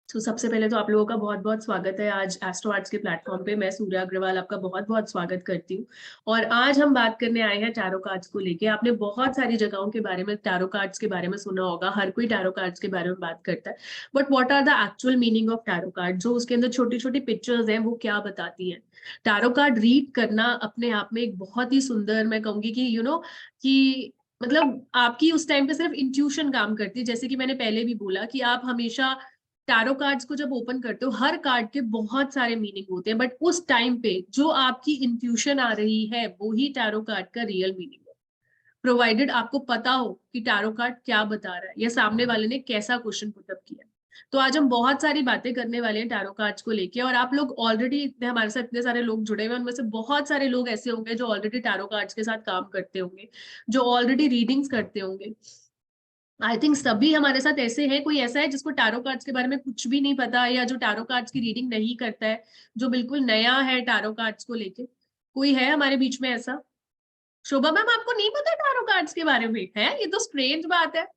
तो सबसे पहले तो आप लोगों का बहुत बहुत स्वागत है आज एस्ट्रो आर्ट्स के प्लेटफॉर्म पे। मैं सूर्या अग्रवाल आपका बहुत बहुत स्वागत करती हूँ। और आज हम बात करने आए हैं टैरो कार्ड्स को लेके। आपने बहुत सारी जगहों के बारे में टैरो कार्ड्स के बारे में सुना होगा, हर कोई टैरो कार्ड्स के बारे में बात करता है। But what are the actual meaning of tarot card? जो उसके अंदर छोटी छोटी पिक्चर्स हैं वो क्या बताती हैं? टैरो कार्ड रीड करना अपने आप में एक बहुत ही सुंदर, मैं कहूंगी कि कि मतलब आपकी उस टाइम पे सिर्फ इंट्यूशन काम करती है। जैसे कि मैंने पहले भी बोला कि आप हमेशा टैरो कार्ड्स को जब ओपन करते हो, हर कार्ड के बहुत सारे मीनिंग होते हैं, बट उस टाइम पे जो आपकी इंट्यूशन आ रही है वो ही टैरो कार्ड का रियल मीनिंग है। प्रोवाइडेड आपको पता हो कि टैरो कार्ड क्या बता रहा है या सामने वाले ने कैसा क्वेश्चन पुटअप किया। तो आज हम बहुत सारी बातें करने वाले हैं टैरो कार्ड्स को लेके। और आप लोग ऑलरेडी इतने हमारे साथ इतने सारे लोग जुड़े हुए हैं, उनमें से बहुत सारे लोग ऐसे होंगे जो ऑलरेडी टैरो कार्ड्स के साथ काम करते होंगे, जो ऑलरेडी रीडिंग्स करते होंगे। आई थिंक सभी हमारे साथ ऐसे हैं। कोई ऐसा है जिसको टैरो कार्ड्स के बारे में कुछ भी नहीं पता, या जो टैरो कार्ड्स की रीडिंग नहीं करता है, जो बिल्कुल नया है टैरो कार्ड्स को लेके? कोई है हमारे बीच में ऐसा? शोभा मैम, आपको नहीं पता टैरो कार्ड्स के बारे में? है, ये तो स्ट्रेंज बात है।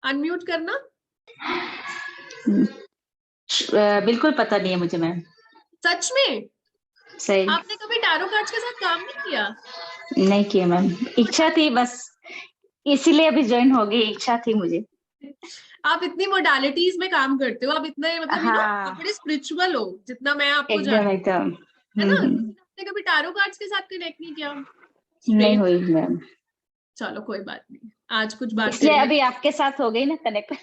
अनम्यूट करना। बिल्कुल पता नहीं है मुझे मैम। सच में? सही आपने कभी टैरो कार्ड्स के साथ काम नहीं किया? नहीं किया मैम, इच्छा थी बस, इसीलिए अभी ज्वाइन हो गई। इच्छा थी मुझे। आप इतनी मोडालिटीज में काम करते हो, आप इतने मतलब आप हाँ बड़े स्पिरिचुअल हो जितना मैं आपको एकदम जानती एकदम। हूँ, है ना? लेकिन आपने कभी टैरो कार्ड्स के साथ कनेक्ट नहीं किया। नहीं स्ट्रेंज। हुई मैम, चलो कोई बात नहीं, आज कुछ बात इसलिए करेंगे। अभी आपके साथ हो गई ना कनेक्ट।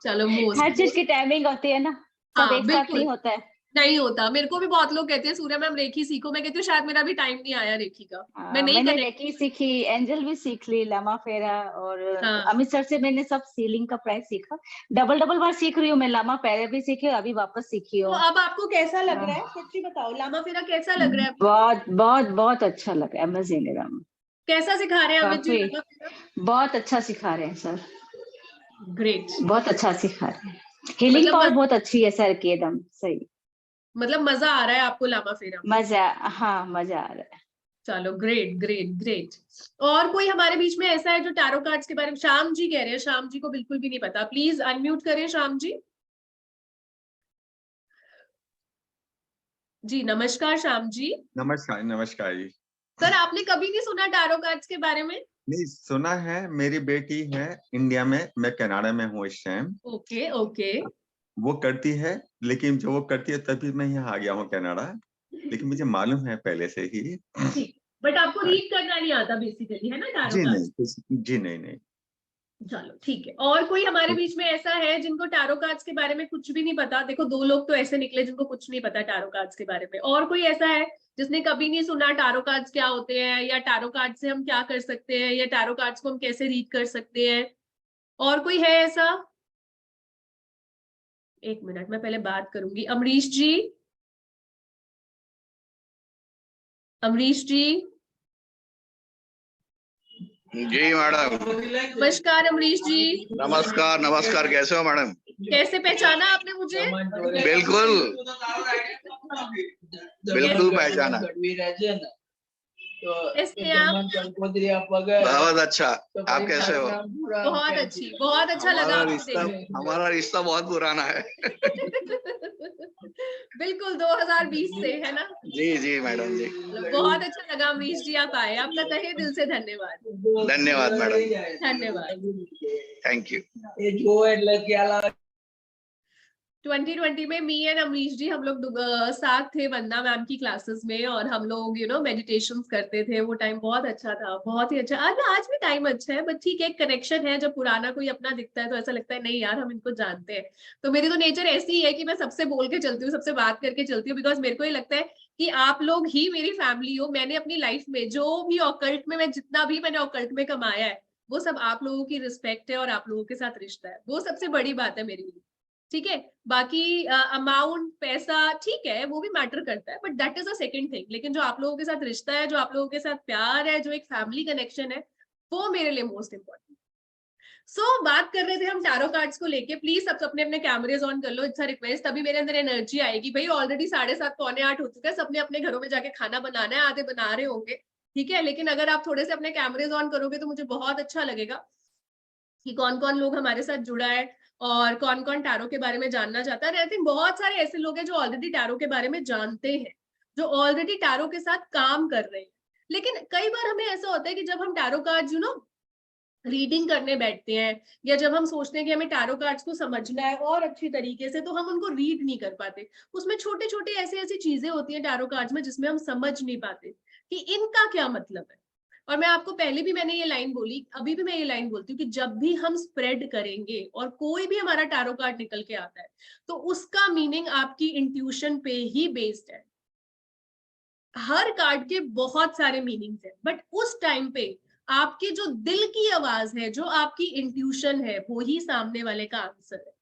चलो, मोस्ट हर चीज की मोस्ट। टाइमिंग होती है ना, सब हाँ एक साथ नहीं बिल्कुल। होता है। नहीं होता। मेरे को भी बहुत लोग कहते हैं सूर्या मैम रेखी सीखो। मैं कहती हूँ शायद मेरा भी टाइम नहीं आया रेखी का, मैं नहीं मैंने कनेक्ट। रेकी सीखी, एंजल भी सीख ली, लामा फेरा, और हाँ। अमित सर से मैंने सब सीलिंग का प्राइस सीखा। डबल डबल बार सीख रही हूँ मैं, लामा फेरा भी सीखी, अभी वापस सीखी तो हूँ। अब आपको कैसा लग रहा है, सच्ची बताओ, लामा फेरा कैसा लग रहा है अभी? बहुत बहुत बहुत अच्छा लगा, अमेजिंग एकदम। कैसा सिखा रहे हैं अमित जी काफी लामा फेरा? बहुत अच्छा सिखा रहे हैं सर, ग्रेट। बहुत अच्छा सिखा रहे हैं। हीलिंग मतलब पावर बहुत अच्छी है सर की, एकदम सही। मतलब मजा आ रहा है आपको लामा फेरा में? मजा, हाँ मजा आ रहा है। चलो, ग्रेट ग्रेट ग्रेट। और कोई हमारे बीच में ऐसा है जो टैरो कार्ड्स के बारे में? श्याम जी कह रहे हैं, श्याम जी को बिल्कुल भी नहीं पता। प्लीज अनम्यूट करें श्याम जी। जी नमस्कार श्याम जी। नमस्कार नमस्कार जी। सर, आपने कभी नहीं सुना टैरो कार्ड्स के बारे में? नहीं सुना है, मेरी बेटी है इंडिया में, मैं कनाडा में हूँ इस टाइम। Okay okay. वो करती है, लेकिन जो वो करती है तभी मैं यहाँ आ गया हूँ कनाडा, लेकिन मुझे मालूम है पहले से ही। ठीक। बट आपको रीड करना नहीं आता बेसिकली, है ना टैरो जी कार्ड्स? नहीं जी नहीं नहीं। चलो ठीक है। और कोई हमारे बीच में ऐसा है जिनको टैरो कार्ड्स के बारे में कुछ भी नहीं पता? देखो, दो लोग तो ऐसे निकले जिनको कुछ नहीं पता टैरो कार्ड्स के बारे में। और कोई ऐसा है जिसने कभी नहीं सुना टैरो कार्ड्स क्या होते हैं, या टैरो कार्ड से हम क्या कर सकते हैं, या टैरो कार्ड्स को हम कैसे रीड कर सकते हैं? और कोई है ऐसा? एक मिनट, मैं पहले बात करूंगी। अमरीश जी, अमरीश जी। जी मैडम। नमस्कार अमरीश जी। नमस्कार नमस्कार, कैसे हो मैडम? कैसे पहचाना आपने मुझे? बिल्कुल बिल्कुल पहचाना। कैसे हैं आप? बहुत अच्छा, आप कैसे हो? बहुत अच्छी, बहुत अच्छा लगा आपको देख के। हमारा रिश्ता बहुत पुराना है। बिल्कुल 2020 से, है ना? जी जी मैडम जी। बहुत अच्छा लगा अमरीश जी आप आए, आपका तहे दिल से धन्यवाद। धन्यवाद मैडम, धन्यवाद। Thank you. 2020 में मी एंड अमरीश जी हम लोग साथ थे वंदना मैम की क्लासेस में, और हम लोग मेडिटेशन करते थे। वो टाइम बहुत अच्छा था, बहुत ही अच्छा। आज भी टाइम अच्छा है, बट ठीक है, एक कनेक्शन है। जब पुराना कोई अपना दिखता है तो ऐसा लगता है नहीं यार, हम इनको जानते हैं। तो मेरी तो नेचर ऐसी ही है कि मैं सबसे बोल के चलती हूँ, सबसे बात करके चलती हूँ, बिकॉज मेरे को ये लगता है कि आप लोग ही मेरी फैमिली हो। मैंने अपनी लाइफ में जो भी ऑकल्ट में, मैं जितना भी मैंने ऑकल्ट में कमाया है, वो सब आप लोगों की रिस्पेक्ट है और आप लोगों के साथ रिश्ता है। वो सबसे बड़ी बात है मेरे लिए। ठीक है, बाकी अमाउंट, पैसा, ठीक है, वो भी मैटर करता है, but that is a second thing. लेकिन जो आप लोगों के साथ रिश्ता है, जो आप लोगों के साथ प्यार है, जो एक फैमिली कनेक्शन है, वो मेरे लिए मोस्ट इंपॉर्टेंट। बात कर रहे थे हम टैरो कार्ड्स को लेके। प्लीज सब अपने अपने कैमरेज ऑन कर लो, इट्स अ रिक्वेस्ट, तभी मेरे अंदर एनर्जी आएगी। भाई ऑलरेडी 7:30 पौने 8 हो चुका है, सबने अपने घरों में जाके खाना बनाना है, आधे बना रहे होंगे, ठीक है। लेकिन अगर आप थोड़े से अपने कैमरेज ऑन करोगे तो मुझे बहुत अच्छा लगेगा कि कौन कौन लोग हमारे साथ जुड़ा है। और कौन कौन टैरो के बारे में जानना चाहता है। आई थिंक बहुत सारे ऐसे लोग हैं जो ऑलरेडी टैरो के बारे में जानते हैं, जो ऑलरेडी टैरो के साथ काम कर रहे हैं। लेकिन कई बार हमें ऐसा होता है कि जब हम टैरो कार्ड्स रीडिंग करने बैठते हैं, या जब हम सोचते हैं कि हमें टैरो कार्ड्स को समझना है और अच्छी तरीके से, तो हम उनको रीड नहीं कर पाते। उसमें छोटे छोटे ऐसी ऐसी चीजें होती हैं टैरो कार्ड्स में जिसमें हम समझ नहीं पाते कि इनका क्या मतलब है। और मैं आपको पहले भी मैंने ये लाइन बोली, अभी भी मैं ये लाइन बोलती हूँ कि जब भी हम स्प्रेड करेंगे और कोई भी हमारा टैरो कार्ड निकल के आता है, तो उसका मीनिंग आपकी इंट्यूशन पे ही बेस्ड है। हर कार्ड के बहुत सारे मीनिंग्स हैं, बट उस टाइम पे आपके जो दिल की आवाज है, जो आपकी इंट्यूशन है, वो ही सामने वाले का आंसर है।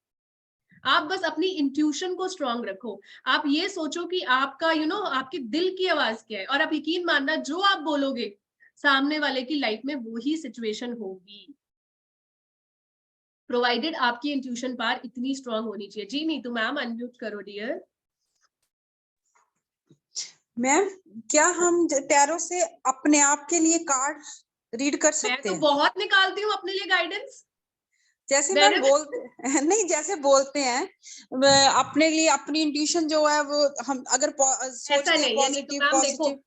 आप बस अपनी इंट्यूशन को स्ट्रांग रखो। आप ये सोचो कि आपका आपके दिल की आवाज क्या है, और आप यकीन मानना जो आप बोलोगे सामने वाले की लाइफ में वो ही सिचुएशन होगी, प्रोवाइडेड आपकी इंट्यूशन पावर इतनी स्ट्रांग होनी चाहिए। जी नीतू मैम, अनम्यूट करो डियर। मैम, क्या हम टैरो से अपने आप के लिए कार्ड रीड कर मैं सकते तो हैं? बहुत निकालती हूँ अपने लिए गाइडेंस। जैसे मैंने मैम नहीं, जैसे बोलते हैं अपने लिए अपनी इंट्यूशन जो है वो हम अगर सोचते ऐसा हैं नहीं है नीतू मैम, देखो पॉजिटिव।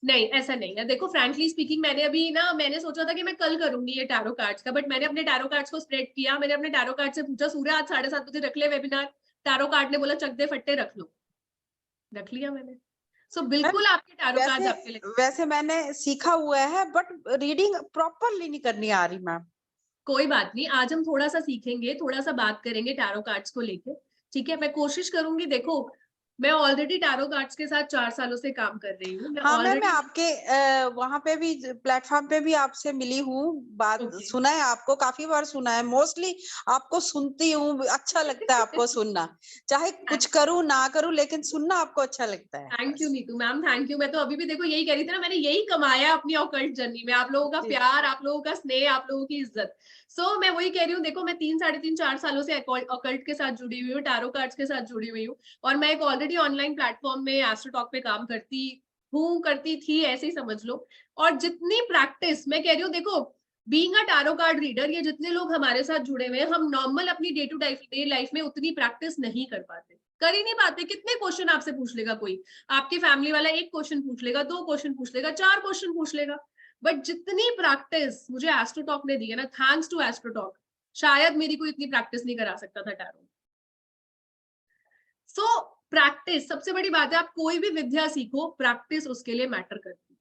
नहीं ऐसा नहीं है। देखो फ्रैंकली स्पीकिंग, मैंने सोचा था कि मैं कल करूंगी ये टैरो कार्ड्स का, बट मैंने अपने टैरो कार्ड्स को स्प्रेड किया। मैंने अपने टैरो कार्ड से पूछा, सूर्य आज 7:30 बजे रख ले वेबिनार। टैरो कार्ड ने बोला चक दे फट्टे, रख लो। रख लिया मैंने। सो बिल्कुल आपके टैरो कार्ड्स आपके लिए। वैसे मैंने सीखा हुआ है, बट रीडिंग प्रॉपरली नहीं करनी आ रही मैम। कोई बात नहीं, आज हम थोड़ा सा सीखेंगे, थोड़ा सा बात करेंगे टैरो कार्ड्स को लेके। ठीक है, मैं कोशिश करूंगी। देखो मैं ऑलरेडी टैरो कार्ड्स के साथ 4 सालों से काम कर रही हूँ। हाँ मैम, मैं आपके वहां पे भी प्लेटफॉर्म पे भी आपसे मिली हूँ, बात सुना है आपको, काफी बार सुना है। मोस्टली आपको सुनती हूँ, अच्छा लगता है आपको सुनना, चाहे कुछ करूँ ना करूँ, लेकिन सुनना आपको अच्छा लगता है। Thank you Neetu ma'am, thank you. मैं तो अभी भी देखो यही कह रही थी ना, मैंने यही कमाया अपनी ऑकल्ट जर्नी में, आप लोगों का प्यार, आप लोगों का स्नेह, आप लोगों की इज्जत। मैं वही कह रही हूँ। देखो मैं 3, 3.5, 4 सालों से ऑकल्ट के साथ जुड़ी हुई हूँ, टैरो कार्ड्स के साथ जुड़ी हुई हूँ, और मैं एक ऑलरेडी ऑनलाइन प्लेटफॉर्म में एस्ट्रो टॉक पे काम करती थी, ऐसे ही समझ लो। और जितनी प्रैक्टिस, मैं कह रही हूँ, देखो being a tarot card reader, ये जितने लोग हमारे साथ जुड़े हुए हैं, हम नॉर्मल अपनी डे टू डे लाइफ में उतनी प्रैक्टिस नहीं कर ही नहीं पाते। कितने क्वेश्चन आपसे पूछ लेगा कोई, आपकी फैमिली वाला 1 क्वेश्चन पूछ लेगा, 2 क्वेश्चन पूछ लेगा, 4 क्वेश्चन पूछ लेगा। बट जितनी प्रैक्टिस मुझे एस्ट्रो टॉक ने दी है ना, थैंक्स टू एस्ट्रो टॉक, शायद मेरी कोई इतनी प्रैक्टिस नहीं करा सकता था टैरो। प्रैक्टिस सबसे बड़ी बात है। आप कोई भी विद्या सीखो, प्रैक्टिस उसके लिए मैटर करती है।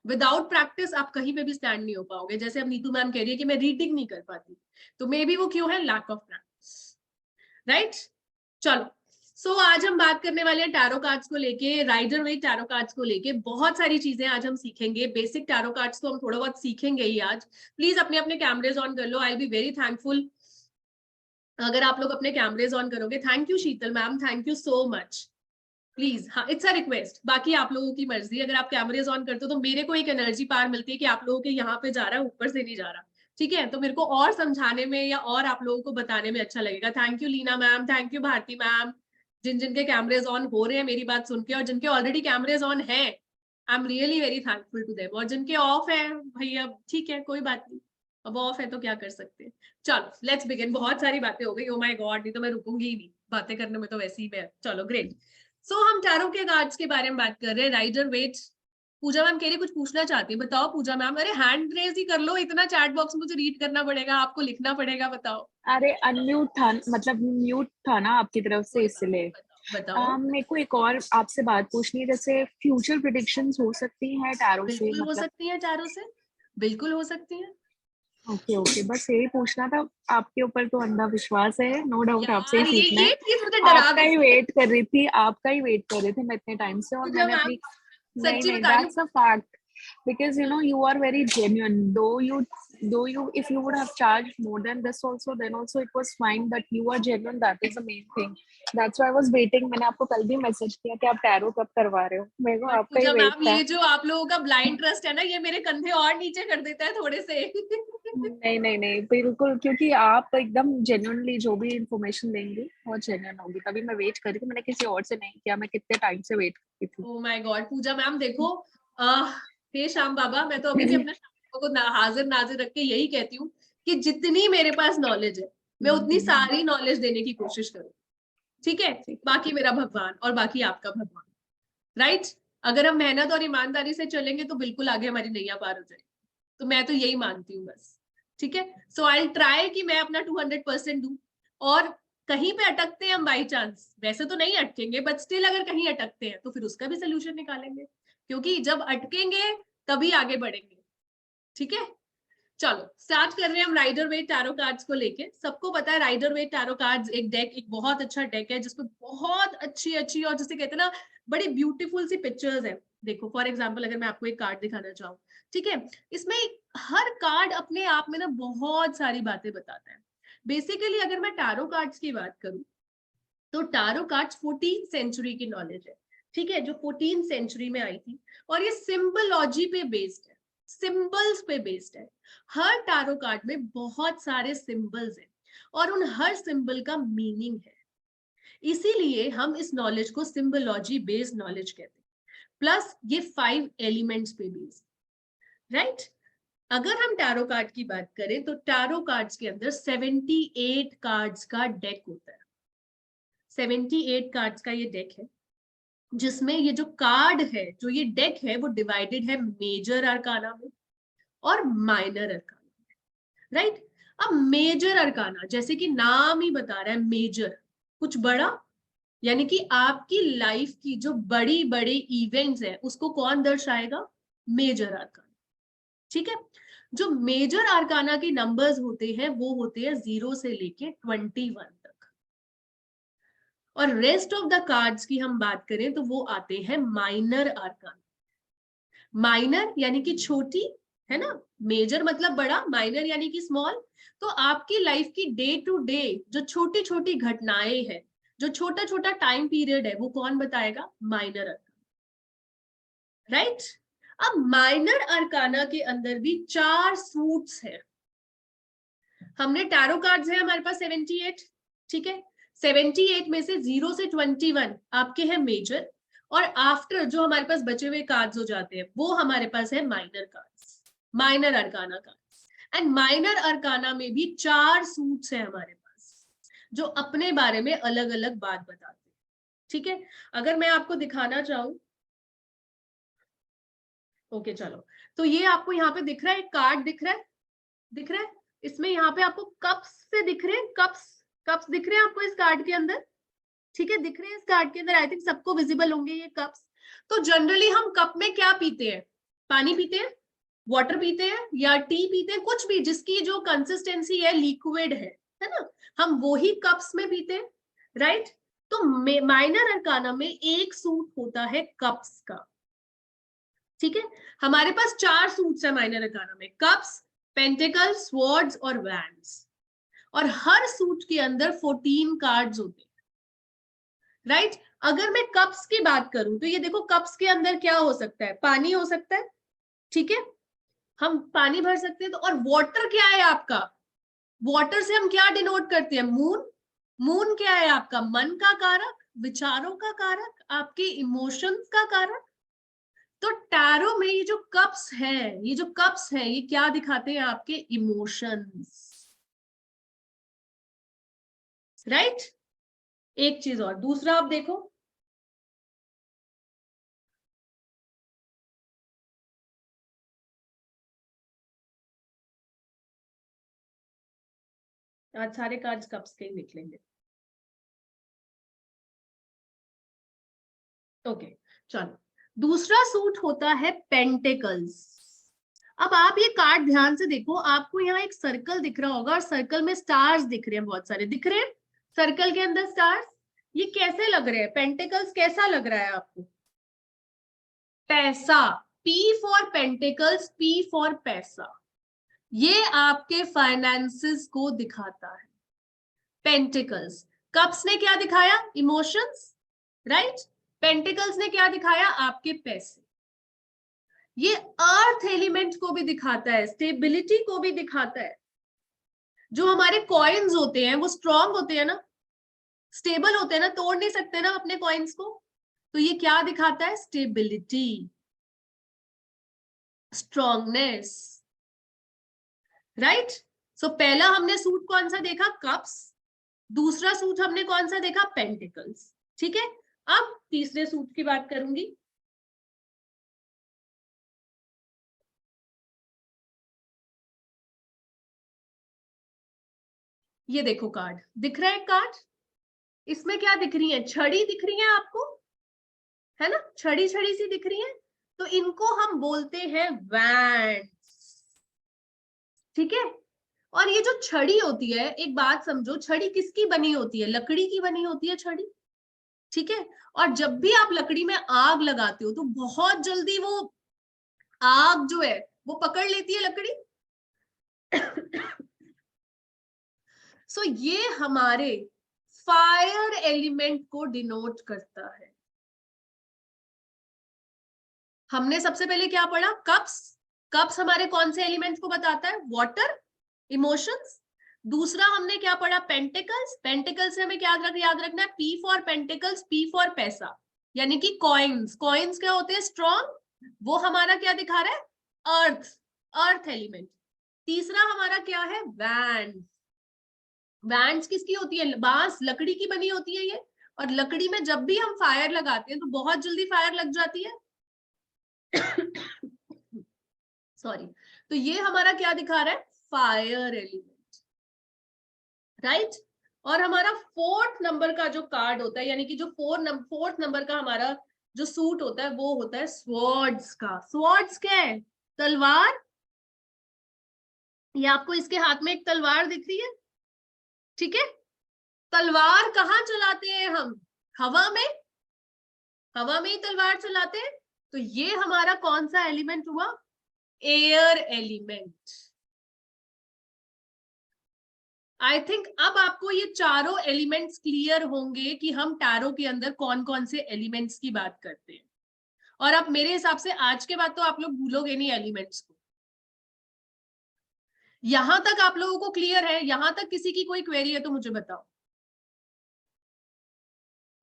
विदाउट प्रैक्टिस आप कहीं पे भी स्टैंड नहीं हो पाओगे। जैसे अब नीतू मैम कह रही है कि मैं रीडिंग नहीं कर पाती, तो मे बी वो क्यों है, लैक ऑफ प्रैक्टिस, राइट। चलो आज हम बात करने वाले हैं टैरो कार्ड्स को लेके, राइडर वेट टैरो कार्ड्स को लेके। बहुत सारी चीजें आज हम सीखेंगे। बेसिक टैरो कार्ड्स तो हम थोड़ा बहुत सीखेंगे ही आज। प्लीज अपने अपने कैमरेज ऑन कर लो, I will be very thankful अगर आप लोग अपने कैमरेज ऑन करोगे। Thank you Sheetal ma'am, thank you so much. Please, हाँ, इट्स अ रिक्वेस्ट, बाकी आप लोगों की मर्जी। अगर आप कैमरेज ऑन करते हो तो मेरे को एक एनर्जी पावर मिलती है कि आप लोगों के यहाँ पे जा रहा है, ऊपर से नहीं जा रहा। ठीक है, तो मेरे को और समझाने में या और आप लोगों को बताने में अच्छा लगेगा। Thank you Leena ma'am, thank you Bharti ma'am, जिनके कैमरेज ऑन हो रहे हैं मेरी बात सुन के, और जिनके ऑलरेडी कैमरेज ऑन है, I am really very thankful to them. और जिनके ऑफ है भैया, ठीक है, कोई बात नहीं, अब ऑफ है तो क्या कर सकते हैं। चलो लेट्स बिगिन। बहुत सारी बातें हो गई, ओ माय गॉड, नहीं तो मैं रुकूंगी ही नहीं, बातें करने में तो वैसे ही मैं। चलो ग्रेट। हम टैरो के कार्ड्स के बारे में बात कर रहे हैं, राइडर वेट। पूजा मैम कह रही कुछ पूछना चाहती है, बताओ पूजा मैम। अरे हैंड रेज ही कर लो, इतना चैट बॉक्स मुझे रीड करना पड़ेगा, आपको लिखना पड़ेगा, बताओ। अरे अनम्यूट था, मतलब म्यूट था ना आपकी तरफ से, इसलिए। बताओ। मेरे को एक और आपसे बात पूछनी है, जैसे फ्यूचर प्रेडिक्शंस हो सकती हैं टैरो से? बिल्कुल हो सकती है टैरो से, बिल्कुल हो सकती है। ओके, बस यही पूछना था। आपके ऊपर तो अंधा विश्वास है, नो डाउट, आपसे ही सीखना ये चीज मुझे डरा आपका ही वेट कर रही थी, मैं इतने टाइम से। और मैंने अपनी नहीं, that's a fact, because you are very genuine, though you if you would have charged more than this also, then also it was fine, but you are genuine, that is the main thing. That's why I was waiting. मैंने आपको कल भी message किया कि आप tarot कब करवा रहे हो, मेरे को आपका ही वेट था। ये जो आप लोगों का ब्लाइंड ट्रस्ट है ना, ये मेरे कंधे और नीचे कर देता है थोड़े से। नहीं, बिल्कुल, क्योंकि आप एकदम जेन्युइनली जो भी इंफॉर्मेशन देंगी वो जेन्युइन होगी, तभी मैं वेट कर रही थी। मैंने किसी और से नहीं किया, मैं कितने टाइम से वेट कर रही थी। Oh my God Pooja ma'am, देखो हे श्याम बाबा, मैं तो अभी भी अपने श्याम को हाजिर नाजिर रख के यही कहती हूँ कि जितनी मेरे पास नॉलेज है मैं उतनी सारी नॉलेज देने की कोशिश करूँ, ठीक है? बाकी मेरा भगवान और बाकी आपका भगवान, राइट? अगर हम मेहनत और ईमानदारी से चलेंगे तो बिल्कुल आगे हमारी नैया पार हो जाएगी। तो मैं तो यही मानती हूँ बस, ठीक है? सो आई ट्राई कि मैं अपना 200% दूं, और कहीं पे अटकते हैं हम बाई चांस, वैसे तो नहीं अटकेंगे, बट स्टिल अगर कहीं अटकते हैं तो फिर उसका भी सोल्यूशन निकालेंगे, क्योंकि जब अटकेंगे तभी आगे बढ़ेंगे, ठीक है? चलो स्टार्ट कर रहे हैं हम राइडर वेट टैरो कार्ड्स को लेके। सबको पता है राइडर वेट टैरो कार्ड्स एक डेक, एक बहुत अच्छा डेक है जिसमें बहुत अच्छी अच्छी और जिसे कहते हैं ना बड़ी ब्यूटीफुल सी पिक्चर्स है। देखो फॉर एग्जांपल अगर मैं आपको एक कार्ड दिखाना चाहूँ, ठीक है, इसमें हर कार्ड अपने आप में ना बहुत सारी बातें बताता है। बेसिकली अगर मैं टैरो कार्ड्स की बात करूं तो टैरो कार्ड्स 14th सेंचुरी की नॉलेज है, ठीक है, जो 14th सेंचुरी में आई थी, और ये सिंबलॉजी पे बेस्ड है, सिंबल्स पे बेस्ड है। हर टैरो कार्ड में बहुत सारे सिंबल्स हैं और उन हर सिंबल का मीनिंग है, इसीलिए हम इस नॉलेज को सिंबलॉजी बेस्ड नॉलेज कहते हैं। प्लस ये 5 एलिमेंट्स पे बेस्ड, राइट? अगर हम टैरो कार्ड की बात करें तो टैरो कार्ड्स के अंदर 78 कार्ड्स का डेक होता है। 78 कार्ड्स का ये डेक है, जिसमें ये जो कार्ड है, जो ये डेक है, वो डिवाइडेड है मेजर अरकाना में और माइनर अरकाना में, राइट? अब मेजर अरकाना जैसे कि नाम ही बता रहा है, मेजर कुछ बड़ा, यानी कि आपकी लाइफ की जो बड़ी बड़ी इवेंट्स है उसको कौन दर्शाएगा? मेजर अरकाना, ठीक है? जो मेजर अरकाना के नंबर्स होते हैं वो होते हैं 0 से लेके 21 तक, और रेस्ट ऑफ द कार्ड्स की हम बात करें तो वो आते हैं माइनर अरकाना। माइनर यानी कि छोटी, है ना? मेजर मतलब बड़ा, माइनर यानी कि स्मॉल। तो आपकी लाइफ की डे टू डे जो छोटी छोटी घटनाएं हैं, जो छोटा छोटा टाइम पीरियड है, वो कौन बताएगा? Minor arcana, right? अब माइनर अरकाना के अंदर भी 4 सूट्स हैं। हमने टैरो कार्ड्स है हमारे पास 78, ठीक है? 78 में से 0 से 21 आपके हैं मेजर, और आफ्टर जो हमारे पास बचे हुए कार्ड्स हो जाते हैं वो हमारे पास है minor cards, minor arcana cards. And minor arcana में भी 4 सूट्स हैं हमारे पास जो अपने बारे में अलग अलग बात बताते हैं, ठीक है? अगर मैं आपको दिखाना चाहूं, ओके चलो, तो ये आपको यहाँ पे दिख रहा है, एक कार्ड दिख रहा है, दिख रहा है? इसमें यहाँ पे आपको कप्स से दिख रहे हैं, कप्स, कप्स दिख रहे हैं आपको इस कार्ड के अंदर, ठीक है? दिख रहे हैं इस कार्ड के अंदर, आई थिंक सबको विजिबल होंगे ये कप्स। तो जनरली हम कप में क्या पीते हैं? पानी पीते हैं, वाटर पीते हैं, या टी पीते हैं, कुछ भी जिसकी जो कंसिस्टेंसी है लिक्विड है ना, हम वो ही कप्स में पीते हैं, राइट? तो माइनर अरकाना में एक सूट होता है कप्स का, ठीक है? हमारे पास 4 सूट्स है माइनर अरकाना में, कप्स, पेंटिकल्स, स्वॉर्ड्स और वैंड्स, और हर सूट के अंदर 14 कार्ड्स होते हैं, राइट? अगर मैं कप्स की बात करूं तो ये देखो, कप्स के अंदर क्या हो सकता है? पानी हो सकता है, ठीक है, हम पानी भर सकते हैं। तो और वाटर क्या है आपका? वाटर से हम क्या डिनोट करते हैं? मून। मून क्या है आपका? मन का कारक, विचारों का कारक, आपके इमोशंस का कारक। तो टैरो में ये जो कप्स है, ये जो कप्स है, ये क्या दिखाते हैं? आपके इमोशंस, राइट? एक चीज और, दूसरा आप देखो, आज सारे कार्ड्स कप्स के ही निकलेंगे, ओके चलो। दूसरा सूट होता है पेंटिकल्स। अब आप ये कार्ड ध्यान से देखो, आपको यहाँ एक सर्कल दिख रहा होगा और सर्कल में स्टार्स दिख रहे हैं, बहुत सारे दिख रहे हैं सर्कल के अंदर स्टार्स। ये कैसे लग रहे हैं? पेंटिकल्स कैसा लग रहा है आपको? पैसा, P for pentacles, P for पैसा, ये आपके फाइनेंसेस को दिखाता है। पेंटिकल्स, कप्स ने क्या दिखाया? Emotions, right? पेंटिकल्स ने क्या दिखाया? आपके पैसे। ये अर्थ एलिमेंट को भी दिखाता है, स्टेबिलिटी को भी दिखाता है। जो हमारे कॉइन्स होते हैं वो स्ट्रॉन्ग होते हैं ना, स्टेबल होते हैं ना, तोड़ नहीं सकते ना अपने कॉइन्स को। तो ये क्या दिखाता है? Stability, strongness, right? सो पहला हमने सूट कौन सा देखा, कप्स। दूसरा सूट हमने कौन सा देखा, पेंटिकल्स। ठीक है, अब तीसरे सूट की बात करूंगी। ये देखो कार्ड दिख रहा है, कार्ड इसमें क्या दिख रही है, छड़ी दिख रही है आपको, है ना, छड़ी छड़ी सी दिख रही है, तो इनको हम बोलते हैं वैंड्स। ठीक है, और ये जो छड़ी होती है, एक बात समझो, छड़ी किसकी बनी होती है, लकड़ी की बनी होती है छड़ी। ठीक है, और जब भी आप लकड़ी में आग लगाते हो तो बहुत जल्दी वो आग जो है वो पकड़ लेती है लकड़ी। सो ये हमारे फायर एलिमेंट को डिनोट करता है। हमने सबसे पहले क्या पढ़ा, कप्स। कप्स हमारे कौन से एलिमेंट्स को बताता है, वाटर, इमोशंस। दूसरा हमने क्या पढ़ा, पेंटिकल्स। पेंटिकल्स से हमें क्या याद रखना है, P for pentacles, P for पैसा, यानी कि कॉइन्स। कॉइन्स क्या होते हैं, स्ट्रॉन्ग, वो हमारा क्या दिखा रहा है, अर्थ, अर्थ एलिमेंट। तीसरा हमारा क्या है, वैंड। वैंड्स किसकी होती है, बांस, लकड़ी की बनी होती है ये, और लकड़ी में जब भी हम फायर लगाते हैं तो बहुत जल्दी फायर लग जाती है। सॉरी, तो ये हमारा क्या दिखा रहा है, फायर एलिमेंट, राइट। और हमारा 4th नंबर का जो कार्ड होता है, यानी कि जो 4th नंबर का हमारा जो सूट होता है वो होता है स्वॉर्ड्स का। स्वॉर्ड्स क्या है, तलवार। ये आपको इसके हाथ में एक तलवार दिख रही है, ठीक है। तलवार कहाँ चलाते हैं हम, हवा में, हवा में ही तलवार चलाते हैं। तो ये हमारा कौन सा एलिमेंट हुआ, एयर एलिमेंट। आई थिंक अब आपको ये चारों एलिमेंट्स क्लियर होंगे कि हम टैरो के अंदर कौन कौन से एलिमेंट्स की बात करते हैं। और अब मेरे हिसाब से आज के बाद तो आप लोग भूलोगे नहीं एलिमेंट्स को। यहां तक आप लोगों को क्लियर है, यहां तक किसी की कोई क्वेरी है तो मुझे बताओ।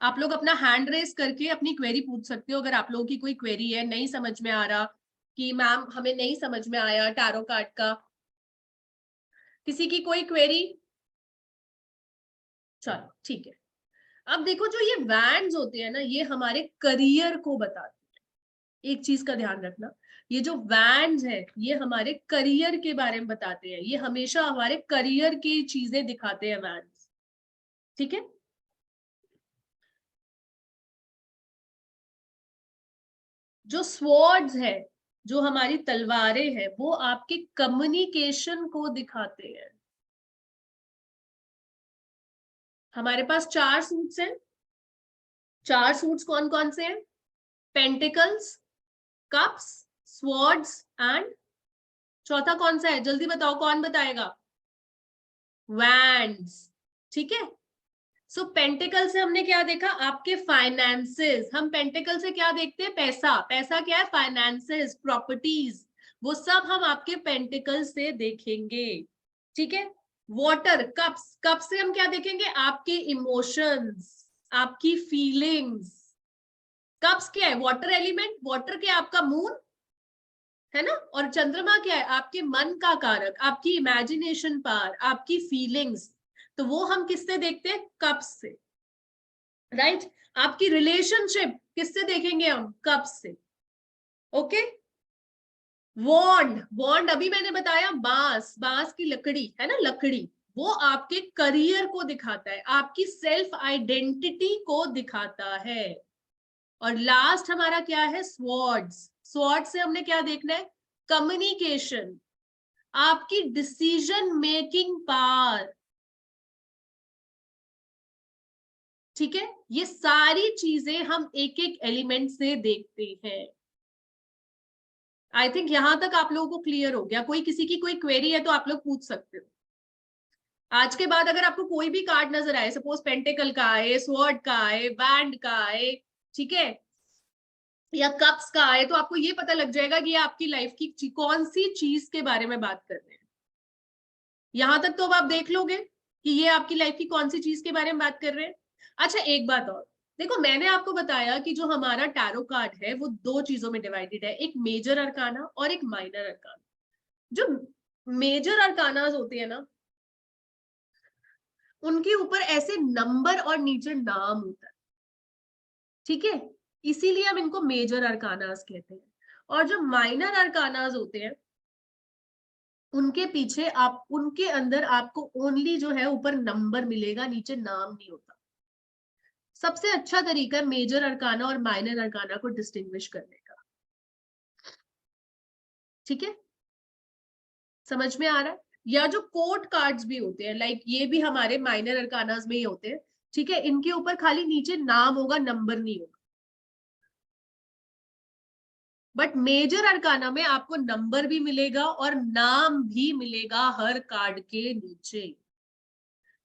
आप लोग अपना हैंड रेस करके अपनी क्वेरी पूछ सकते हो, अगर आप लोगों की कोई क्वेरी है, नहीं समझ में आ रहा कि मैम हमें नहीं समझ में आया टैरो कार्ड का, किसी की कोई क्वेरी। चलो ठीक है, अब देखो जो ये वैंड्स होते हैं ना, ये हमारे करियर को बताते हैं। एक चीज का ध्यान रखना, ये जो वैंड्स है ये हमारे करियर के बारे में बताते हैं, ये हमेशा हमारे करियर की चीजें दिखाते हैं वैंड्स। ठीक है, जो स्वॉर्ड्स है, जो हमारी तलवारें हैं, वो आपके कम्युनिकेशन को दिखाते हैं। हमारे पास 4 सूट्स हैं। 4 सूट्स कौन कौन से हैं, पेंटिकल्स, कप्स, स्वॉर्ड्स एंड चौथा कौन सा है, जल्दी बताओ, कौन बताएगा, वैंड्स। ठीक है, सो पेंटिकल से हमने क्या देखा, आपके फाइनेंसेस। हम पेंटिकल से क्या देखते हैं, पैसा। पैसा क्या है, फाइनेंसेस, प्रॉपर्टीज, वो सब हम आपके पेंटिकल से देखेंगे। ठीक है, वाटर, कप्स, कप से हम क्या देखेंगे, आपके इमोशंस, आपकी फीलिंग्स। कप्स क्या है, वाटर एलिमेंट। वाटर क्या है, आपका मून है ना, और चंद्रमा क्या है, आपके मन का कारक, आपकी इमेजिनेशन पावर, आपकी फीलिंग्स। तो वो हम किससे देखते हैं, कप्स से, राइट। आपकी रिलेशनशिप किससे देखेंगे हम, कप्स से। ओके, वॉन्ड, वॉन्ड अभी मैंने बताया, बांस, बांस की लकड़ी है ना, लकड़ी, वो आपके करियर को दिखाता है, आपकी सेल्फ आइडेंटिटी को दिखाता है। और लास्ट हमारा क्या है, स्वॉर्ड्स। स्वॉर्ड्स से हमने क्या देखना है, कम्युनिकेशन, आपकी डिसीजन मेकिंग पावर। ठीक है, ये सारी चीजें हम एक एक एलिमेंट से देखते हैं। आई थिंक यहां तक आप लोगों को क्लियर हो गया। कोई किसी की कोई क्वेरी है तो आप लोग पूछ सकते हो। आज के बाद अगर आपको कोई भी कार्ड नजर आए, सपोज पेंटिकल का आए, स्वॉर्ड का आए, बैंड का आए, ठीक है, या कप्स का आए, तो आपको ये पता लग जाएगा कि ये आपकी लाइफ की कौन सी चीज के बारे में बात कर रहे हैं। यहां तक तो अब आप देख लोगे कि ये आपकी लाइफ की कौन सी चीज के बारे में बात कर रहे हैं। अच्छा, एक बात और देखो, मैंने आपको बताया कि जो हमारा टैरो कार्ड है वो 2 चीजों में डिवाइडेड है, एक मेजर अरकाना और एक माइनर अरकाना। जो मेजर अरकानास होते हैं ना, उनके ऊपर ऐसे नंबर और नीचे नाम होता है, ठीक है, इसीलिए हम इनको मेजर अरकानास कहते हैं। और जो माइनर अरकानास होते हैं उनके पीछे उनके अंदर आपको ओनली जो है ऊपर नंबर मिलेगा, नीचे नाम नहीं होता। सबसे अच्छा तरीका है मेजर अरकाना और माइनर अरकाना को डिस्टिंग्विश करने का, ठीक है, समझ में आ रहा है। या जो कोर्ट कार्ड्स भी होते हैं, लाइक ये भी हमारे माइनर अरकानास में ही होते हैं, ठीक है, इनके ऊपर खाली नीचे नाम होगा, नंबर नहीं होगा। बट मेजर अरकाना में आपको नंबर भी मिलेगा और नाम भी मिलेगा हर कार्ड के नीचे।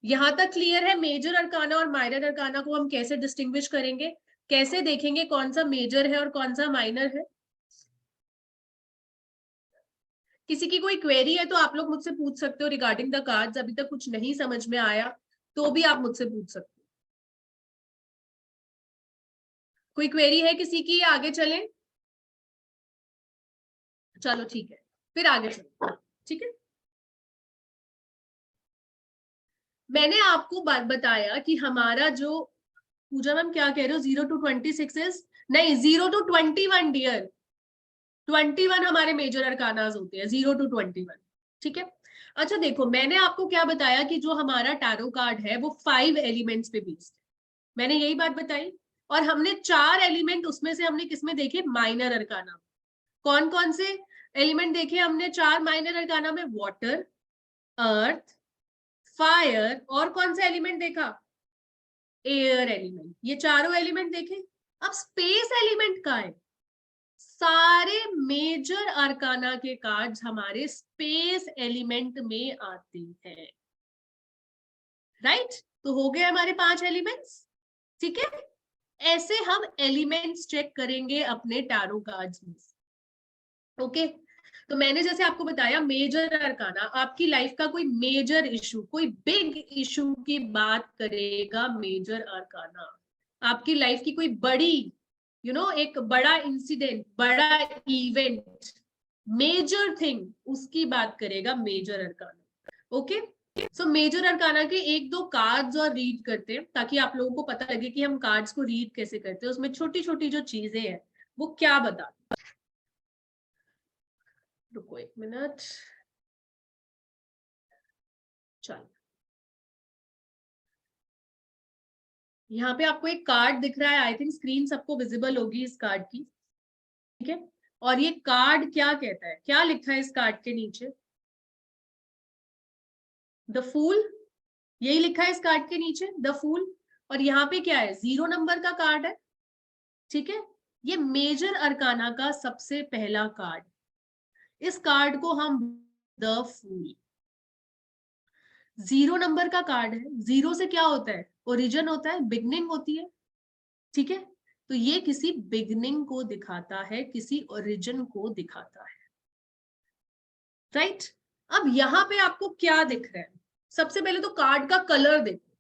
यहां तक क्लियर है? मेजर अरकाना और माइनर अरकाना को हम कैसे डिस्टिंग्विश करेंगे, कैसे देखेंगे कौन सा मेजर है और कौन सा माइनर है? किसी की कोई क्वेरी है तो आप लोग मुझसे पूछ सकते हो रिगार्डिंग द कार्ड्स। अभी तक कुछ नहीं समझ में आया तो भी आप मुझसे पूछ सकते हो। कोई क्वेरी है किसी की? आगे चलें? चलो ठीक है, फिर आगे चलो, ठीक है। मैंने आपको बात बताया कि हमारा जो, पूजा मैम क्या कह रहे हो, 0 to 26 इज, नहीं 0 to 21 डियर, 21 हमारे मेजर अरकानास होते हैं, 0 to 21, ठीक है। अच्छा देखो, मैंने आपको क्या बताया कि जो हमारा टैरो कार्ड है वो 5 एलिमेंट्स पे बेस्ड है, मैंने यही बात बताई। और हमने 4 एलिमेंट उसमें से हमने किसमें देखे? Minor arcana. कौन कौन से एलिमेंट देखे हमने 4 माइनर अरकाना में? वाटर, अर्थ, फायर, और कौन सा एलिमेंट देखा? Air element. ये चारों एलिमेंट देखे। अब स्पेस एलिमेंट का है, सारे मेजर अरकाना के कार्ड्स हमारे स्पेस एलिमेंट में आते हैं, राइट? तो हो गए हमारे 5 एलिमेंट्स, ठीक है। ऐसे हम एलिमेंट्स चेक करेंगे अपने टैरो कार्ड्स में, ओके। तो मैंने जैसे आपको बताया मेजर अरकाना आपकी लाइफ का कोई मेजर इशू, कोई बिग इशू की बात करेगा मेजर अरकाना। आपकी लाइफ की कोई बड़ी एक बड़ा इंसिडेंट, बड़ा इवेंट, मेजर थिंग, उसकी बात करेगा major arcana, okay. So major arcana के 1-2 कार्ड्स और रीड करते हैं ताकि आप लोगों को पता लगे कि हम कार्ड्स को रीड कैसे करते हैं, उसमें छोटी छोटी जो चीजें हैं वो क्या बताते। रुको 1 मिनट, चलो यहाँ पे आपको एक कार्ड दिख रहा है, आई थिंक स्क्रीन सबको विजिबल होगी इस कार्ड की, ठीक है। और ये कार्ड क्या कहता है, क्या लिखा है इस कार्ड के नीचे? द फूल, यही लिखा है इस कार्ड के नीचे, द फूल। और यहाँ पे क्या है? 0 नंबर का कार्ड है, ठीक है। ये मेजर अरकाना का सबसे पहला कार्ड, इस कार्ड को हम द फूल, 0 नंबर का कार्ड है। 0 से क्या होता है? ओरिजिन होता है, बिगनिंग होती है, ठीक है। तो ये किसी बिगनिंग को दिखाता है, किसी ओरिजिन को दिखाता है, राइट। अब यहाँ पे आपको क्या दिख रहा है? सबसे पहले तो कार्ड का कलर देखो।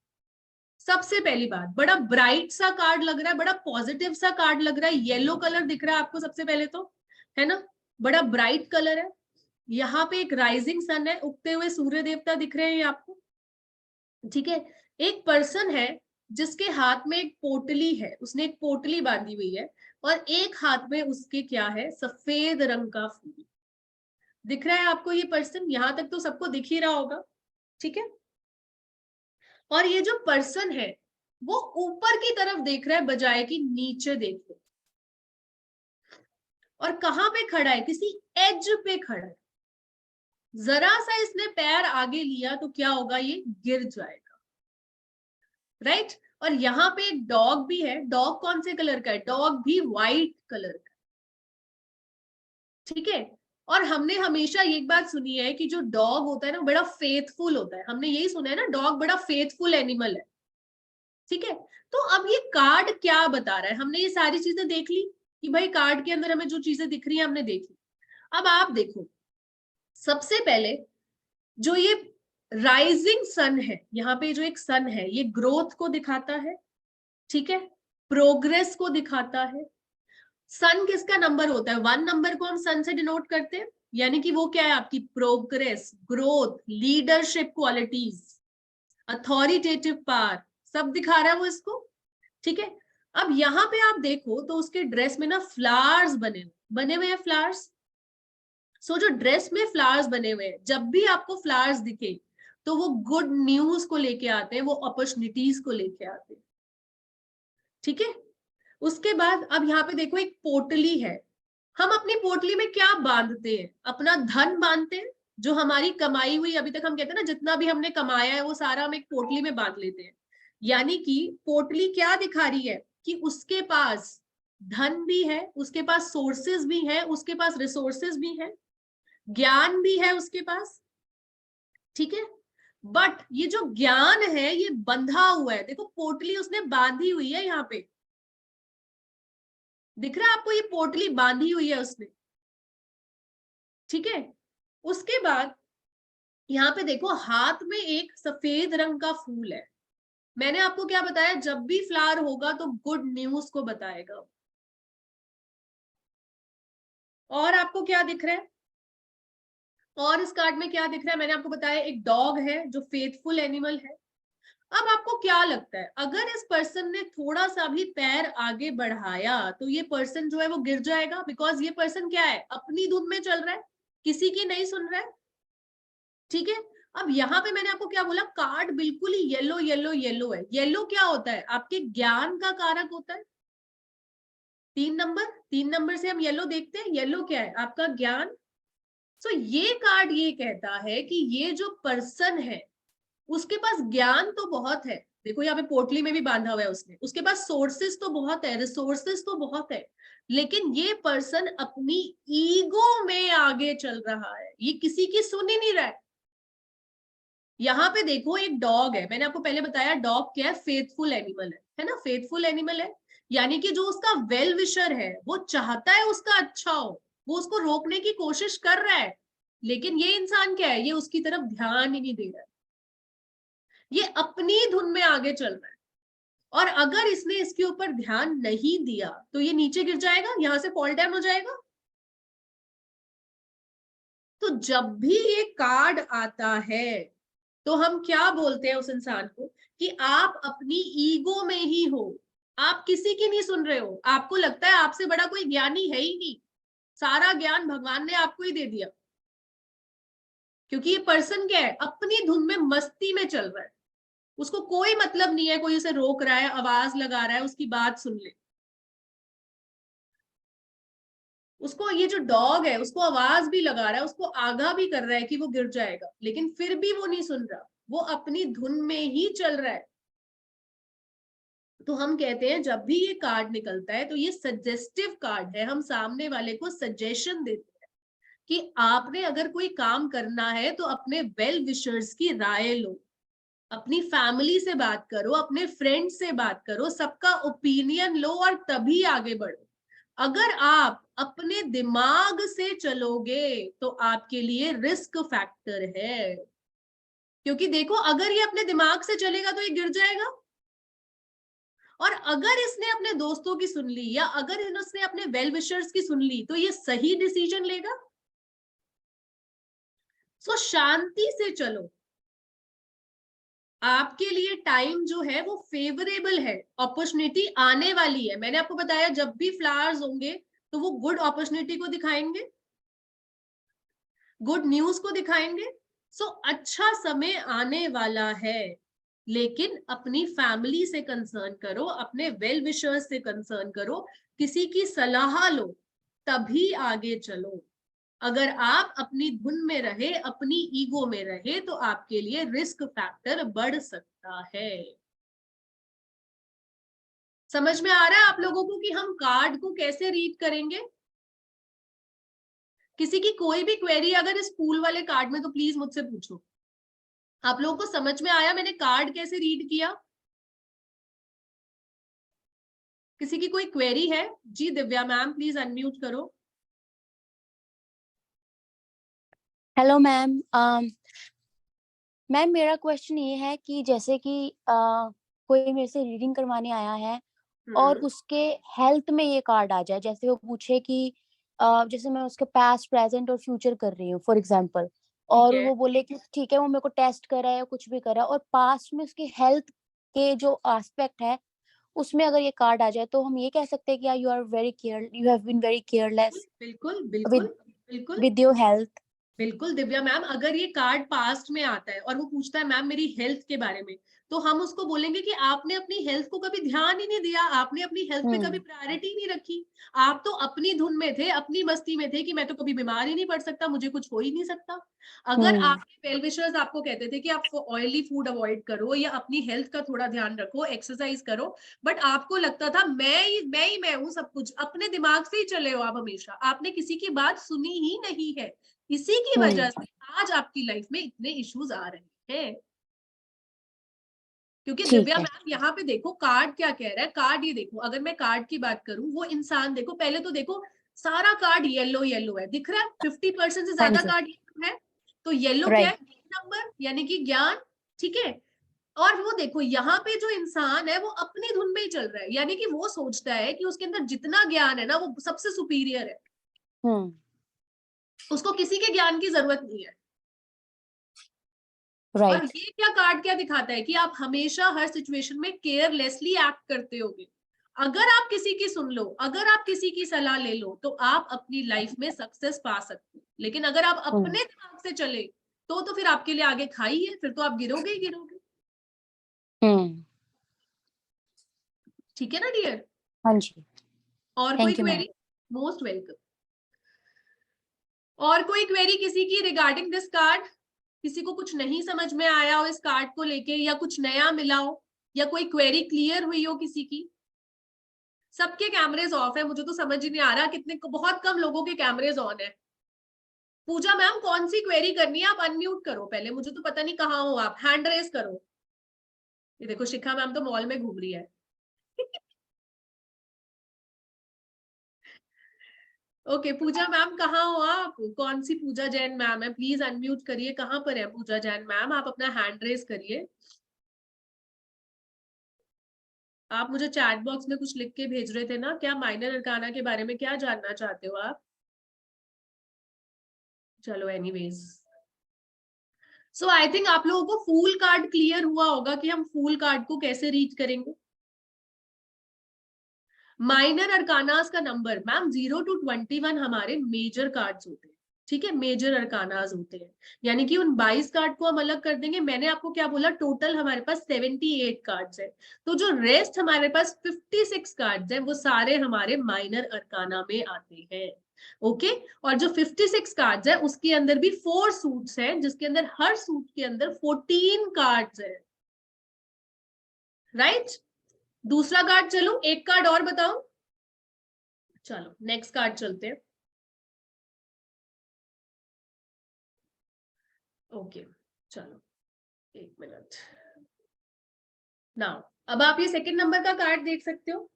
सबसे पहली बात, बड़ा ब्राइट सा कार्ड लग रहा है, बड़ा पॉजिटिव सा कार्ड लग रहा है, येलो कलर दिख रहा है आपको सबसे पहले तो, है ना, बड़ा ब्राइट कलर है। यहाँ पे एक राइजिंग सन है, उगते हुए सूर्य देवता दिख रहे हैं आपको, ठीक है। एक पर्सन है जिसके हाथ में एक पोटली है, उसने एक पोटली बांधी हुई है और एक हाथ में उसके क्या है? सफेद रंग का फूल दिख रहा है आपको। ये पर्सन यहां तक तो सबको दिख ही रहा होगा, ठीक है। और ये जो पर्सन है वो ऊपर की तरफ देख रहा है बजाय कि नीचे देखे। और कहां पे खड़ा है? किसी एज पे खड़ा है। जरा सा इसने पैर आगे लिया तो क्या होगा? ये गिर जाएगा, राइट। और यहाँ पे एक डॉग भी है। डॉग कौन से कलर का है? डॉग भी व्हाइट कलर का, ठीक है। और हमने हमेशा एक बात सुनी है कि जो डॉग होता है ना बड़ा फेथफुल होता है, हमने यही सुना है ना, डॉग बड़ा फेथफुल एनिमल है, ठीक है। तो अब ये कार्ड क्या बता रहा है? हमने ये सारी चीजें देख ली कि भाई कार्ड के अंदर हमें जो चीजें दिख रही है हमने देख ली। अब आप देखो, सबसे पहले जो ये राइजिंग सन है, यहाँ पे जो एक सन है, ये ग्रोथ को दिखाता है, ठीक है, प्रोग्रेस को दिखाता है। सन किसका नंबर होता है? 1 नंबर को हम सन से डिनोट करते हैं, यानी कि वो क्या है आपकी progress, growth, leadership qualities, authoritative power, सब दिखा रहा है वो इसको। ठीक है, अब यहाँ पे आप देखो तो उसके ड्रेस में ना फ्लावर्स बने हुए हैं फ्लावर्स। सो जो ड्रेस में फ्लावर्स बने हुए हैं, जब भी आपको फ्लावर्स दिखे तो वो गुड न्यूज को लेके आते हैं, वो अपॉर्चुनिटीज को लेके आते हैं। ठीक है, उसके बाद अब यहाँ पे देखो एक पोटली है। हम अपनी पोटली में क्या बांधते हैं? अपना धन बांधते हैं, जो हमारी कमाई हुई, अभी तक हम कहते हैं ना जितना भी हमने कमाया है वो सारा हम एक पोटली में बांध लेते हैं। यानी कि पोटली क्या दिखा रही है कि उसके पास धन भी है, उसके पास सोर्सेस भी है, उसके पास रिसोर्सेस भी है, ज्ञान भी है उसके पास। ठीक है, बट ये जो ज्ञान है ये बंधा हुआ है। देखो पोटली उसने बांधी हुई है, यहाँ पे दिख रहा है आपको, ये पोटली बांधी हुई है उसने। ठीक है, उसके बाद यहाँ पे देखो हाथ में एक सफेद रंग का फूल है। मैंने आपको क्या बताया, जब भी फ्लावर होगा तो गुड न्यूज को बताएगा। और आपको क्या दिख रहा है, और इस कार्ड में क्या दिख रहा है? मैंने आपको बताया एक डॉग है जो फेथफुल एनिमल है। अब आपको क्या लगता है, अगर इस पर्सन ने थोड़ा सा भी पैर आगे बढ़ाया तो ये पर्सन जो है वो गिर जाएगा? बिकॉज ये पर्सन क्या है, अपनी धुन में चल रहा है, किसी की नहीं सुन रहा है। ठीक है, अब यहाँ पे मैंने आपको क्या बोला, कार्ड बिल्कुल ही येलो येलो येलो है। येलो क्या होता है? आपके ज्ञान का कारक होता है। 3 नंबर से हम येलो देखते हैं। येलो क्या है? आपका ज्ञान। सो ये कार्ड ये कहता है कि ये जो पर्सन है उसके पास ज्ञान तो बहुत है। देखो यहाँ पे पोटली में भी बांधा हुआ है उसने, उसके पास सोर्सेस तो बहुत है, रिसोर्सेस तो बहुत है, लेकिन ये पर्सन अपनी ईगो में आगे चल रहा है, ये किसी की सुन ही नहीं रहा है। यहाँ पे देखो एक डॉग है, मैंने आपको पहले बताया डॉग क्या है, फेथफुल एनिमल है ना, फेथफुल एनिमल है। यानी कि जो उसका वेल विशर है वो चाहता है उसका अच्छा हो, वो उसको रोकने की कोशिश कर रहा है, लेकिन ये इंसान क्या है, ये उसकी तरफ ध्यान ही नहीं दे रहा है, ये अपनी धुन में आगे चल रहा है। और अगर इसने इसके ऊपर ध्यान नहीं दिया तो ये नीचे गिर जाएगा, यहां से फॉल डाउन हो जाएगा। तो जब भी ये कार्ड आता है तो हम क्या बोलते हैं उस इंसान को कि आप अपनी ईगो में ही हो, आप किसी की नहीं सुन रहे हो। आपको लगता है आपसे बड़ा कोई ज्ञानी है ही नहीं, सारा ज्ञान भगवान ने आपको ही दे दिया। क्योंकि ये पर्सन क्या है, अपनी धुन में मस्ती में चल रहा है, उसको कोई मतलब नहीं है कोई उसे रोक रहा है, आवाज लगा रहा है, उसकी बात सुन ले। उसको ये जो डॉग है उसको आवाज भी लगा रहा है, उसको आगाह भी कर रहा है कि वो गिर जाएगा, लेकिन फिर भी वो नहीं सुन रहा, वो अपनी धुन में ही चल रहा है। तो हम कहते हैं जब भी ये कार्ड निकलता है तो ये सजेस्टिव कार्ड है, हम सामने वाले को सजेशन देते हैं कि आपने अगर कोई काम करना है तो अपने वेल विशर्स की राय लो, अपनी फैमिली से बात करो, अपने फ्रेंड से बात करो, सबका ओपिनियन लो और तभी आगे बढ़ो। अगर आप अपने दिमाग से चलोगे तो आपके लिए रिस्क फैक्टर है, क्योंकि देखो अगर ये अपने दिमाग से चलेगा तो ये गिर जाएगा, और अगर इसने अपने दोस्तों की सुन ली या अगर इसने अपने वेल विशर्स की सुन ली तो ये सही डिसीजन लेगा। सो शांति से चलो, आपके लिए टाइम जो है वो फेवरेबल है, अपॉर्चुनिटी आने वाली है। मैंने आपको बताया जब भी फ्लावर्स होंगे तो वो गुड अपॉर्चुनिटी को दिखाएंगे, गुड न्यूज को दिखाएंगे। सो अच्छा समय आने वाला है, लेकिन अपनी फैमिली से कंसर्न करो, अपने वेल विशर्स से कंसर्न करो, किसी की सलाह लो, तभी आगे चलो। अगर आप अपनी धुन में रहे, अपनी ईगो में रहे, तो आपके लिए रिस्क फैक्टर बढ़ सकता है। समझ में आ रहा है आप लोगों को कि हम कार्ड को कैसे रीड करेंगे? किसी की कोई भी क्वेरी अगर इस फूल वाले कार्ड में तो प्लीज मुझसे पूछो। आप लोगों को समझ में आया मैंने कार्ड कैसे रीड किया? किसी की कोई क्वेरी है? जी दिव्या मैम प्लीज अनम्यूट करो। हेलो मैम, मैम मेरा क्वेश्चन ये है कि जैसे कि कोई मेरे से रीडिंग करवाने आया है और उसके हेल्थ में ये कार्ड आ जाए, जैसे वो पूछे कि जैसे मैं उसके पास्ट, प्रेजेंट और फ्यूचर कर रही हूँ फॉर एग्जांपल, और है। वो बोले कि ठीक है वो मेरे को टेस्ट कर रहा है या कुछ भी कर रहा है, और पास्ट में उसकी हेल्थ के जो एस्पेक्ट है उसमें अगर ये कार्ड आ जाए तो हम ये कह सकते हैं कि you have been very careless बिल्कुल बिल्कुल विद बिल्कुल विद योर हेल्थ। बिल्कुल दिव्या मैम, अगर ये कार्ड पास्ट में आता है और वो पूछता है मैम मेरी हेल्थ के बारे में, तो हम उसको बोलेंगे कि आपने अपनी हेल्थ को कभी ध्यान ही नहीं दिया, आपने अपनी हेल्थ पे कभी प्रायोरिटी नहीं रखी। आप तो अपनी धुन में थे, अपनी मस्ती में थे कि मैं तो कभी बीमार ही नहीं पड़ सकता, मुझे कुछ हो ही नहीं सकता। अगर आपके वेल विशर्स आपको कहते थे कि आप ऑयली फूड अवॉइड करो या अपनी हेल्थ का थोड़ा ध्यान रखो, एक्सरसाइज करो, बट आपको लगता था मैं हूँ सब कुछ, अपने दिमाग से ही चले हो आप हमेशा, आपने किसी की बात सुनी ही नहीं है। इसी की वजह से आज आपकी लाइफ में इतने इश्यूज आ रहे हैं। क्योंकि दिव्या मैम यहाँ पे देखो कार्ड क्या कह रहा है, कार्ड ये देखो, अगर मैं कार्ड की बात करूं, वो इंसान देखो, पहले तो देखो सारा कार्ड येलो येलो है, दिख रहा है 50% से ज्यादा कार्ड है, तो येलो क्या है, नंबर यानी कि ज्ञान, ठीक है। और वो देखो यहाँ पे जो इंसान है वो अपनी धुन में ही चल रहा है, यानी कि वो सोचता है कि उसके अंदर जितना ज्ञान है ना वो सबसे सुपीरियर है, उसको किसी के ज्ञान की जरूरत नहीं है। और ये क्या कार्ड क्या दिखाता है कि आप हमेशा हर सिचुएशन में केयरलेसली एक्ट करते होगे। अगर आप किसी की सुन लो, अगर आप किसी की सलाह ले लो, तो आप अपनी लाइफ में सक्सेस पा सकते हो, लेकिन अगर आप अपने दिमाग से चले तो फिर आपके लिए आगे खाई है, फिर तो आप गिरोगे ही गिरोगे। ठीक है ना डियर? हाँ जी। और कोई क्वेरी? Most welcome. और कोई क्वेरी किसी की रिगार्डिंग दिस कार्ड? किसी को कुछ नहीं समझ में आया हो इस कार्ड को लेके, या कुछ नया मिला हो, या कोई क्वेरी क्लियर हुई हो किसी की? सबके कैमरेज ऑफ है, मुझे तो समझ ही नहीं आ रहा, कितने बहुत कम लोगों के कैमरेज ऑन है। पूजा मैम कौन सी क्वेरी करनी है, आप अनम्यूट करो पहले, मुझे तो पता नहीं कहाँ हो आप, हैंड रेस करो। ये देखो शिखा मैम तो मॉल में घूम रही है। ओके पूजा मैम कहाँ हो आप? कौन सी पूजा जैन मैम है? प्लीज अनम्यूट करिए, कहाँ पर है पूजा जैन मैम? आप अपना हैंड रेस करिए। आप मुझे चैट बॉक्स में कुछ लिख के भेज रहे थे ना, क्या माइनर अरकाना के बारे में क्या जानना चाहते हो आप? चलो एनीवेज, सो आई थिंक आप लोगों को फूल कार्ड क्लियर हुआ होगा कि हम फूल कार्ड को कैसे रीड करेंगे। माइनर अरकानास का नंबर मैम 0 to 21 हमारे मेजर कार्ड्स होते हैं, ठीक है, मेजर अरकानास होते हैं, यानी कि उन 22 कार्ड को हम अलग कर देंगे। मैंने आपको क्या बोला, टोटल हमारे पास 78 कार्ड्स है, तो जो रेस्ट हमारे पास 56 कार्ड्स है वो सारे हमारे माइनर अरकाना में आते हैं। ओके और जो 56 कार्ड्स है उसके अंदर भी 4 सूट्स हैं, जिसके अंदर हर सूट के अंदर 14 कार्ड्स है, राइट? दूसरा कार्ड चलो, एक कार्ड और बताओ। चलो नेक्स्ट कार्ड चलते हैं। ओके चलो एक मिनट नाउ, अब आप ये सेकंड नंबर का कार्ड देख सकते हो।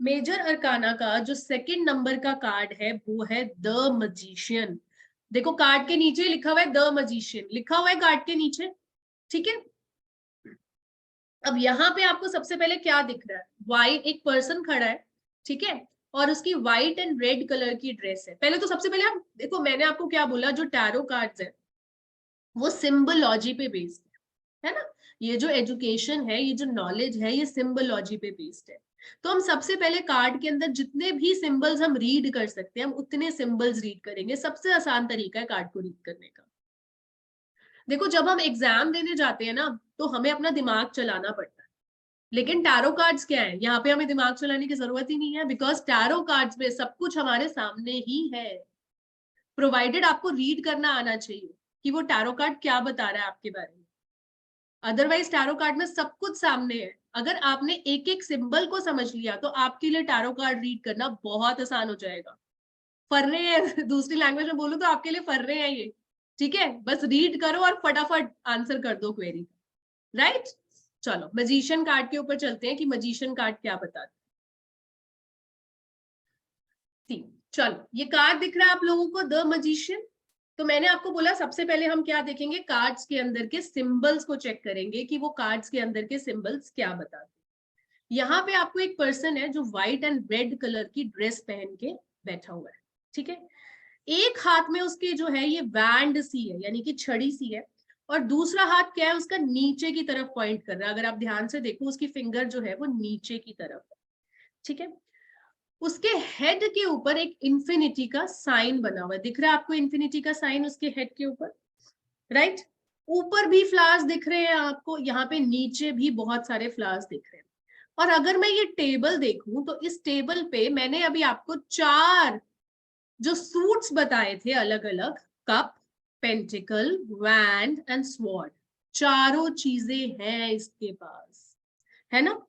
मेजर अरकाना का जो सेकंड नंबर का कार्ड है वो है द मजिशियन। देखो कार्ड के नीचे लिखा हुआ है द मजिशियन, लिखा हुआ है कार्ड के नीचे, ठीक है। अब यहाँ पे आपको सबसे पहले क्या दिख रहा है, वाइट, एक पर्सन खड़ा है, ठीक है, और उसकी व्हाइट एंड रेड कलर की ड्रेस है। पहले तो सबसे पहले आप देखो, मैंने आपको क्या बोला, जो टैरो कार्ड्स है वो सिंबोलॉजी पे बेस्ड है ना, ये जो एजुकेशन है, ये जो नॉलेज है, ये सिंबोलॉजी पे बेस्ड है। तो हम सबसे पहले कार्ड के अंदर जितने भी सिंबल्स हम रीड कर सकते हैं, हम उतने सिंबल्स रीड करेंगे। सबसे आसान तरीका है कार्ड को रीड करने का। देखो जब हम एग्जाम देने जाते हैं ना, तो हमें अपना दिमाग चलाना पड़ता है, लेकिन टैरो कार्ड्स क्या है, यहाँ पे हमें दिमाग चलाने की जरूरत ही नहीं है, बिकॉज टैरो कार्ड्स में सब कुछ हमारे सामने ही है, प्रोवाइडेड आपको रीड करना आना चाहिए कि वो टैरो कार्ड क्या बता रहा है आपके बारे में। अदरवाइज टैरो कार्ड में सब कुछ सामने है, अगर आपने एक एक सिंबल को समझ लिया तो आपके लिए टैरो कार्ड रीड करना बहुत आसान हो जाएगा। फर्रे है दूसरी लैंग्वेज में बोलूं तो आपके लिए फर्रे है ये, ठीक है, बस रीड करो और फटाफट आंसर कर दो क्वेरी, राइट? चलो मजिशियन कार्ड के ऊपर चलते हैं कि मजिशियन कार्ड क्या बताते हैं। चलो ये कार्ड दिख रहा है आप लोगों को, द मजिशियन। तो मैंने आपको बोला सबसे पहले हम क्या देखेंगे, कार्ड्स के अंदर के सिंबल्स को चेक करेंगे कि वो कार्ड्स के अंदर के सिंबल्स क्या बताते हैं। यहाँ पे आपको एक पर्सन है जो व्हाइट एंड रेड कलर की ड्रेस पहन के बैठा हुआ है, ठीक है, एक हाथ में उसके जो है ये वैंड सी है, यानी कि छड़ी सी है, और दूसरा हाथ क्या है उसका, नीचे की तरफ पॉइंट कर रहा है। अगर आप ध्यान से देखो उसकी फिंगर जो है वो नीचे की तरफ है, ठीक है। उसके हेड के ऊपर एक इंफिनिटी का साइन बना हुआ है, दिख रहा है आपको इंफिनिटी का साइन उसके हेड के ऊपर, राइट। ऊपर भी फ्लावर्स दिख रहे हैं आपको, यहाँ पे नीचे भी बहुत सारे फ्लावर्स दिख रहे हैं। और अगर मैं ये टेबल देखूं तो इस टेबल पे मैंने अभी आपको 4 जो सूट्स बताए थे अलग अलग, cup, pentacle, wand and sword, चारों चीजें हैं इसके पास, है ना।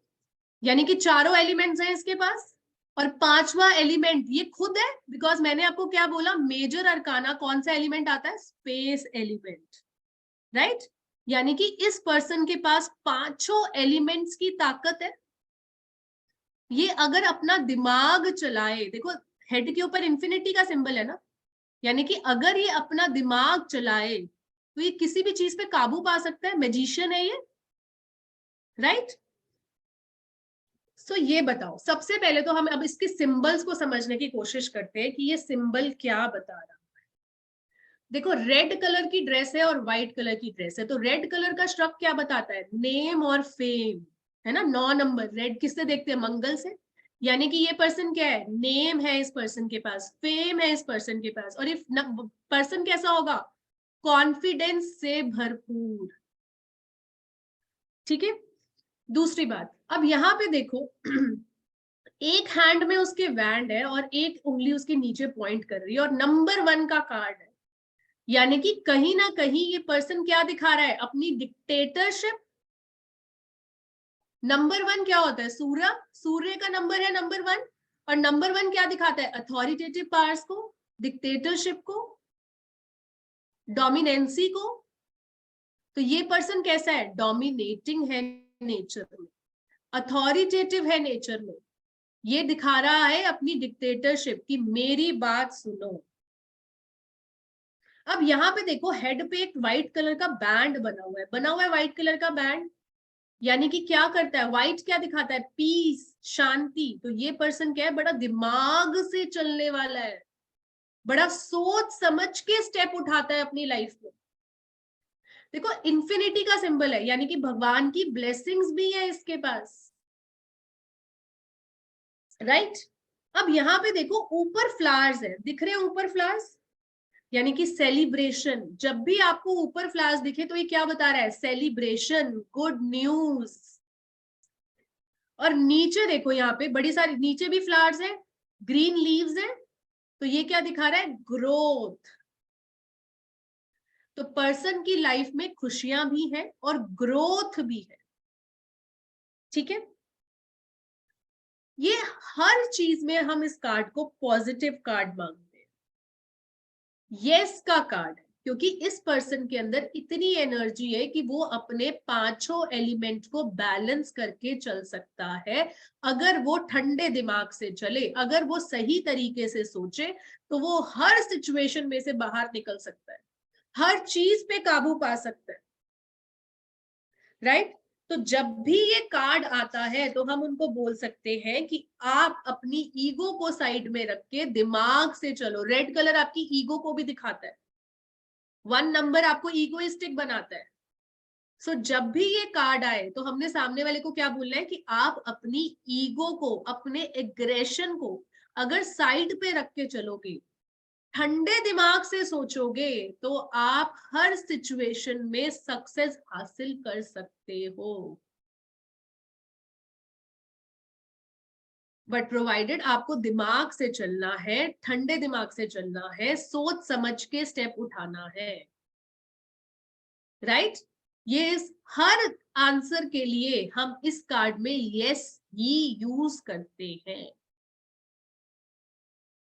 यानी कि चारों एलिमेंट्स हैं इसके पास। और 5वां एलिमेंट ये खुद है, बिकॉज मैंने आपको क्या बोला, मेजर अरकाना कौन सा एलिमेंट आता है, स्पेस एलिमेंट, राइट। यानी कि इस पर्सन के पास 5 एलिमेंट्स की ताकत है। ये अगर अपना दिमाग चलाए, देखो हेड के ऊपर इंफिनिटी का सिंबल है ना, यानी कि अगर ये अपना दिमाग चलाए तो ये किसी भी चीज पे काबू पा सकता है, मैजिशियन है ये, राइट। सो ये बताओ, सबसे पहले तो हम अब इसके सिंबल्स को समझने की कोशिश करते हैं कि ये सिंबल क्या बता रहा है। देखो रेड कलर की ड्रेस है और व्हाइट कलर की ड्रेस है, तो रेड कलर का स्ट्रक क्या बताता है, नेम और फेम, है ना। 9 नंबर रेड किससे देखते हैं, मंगल से। यानी कि ये पर्सन क्या है, नेम है इस पर्सन के पास, फेम है इस पर्सन के पास, और ये पर्सन कैसा होगा, कॉन्फिडेंस से भरपूर, ठीक है। दूसरी बात, अब यहाँ पे देखो एक हैंड में उसके वैंड है और एक उंगली उसके नीचे पॉइंट कर रही है, और नंबर 1 का कार्ड है। यानी कि कहीं ना कहीं ये पर्सन क्या दिखा रहा है, अपनी डिक्टेटरशिप। नंबर 1 क्या होता है, सूर्य का नंबर है नंबर 1, और नंबर 1 क्या दिखाता है, अथॉरिटेटिव पावर्स को, डिक्टेटरशिप को, डोमिनेंसी को। तो ये पर्सन कैसा है, डोमिनेटिंग है नेचर में, अथॉरिटेटिव है नेचर में। ये दिखा रहा है अपनी डिक्टेटरशिप की, मेरी बात सुनो। अब यहाँ पे देखो हेड पे एक व्हाइट कलर का बैंड बना हुआ है व्हाइट कलर का बैंड। यानी कि क्या करता है, व्हाइट क्या दिखाता है, पीस, शांति। तो ये पर्सन क्या है, बड़ा दिमाग से चलने वाला है, बड़ा सोच समझ के स्टेप उठाता है अपनी लाइफ में। देखो इंफिनिटी का सिंबल है, यानी कि भगवान की ब्लेसिंग्स भी है इसके पास, राइट। अब यहाँ पे देखो ऊपर फ्लावर्स है, दिख रहे हैं ऊपर फ्लावर्स, यानी कि सेलिब्रेशन। जब भी आपको ऊपर फ्लावर्स दिखे तो ये क्या बता रहा है, सेलिब्रेशन, गुड न्यूज। और नीचे देखो यहाँ पे बड़ी सारी नीचे भी फ्लावर्स है, ग्रीन लीव्स है, तो ये क्या दिखा रहा है, ग्रोथ। तो पर्सन की लाइफ में खुशियां भी हैं और ग्रोथ भी है, ठीक है। ये हर चीज में हम इस कार्ड को पॉजिटिव कार्ड मांगते हैं, यस का कार्ड है, क्योंकि इस पर्सन के अंदर इतनी एनर्जी है कि वो अपने 5 एलिमेंट को बैलेंस करके चल सकता है। अगर वो ठंडे दिमाग से चले, अगर वो सही तरीके से सोचे, तो वो हर सिचुएशन में से बाहर निकल सकता है, हर चीज पे काबू पा सकता है, राइट। तो जब भी ये कार्ड आता है तो हम उनको बोल सकते हैं कि आप अपनी ईगो को साइड में रख के दिमाग से चलो। रेड कलर आपकी ईगो को भी दिखाता है, 1 नंबर आपको ईगोइस्टिक बनाता है। सो जब भी ये कार्ड आए तो हमने सामने वाले को क्या बोलना है कि आप अपनी ईगो को, अपने एग्रेशन को अगर साइड पे रख के चलोगे, ठंडे दिमाग से सोचोगे, तो आप हर सिचुएशन में सक्सेस हासिल कर सकते हो। बट प्रोवाइडेड आपको दिमाग से चलना है, ठंडे दिमाग से चलना है, सोच समझ के स्टेप उठाना है, राइट। ये इस हर आंसर के लिए हम इस कार्ड में यस ही यूज करते हैं।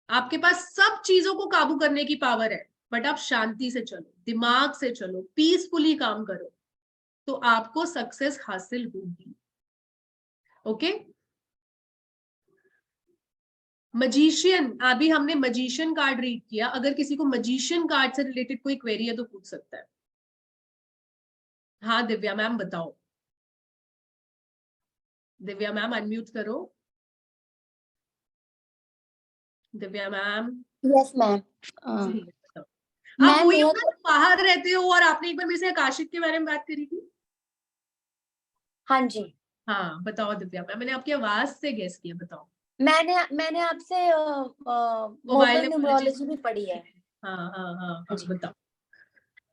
आपके पास सब चीजों को काबू करने की पावर है, बट आप शांति से चलो, दिमाग से चलो, पीसफुली काम करो, तो आपको सक्सेस हासिल होगी, ओके। मजीशियन, अभी हमने मजीशियन कार्ड रीड किया। अगर किसी को मजीशियन कार्ड से रिलेटेड कोई क्वेरी है तो पूछ सकता है। हाँ दिव्या मैम बताओ, दिव्या मैम अनम्यूट करो, दिव्या मैम। Yes ma'am. जी, बताओ। आप मैम वही मेरा अपना बाहर रहते हो, और आपने एक बार मेरे से आकाशिक के बारे में बात करी थी। हाँ जी, हाँ बताओ दिव्या मैम, मैंने आपकी आवाज से गेस किया, बताओ। मैंने आपसे मोबाइल मोबाइल न्यूमरोलॉजी भी पढ़ी है। हाँ हाँ हाँ हाँ, जी। बताओ।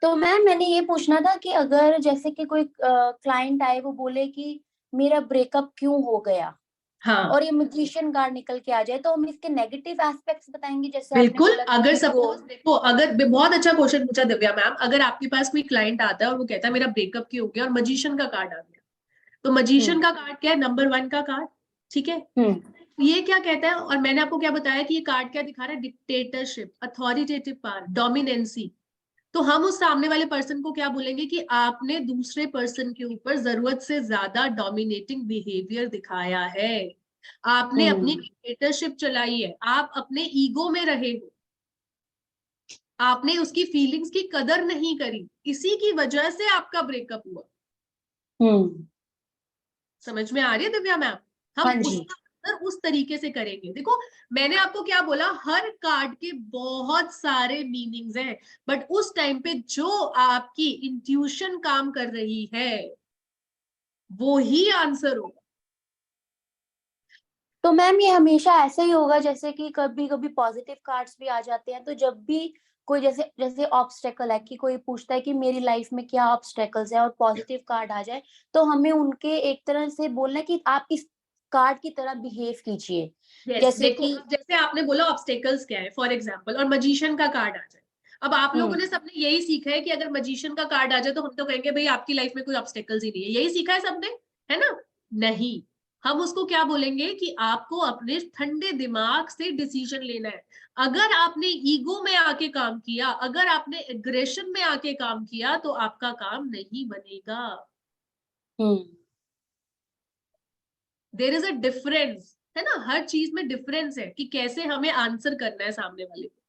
तो मैम मैंने ये पूछना था कि अगर जैसे कि कोई क्लाइंट आए, वो बोले कि मेरा ब्रेकअप क्यों हो गया, हाँ और ये मैजिशियन कार्ड निकल के आ जाए, तो हम इसके नेगेटिव एस्पेक्ट्स बताएंगे, जैसे आपने बिल्कुल। बोला कि अगर ego। सपोज देखो, अगर बहुत अच्छा क्वेश्चन पूछा दिव्या मैम, अगर आपके पास कोई क्लाइंट आता है और वो कहता है मेरा ब्रेकअप क्यों हो गया, और मजीशियन का कार्ड आ गया, तो मजीशियन का कार्ड क्या है, नंबर 1 का कार्ड, ठीक है। ये क्या कहता है, और मैंने आपको क्या बताया कि ये कार्ड क्या दिखा रहा है, डिक्टेटरशिप, अथॉरिटेटिव पावर, डोमिनेंसी। तो हम उस सामने वाले पर्सन को क्या बोलेंगे कि आपने दूसरे पर्सन के ऊपर जरूरत से ज्यादा डोमिनेटिंग बिहेवियर दिखाया है, आपने अपनी डिक्टेटरशिप चलाई है, आप अपने ईगो में रहे हो, आपने उसकी फीलिंग्स की कदर नहीं करी, इसी की वजह से आपका ब्रेकअप हुआ। समझ में आ रही है दिव्या मैम? हम हाँ जी। उसका आंसर उस तरीके से करेंगे। देखो मैंने आपको क्या बोला, हर कार्ड के बहुत सारे मीनिंग्स हैं, बट उस टाइम पे जो आपकी इंट्यूशन काम कर रही है वो ही आंसर होगा। तो मैम ये हमेशा ऐसा ही होगा, जैसे कि कभी कभी पॉजिटिव कार्ड्स भी आ जाते हैं, तो जब भी कोई जैसे जैसे ऑब्स्टेकल है, कि कोई पूछता है कि मेरी लाइफ में क्या ऑब्स्टेकल्स है, और पॉजिटिव कार्ड आ जाए, तो हमें उनके एक तरह से बोलना है कि आप इस कार्ड की तरह बिहेव कीजिए। जैसे देखो कि जैसे आपने बोला ऑब्स्टेकल्स क्या है फॉर एग्जाम्पल, और मजीशियन का कार्ड आ जाए। अब आप लोगों ने सबने यही सीखा है कि अगर मजीशियन का कार्ड आ जाए तो हम तो कहेंगे भाई आपकी लाइफ में कोई ऑब्स्टेकल्स ही नहीं है, यही सीखा है सबने, है ना? नहीं, हम उसको क्या बोलेंगे कि आपको अपने ठंडे दिमाग से डिसीजन लेना है। अगर आपने ईगो में आके काम किया, अगर आपने एग्रेशन में आके काम किया, तो आपका काम नहीं बनेगा। देयर इज अ डिफरेंस, है ना? हर चीज में डिफरेंस है कि कैसे हमें आंसर करना है सामने वाले को।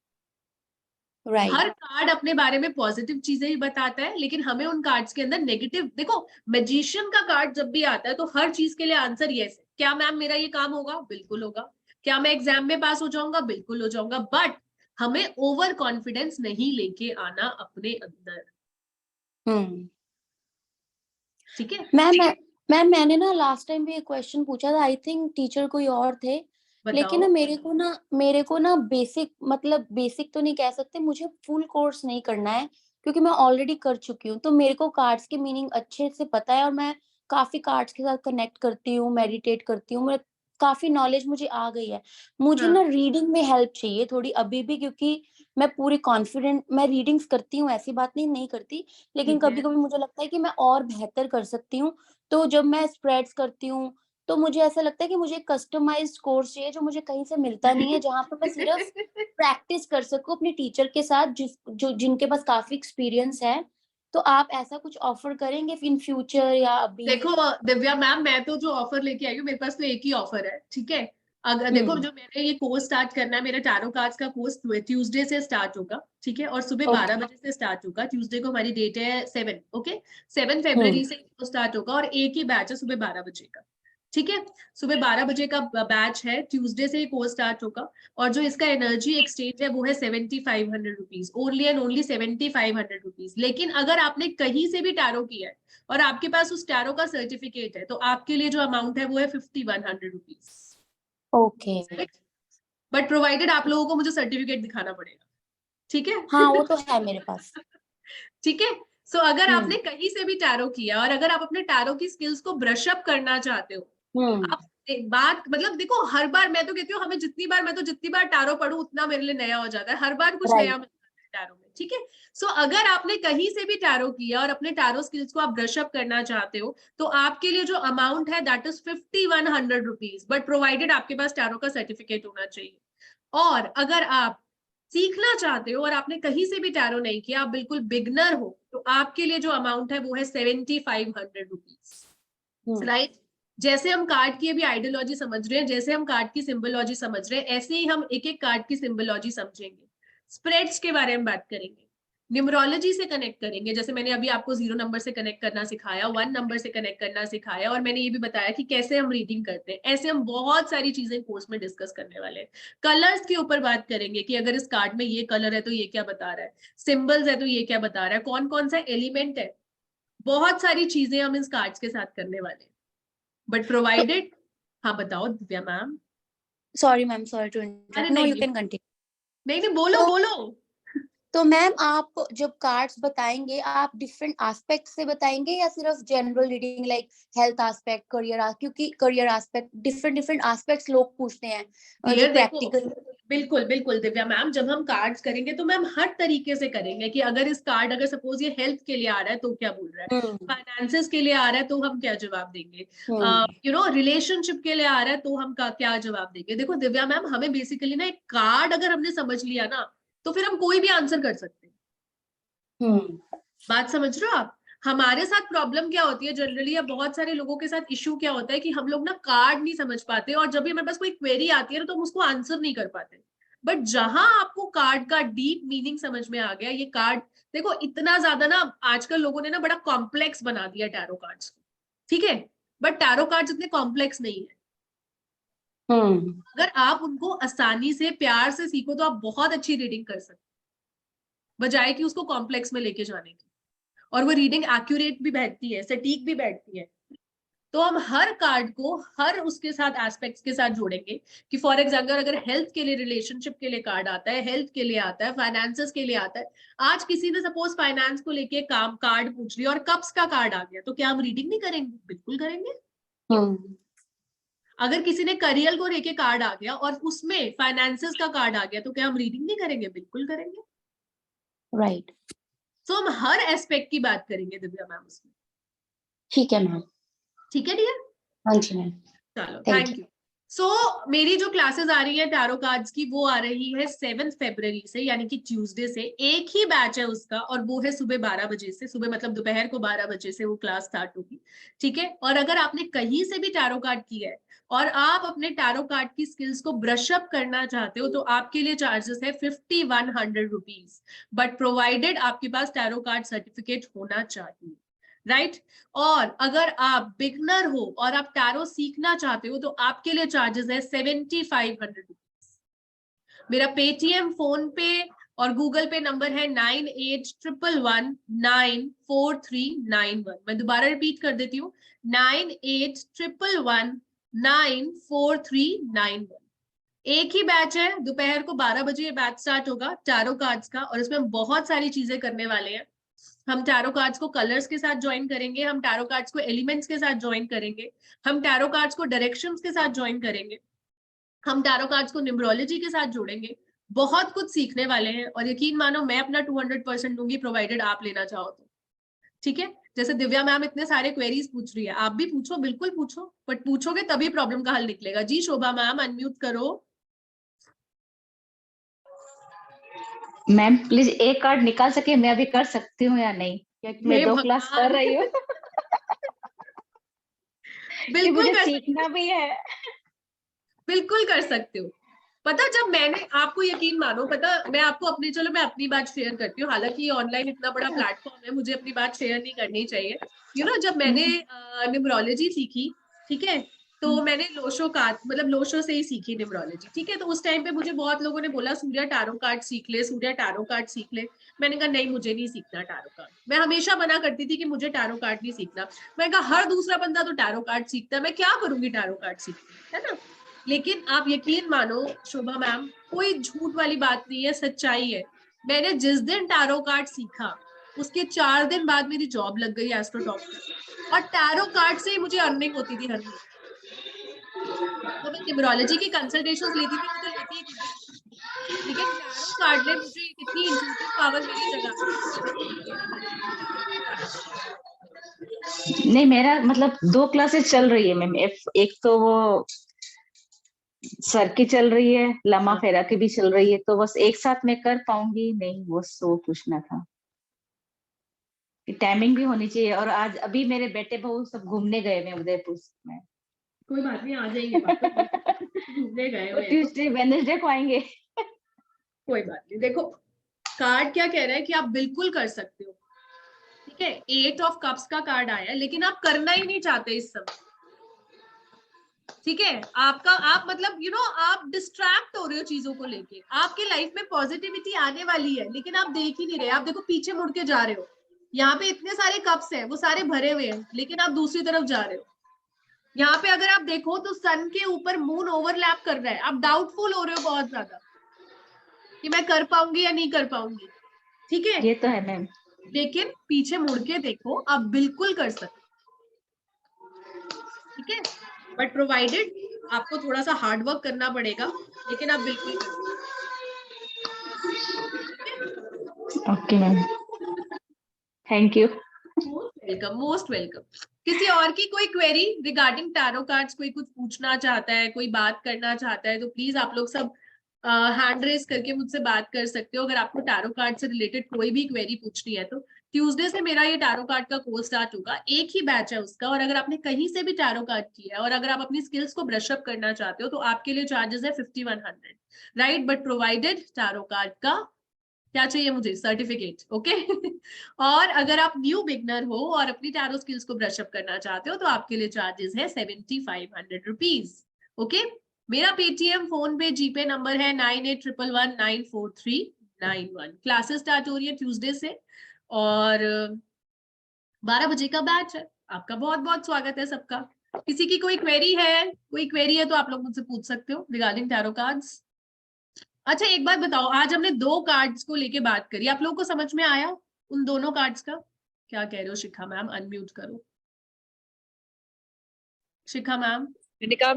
हर कार्ड अपने बारे में पॉजिटिव चीजें ही बताता है, लेकिन हमें उन कार्ड्स के अंदर नेगेटिव, देखो मैजिशियन का कार्ड जब भी आता है तो हर चीज के लिए आंसर यस है। क्या मैम मेरा ये काम होगा? बिल्कुल होगा। क्या मैं एग्जाम में पास हो जाऊंगा? बिल्कुल हो जाऊंगा। बट हमें ओवर कॉन्फिडेंस नहीं लेके आना अपने अंदर, ठीक है? मैम मैंने ना लास्ट टाइम भी एक क्वेश्चन पूछा था, आई थिंक टीचर कोई और थे, लेकिन ना मेरे को ना बेसिक, मतलब बेसिक तो नहीं कह सकते, मुझे फुल कोर्स नहीं करना है, क्योंकि मैं ऑलरेडी कर चुकी हूँ। तो मेरे को कार्ड्स की मीनिंग अच्छे से पता है, और मैं काफी कार्ड्स के साथ कनेक्ट करती हूँ, मेडिटेट करती हूँ, मैं काफी नॉलेज मुझे आ गई है। मुझे ना रीडिंग में हेल्प चाहिए थोड़ी अभी भी, क्योंकि मैं पूरी कॉन्फिडेंट, मैं रीडिंग्स करती हूँ, ऐसी बात नहीं करती, लेकिन कभी कभी मुझे लगता है कि मैं और बेहतर कर सकती हूँ। तो जब मैं स्प्रेड्स करती हूँ, तो मुझे ऐसा लगता है कि मुझे कस्टमाइज्ड कोर्स चाहिए, जो मुझे कहीं से मिलता नहीं है, जहाँ पे मैं सिर्फ प्रैक्टिस कर सकूं अपने टीचर के साथ, जिनके पास काफी एक्सपीरियंस है। तो आप ऐसा कुछ ऑफर करेंगे इन फ्यूचर या अभी? देखो दिव्या मैम, मैं तो जो ऑफर लेके आई हूँ, मेरे पास तो एक ही ऑफर है, ठीक है? अगर देखो जो मैंने ये कोर्स स्टार्ट करना है, मेरा टैरो कार्ड्स का कोर्स ट्यूसडे से स्टार्ट होगा, ठीक है? और सुबह 12 बजे से स्टार्ट होगा। ट्यूसडे को हमारी डेट है 7, ओके? 7 फरवरी से स्टार्ट होगा, और एक ही बैच है सुबह 12 बजे का, ठीक है? सुबह 12 बजे का बैच है, ट्यूसडे से कोर्स स्टार्ट होगा। और जो इसका एनर्जी एक्सचेंज है वो है 7500 rupees, only and only 7500 rupees. लेकिन अगर आपने कहीं से भी टैरो किया है और आपके पास उस टैरो का सर्टिफिकेट है, तो आपके लिए जो अमाउंट है वो है 5100 रुपीज, ओके। बट प्रोवाइडेड आप लोगों को मुझे सर्टिफिकेट दिखाना पड़ेगा, ठीक है? हाँ वो तो है मेरे पास। ठीक है। सो अगर आपने कहीं से भी टैरो किया, और अगर आप अपने टैरो की स्किल्स को ब्रश अप करना चाहते हो, आप बात, मतलब देखो हर बार मैं तो कहती हूँ, हमें जितनी बार टैरो पढ़ूं उतना मेरे लिए नया हो जाता है, हर बार कुछ नया मिलता है टैरो में, ठीक है? सो अगर आपने कहीं से भी टैरो किया और अपने टैरो स्किल्स को आप ब्रश अप करना चाहते हो, तो आपके लिए जो अमाउंट है that is 5100 rupees, but provided आपके पास टैरो का सर्टिफिकेट होना चाहिए। और अगर आप सीखना चाहते हो और आपने कहीं से भी टैरो नहीं किया, आप बिल्कुल बिगनर हो, तो आपके लिए जो अमाउंट है वो है 7500 रुपीज, राइट? जैसे हम कार्ड की अभी आइडियोलॉजी समझ रहे हैं, जैसे हम कार्ड की सिंबोलॉजी समझ रहे हैं, ऐसे ही हम एक एक कार्ड की सिंबोलॉजी समझेंगे। स्प्रेड्स के बारे में बात करेंगे, न्यूमरोलॉजी से कनेक्ट करेंगे, जैसे मैंने अभी आपको 0 नंबर से कनेक्ट करना सिखाया, 1 नंबर से कनेक्ट करना सिखाया, और मैंने ये भी बताया कि कैसे हम रीडिंग करते हैं। ऐसे हम बहुत सारी चीजें कोर्स में डिस्कस करने वाले हैं। कलर्स के ऊपर बात करेंगे कि अगर इस कार्ड में ये कलर है तो ये क्या बता रहा है, सिंबल्स है तो ये क्या बता रहा है, कौन कौन सा एलिमेंट है, बहुत सारी चीजें हम इस कार्ड्स के साथ करने वाले हैं। बट प्रोवाइडेड, हाँ बताओ Divya ma'am. Sorry ma'am, sorry to interrupt, no you can continue. नहीं बोलो बोलो। तो मैम आप जब कार्ड्स बताएंगे आप डिफरेंट एस्पेक्ट से बताएंगे या सिर्फ general reading like health aspect, career, क्योंकि करियर एस्पेक्ट डिफरेंट एस्पेक्ट्स लोग पूछते हैं जो प्रैक्टिकल। बिल्कुल बिल्कुल दिव्या मैम, जब हम कार्ड्स करेंगे तो मैम हर तरीके से करेंगे कि अगर इस कार्ड, अगर सपोज ये हेल्थ के लिए आ रहा है तो क्या बोल रहा है, फाइनेंसेस के लिए आ रहा है तो हम क्या जवाब देंगे, रिलेशनशिप के लिए आ रहा है तो हम क्या जवाब देंगे। देखो दिव्या मैम, हमें बेसिकली ना एक कार्ड अगर हमने समझ लिया ना तो फिर हम कोई भी आंसर कर सकते हैं। बात समझ रहे हो आप? हमारे साथ प्रॉब्लम क्या होती है जनरली, या बहुत सारे लोगों के साथ इश्यू क्या होता है कि हम लोग ना कार्ड नहीं समझ पाते, और जब भी हमारे पास कोई क्वेरी आती है ना तो हम उसको आंसर नहीं कर पाते। बट जहां आपको कार्ड का डीप मीनिंग समझ में आ गया, ये कार्ड देखो इतना ज्यादा ना आजकल लोगों ने ना बड़ा कॉम्प्लेक्स बना दिया टैरो कार्ड्स को, ठीक है, बट टैरो कार्ड्स इतने कॉम्प्लेक्स नहीं है। अगर आप उनको आसानी से प्यार से सीखो तो आप बहुत अच्छी रीडिंग कर सकते हैं, बजाय कि उसको कॉम्प्लेक्स में लेके जाने की। और वो रीडिंग एक्यूरेट भी बैठती है, सटीक भी बैठती है। तो हम हर कार्ड को हर उसके साथ एस्पेक्ट्स के साथ जोड़ेंगे कि फॉर एग्जाम्पल अगर हेल्थ के लिए, रिलेशनशिप के लिए कार्ड आता है, हेल्थ के लिए आता है, फाइनेंसेस के लिए आता है। आज किसी ने सपोज फाइनेंस को लेके काम कार्ड पूछ लिया और कप्स का कार्ड आ गया, तो क्या हम रीडिंग नहीं करेंगे? बिल्कुल करेंगे। अगर किसी ने करियर को लेके कार्ड आ गया और उसमें फाइनेंसेस का कार्ड आ गया, तो क्या हम रीडिंग नहीं करेंगे? बिल्कुल करेंगे। राइट। तो हम हर एस्पेक्ट की बात करेंगे दिव्या मैम उसमें। ठीक है मैम। ठीक है डियर? हाँ जी मैम। चलो थैंक यू। सो मेरी जो क्लासेस आ रही है टैरो कार्ड्स की, वो आ रही है 7 फरवरी से, यानी कि ट्यूसडे से। एक ही बैच है उसका, और वो है सुबह 12 बजे से, सुबह मतलब दोपहर को 12 बजे से वो क्लास स्टार्ट होगी, ठीक है। और अगर आपने कहीं से भी टैरो कार्ड किया है और आप अपने टैरो कार्ड की स्किल्स को ब्रश अप करना चाहते हो, तो आपके लिए चार्जेस है 5100 रुपीज, बट प्रोवाइडेड आपके पास टैरो कार्ड सर्टिफिकेट होना चाहिए, राइट। और अगर आप बिगनर हो और आप टैरो सीखना चाहते हो तो आपके लिए चार्जेस है 7500 रुपीज। मेरा पेटीएम, फोन पे और गूगल पे नंबर है 9811194391। मैं दोबारा रिपीट कर देती हूँ, 9811194391। एक ही बैच है, दोपहर को 12 बजे ये बैच स्टार्ट होगा टैरो कार्ड्स का, और इसमें हम बहुत सारी चीजें करने वाले हैं। हम टैरो कार्ड्स को कलर्स के साथ ज्वाइन करेंगे, हम टैरो कार्ड्स को एलिमेंट्स के साथ ज्वाइन करेंगे, हम टैरो कार्ड्स को डायरेक्शंस के साथ ज्वाइन करेंगे, हम टैरो कार्ड्स को न्यूमरोलॉजी के साथ जोड़ेंगे। बहुत कुछ सीखने वाले हैं, और यकीन मानो मैं अपना 200% दूंगी, प्रोवाइडेड आप लेना चाहो तो, ठीक है। जैसे दिव्या मैम इतने सारे क्वेरीज पूछ रही है, आप भी पूछो, बिल्कुल पूछो, बट पूछोगे तभी प्रॉब्लम का हल निकलेगा। जी शोभा मैम अनम्यूट करो। मैम प्लीज एक कार्ड निकाल सके, मैं अभी कर सकती हूँ या नहीं, क्योंकि मैं 2 क्लास कर रही हूँ। बिल्कुल कर सीखना भी है। बिल्कुल कर सकते हो। पता, जब मैंने आपको, यकीन मानो, पता मैं आपको अपनी, चलो मैं अपनी बात शेयर करती हूँ, हालांकि ये ऑनलाइन इतना बड़ा प्लेटफॉर्म है, मुझे अपनी बात शेयर नहीं करनी चाहिए। जब मैंने न्यूमरोलॉजी सीखी, ठीक है, तो मैंने लोशो कार्ड, मतलब लोशो से ही सीखी न्यूमरोलॉजी, ठीक है। तो उस टाइम पे मुझे बहुत लोगों ने बोला सूर्या टैरो कार्ड सीख ले, सूर्या टैरो कार्ड सीख ले। मैंने कहा नहीं, मुझे नहीं सीखना टैरो कार्ड। मैं हमेशा मना करती थी कि मुझे टैरो कार्ड नहीं सीखना। मैं कहा हर दूसरा बंदा तो टैरो कार्ड सीखता है, मैं क्या करूंगी टैरो कार्ड सीख, है ना। लेकिन आप यकीन मानो शोभा मैम, कोई झूठ वाली बात नहीं है, सच्चाई है। मैंने जिस दिन टैरो कार्ड सीखा उसके 4 दिन बाद मेरी जॉब लग गई एस्ट्रो टॉक में, और टैरो कार्ड से ही मुझे अर्निंग होती थी हर महीने। तो मैं न्यूमरोलॉजी की कंसल्टेशंस लेती थी, मुझे लेती ही थी, लेकिन टैरो कार्ड ने मुझे इतनी इंट्यूटिव पावर मेरी जगा। नहीं, मेरा मतलब 2 क्लासेस चल रही है मैम। एक तो वो सर की चल रही है, लम्मा फेरा की भी चल रही है, तो बस एक साथ मैं कर पाऊंगी नहीं, वो सो पूछना था कि टाइमिंग भी होनी चाहिए। और आज अभी मेरे बेटे बहू सब घूमने गए हैं उदयपुर में। कोई बात नहीं, आ जाएंगे घूमने गए हुए, ट्यूसडे वेडनेसडे को आएंगे। कोई बात नहीं। देखो कार्ड क्या कह रहा है कि आप बिल्कुल कर सकते हो, ठीक है। 8 ऑफ कप्स का कार्ड आया है, लेकिन आप करना ही नहीं चाहते इस समय, ठीक है। आपका आप मतलब आप डिस्ट्रैक्ट हो रहे हो चीजों को लेके। आपके लाइफ में पॉजिटिविटी आने वाली है, लेकिन आप देख ही नहीं रहे। आप देखो पीछे मुड़ के जा रहे हो, यहाँ पे इतने सारे कप्स हैं, वो सारे भरे हुए हैं, लेकिन आप दूसरी तरफ जा रहे हो। यहाँ पे अगर आप देखो तो सन के ऊपर मून ओवरलैप कर रहा है। आप डाउटफुल हो रहे हो बहुत ज्यादा कि मैं कर पाऊंगी या नहीं कर पाऊंगी, ठीक है। ये तो है मैम। लेकिन पीछे मुड़ के देखो, आप बिल्कुल कर सकते, ठीक है। बट प्रोवाइडेड आपको थोड़ा सा हार्ड वर्क करना पड़ेगा, लेकिन आप बिल्कुल कर सकते। Okay ma'am, thank you. Welcome, most welcome. किसी और की कोई क्वेरी रिगार्डिंग टैरो कार्ड्स, कोई कुछ पूछना चाहता है, कोई बात करना चाहता है, तो प्लीज आप लोग सब हैंड रेज करके मुझसे बात कर सकते हो। अगर आपको टैरो कार्ड से रिलेटेड कोई भी क्वेरी पूछनी है तो ट्यूसडे से मेरा ये टैरो कार्ड का कोर्स स्टार्ट होगा, एक ही बैच है उसका। और अगर आपने कहीं से भी टैरो कार्ड किया है और अगर आप अपनी स्किल्स को ब्रश अप करना चाहते हो तो आपके लिए चार्जेस है 5100, right. But provided tarot card का क्या चाहिए मुझे, सर्टिफिकेट, ओके। और अगर आप न्यू बिगनर हो और अपनी टैरो स्किल्स को ब्रश अप करना चाहते हो तो आपके लिए चार्जेस है 7500 रुपीज, ओके। मेरा पेटीएम, फोन पे, जीपे नंबर है 9811943991। क्लासेस स्टार्ट हो रही है ट्यूसडे से और 12 बजे का बैच है। आपका बहुत बहुत स्वागत है सबका। किसी की कोई क्वेरी है तो आप लोग मुझसे पूछ सकते हो रिगार्डिंग टैरो कार्ड्स। अच्छा एक बात बताओ, आज हमने 2 कार्ड्स को लेके बात करी, आप लोगों को समझ में आया उन दोनों कार्ड्स का? क्या कह रहे हो शिखा मैम? अनम्यूट करो शिखा मैम। मैंने कहा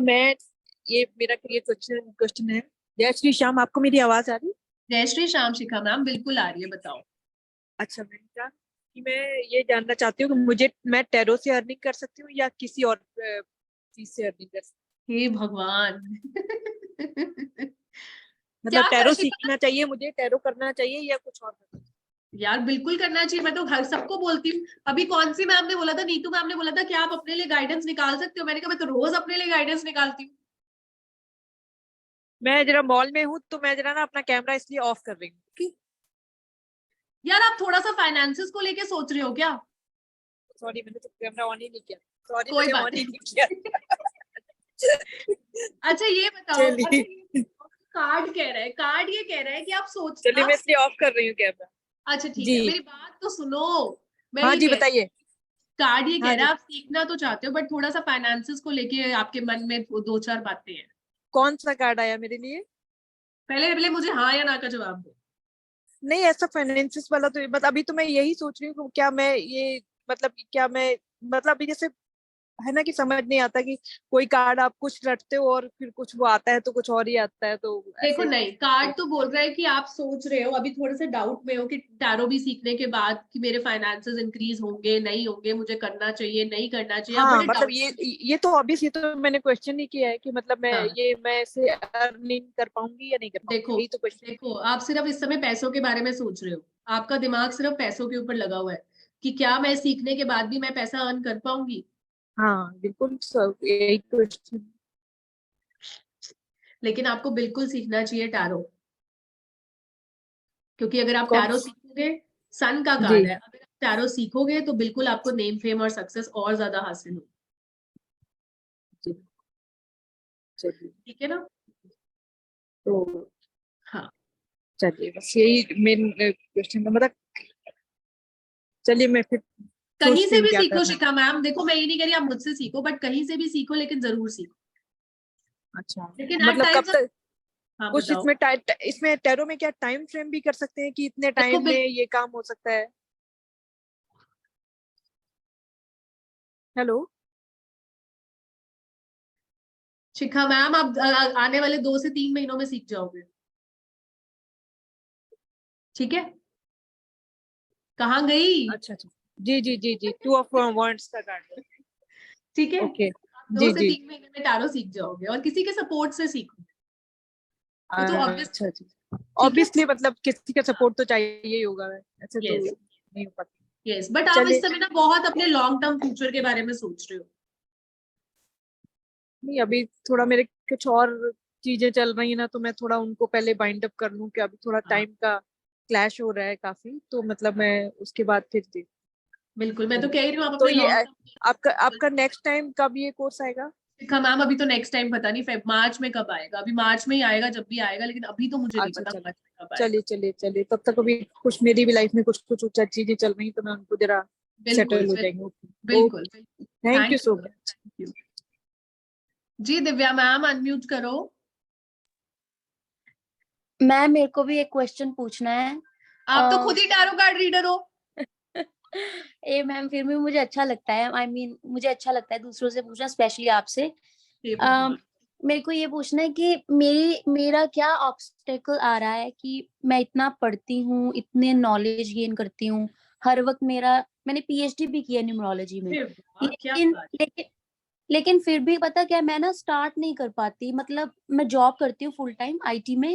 ये मेरा क्वेश्चन है। जय श्री श्याम, आपको मेरी आवाज आ रही? जय श्री श्याम शिखा मैम, बिल्कुल आ रही है, बताओ। अच्छा, मैंने कहा कि मैं ये जानना चाहती हूँ कि मैं टैरो से अर्निंग कर सकती हूँ या किसी और चीज से अर्निंग कर सकती हे भगवान। हूँ? मतलब टैरो सीखना चाहिए मुझे, टैरो करना चाहिए या कुछ और करना चाहिए? यार बिल्कुल करना चाहिए, मैं तो हर सबको बोलती हूँ। अभी कौन सी मैम ने बोला था, नीतू मैम ने बोला था कि आप अपने लिए गाइडेंस निकाल सकते हो। मैंने कहा मैं तो रोज अपने लिए गाइडेंस निकालती हूँ। मैं जरा मॉल में हूँ तो मैं जरा ना अपना कैमरा इसलिए ऑफ कर रही हूँ। यार आप थोड़ा सा फाइनेंसेस को लेके सोच रहे हो क्या? सॉरी, मैंने तो कैमरा ऑन ही नहीं किया। सॉरी, कोई मैंने बात ऑन ही नहीं किया। अच्छा ये बताओ, कार्ड कह रहा है, कार्ड ये कह रहा है कि आप सोच, चलिए मैं इसलिए ऑफ कर रही हूँ कैमरा। अच्छा ठीक है, मेरी बात तो सुनो। मैं हाँ ये जी, कह बताइए। कार्ड ये कह हाँ रहा है जी। आप सीखना तो चाहते हो बट थोड़ा सा फाइनेंसेस को लेके आपके मन में 2-4 बातें हैं। कौन सा कार्ड आया मेरे लिए? पहले मुझे हाँ या ना का जवाब दो। नहीं, ऐसा फाइनेंसिस वाला तो मतलब अभी तो मैं यही सोच रही हूँ क्या मैं ये मतलब अभी जैसे है ना कि समझ नहीं आता कि कोई कार्ड आप कुछ रटते हो और फिर कुछ वो आता है तो कुछ और ही आता है, तो देखो ऐसे। नहीं, कार्ड तो बोल रहा है कि आप सोच रहे हो, अभी थोड़े से डाउट में हो कि टैरो भी सीखने के बाद कि मेरे फाइनेंसेस इंक्रीज होंगे नहीं होंगे, मुझे करना चाहिए नहीं करना चाहिए। हाँ, बड़े मतलब डाउट, ये तो ऑब्वियस, ये तो मैंने क्वेश्चन ही किया है कि मतलब हाँ। मैं इसे अर्निंग कर पाऊंगी या नहीं कर पाऊंगी, देखो यही तो क्वेश्चन। देखो आप सिर्फ इस समय पैसों के बारे में सोच रहे हो, आपका दिमाग सिर्फ पैसों के ऊपर लगा हुआ है कि क्या मैं सीखने के बाद भी मैं पैसा अर्न कर पाऊंगी। हाँ बिल्कुल यही क्वेश्चन। लेकिन आपको बिल्कुल सीखना चाहिए टैरो, क्योंकि अगर आप कौन? टैरो सीखोगे, सन का जी। कार्ड है, अगर आप टैरो सीखोगे तो बिल्कुल आपको नेम फेम और सक्सेस और ज्यादा हासिल हो, चलिए ठीक है ना? तो हाँ चलिए, बस यही मेन क्वेश्चन था, मतलब चलिए मैं फिर कहीं सोचती से हूँ भी क्या सीखो करना है। शिखा मैम, देखो मैं ये नहीं कह रही आप मुझसे सीखो, बट कहीं से भी सीखो, लेकिन जरूर सीखो। अच्छा, लेकिन एट मतलब कब टाइम्स, तक हाँ कुछ बताओ। इसमें टैरो में क्या टाइम फ्रेम भी कर सकते हैं कि इतने देखो टाइम में ये काम हो सकता है? हेलो शिखा मैम आप आने वाले 2 से 3 महीनों में सीख जाओगे, ठीक है? कहाँ गई? अच्छा अच्छा, जी जी जी जी, 2 ऑफ वांड्स का कार्ड। ठीक है, ओके, दो जी से जी। 3 महीने में टैरो सीख जाओगे और किसी के सपोर्ट से सीखो, वो तो ऑब्वियस, अच्छा अच्छा, ठीक है। ऑब्वियसली मतलब किसी का सपोर्ट तो चाहिए ही होगा, ऐसे तो यस नहीं हो पाता। यस, बट आप चलिए, इस समय ना बहुत अपने लॉन्ग टर्म फ्यूचर के बारे में सोच रहे हो। नहीं अभी थोड़ा मेरे कुछ और चीजें चल रही है ना, तो मैं थोड़ा उनको पहले बाइंड अप कर लूं कि अभी थोड़ा हाँ टाइम का क्लैश हो रहा है काफी, तो मतलब मैं उसके बाद फिर थी। बिल्कुल, मैं तो कह रही हूँ आप तो अपने ये लॉन्ग आपका नेक्स्ट टाइम कब ये कोर्स आएगा? मैम अभी तो नेक्स्ट टाइम पता नहीं, मार्च में कब आएगा, अभी मार्च में ही आएगा जब भी आएगा, लेकिन अभी तो मुझे नहीं अच्छा, पता चलिए मार्च में कब आएगा। चलिए तब तक अभी कुछ मेरी भी लाइफ में कुछ चीजें चल रही, तो मैं उनको जरा बिल्कुल सेटल हो बिल्कुल जाएंगे। बिल्कुल। Thank you so much. जी दिव्या मैम अनम्यूट करो। मैम मेरे को भी एक क्वेश्चन पूछना है। आप तो खुद ही टैरो कार्ड रीडर हो। ए मैम फिर भी मुझे अच्छा लगता है, आई मीन मुझे अच्छा लगता है दूसरों से पूछना, स्पेशली आपसे। मेरे को ये पूछना है कि मेरा क्या ऑब्स्टेकल आ रहा है कि मैं इतना पढ़ती हूँ, इतने नॉलेज गेन करती हूँ, हर वक्त मैंने पीएचडी भी किया न्यूमरोलॉजी में, लेकिन फिर भी पता क्या, मैं ना स्टार्ट नहीं कर पाती। मतलब मैं जॉब करती हूँ फुल टाइम आईटी में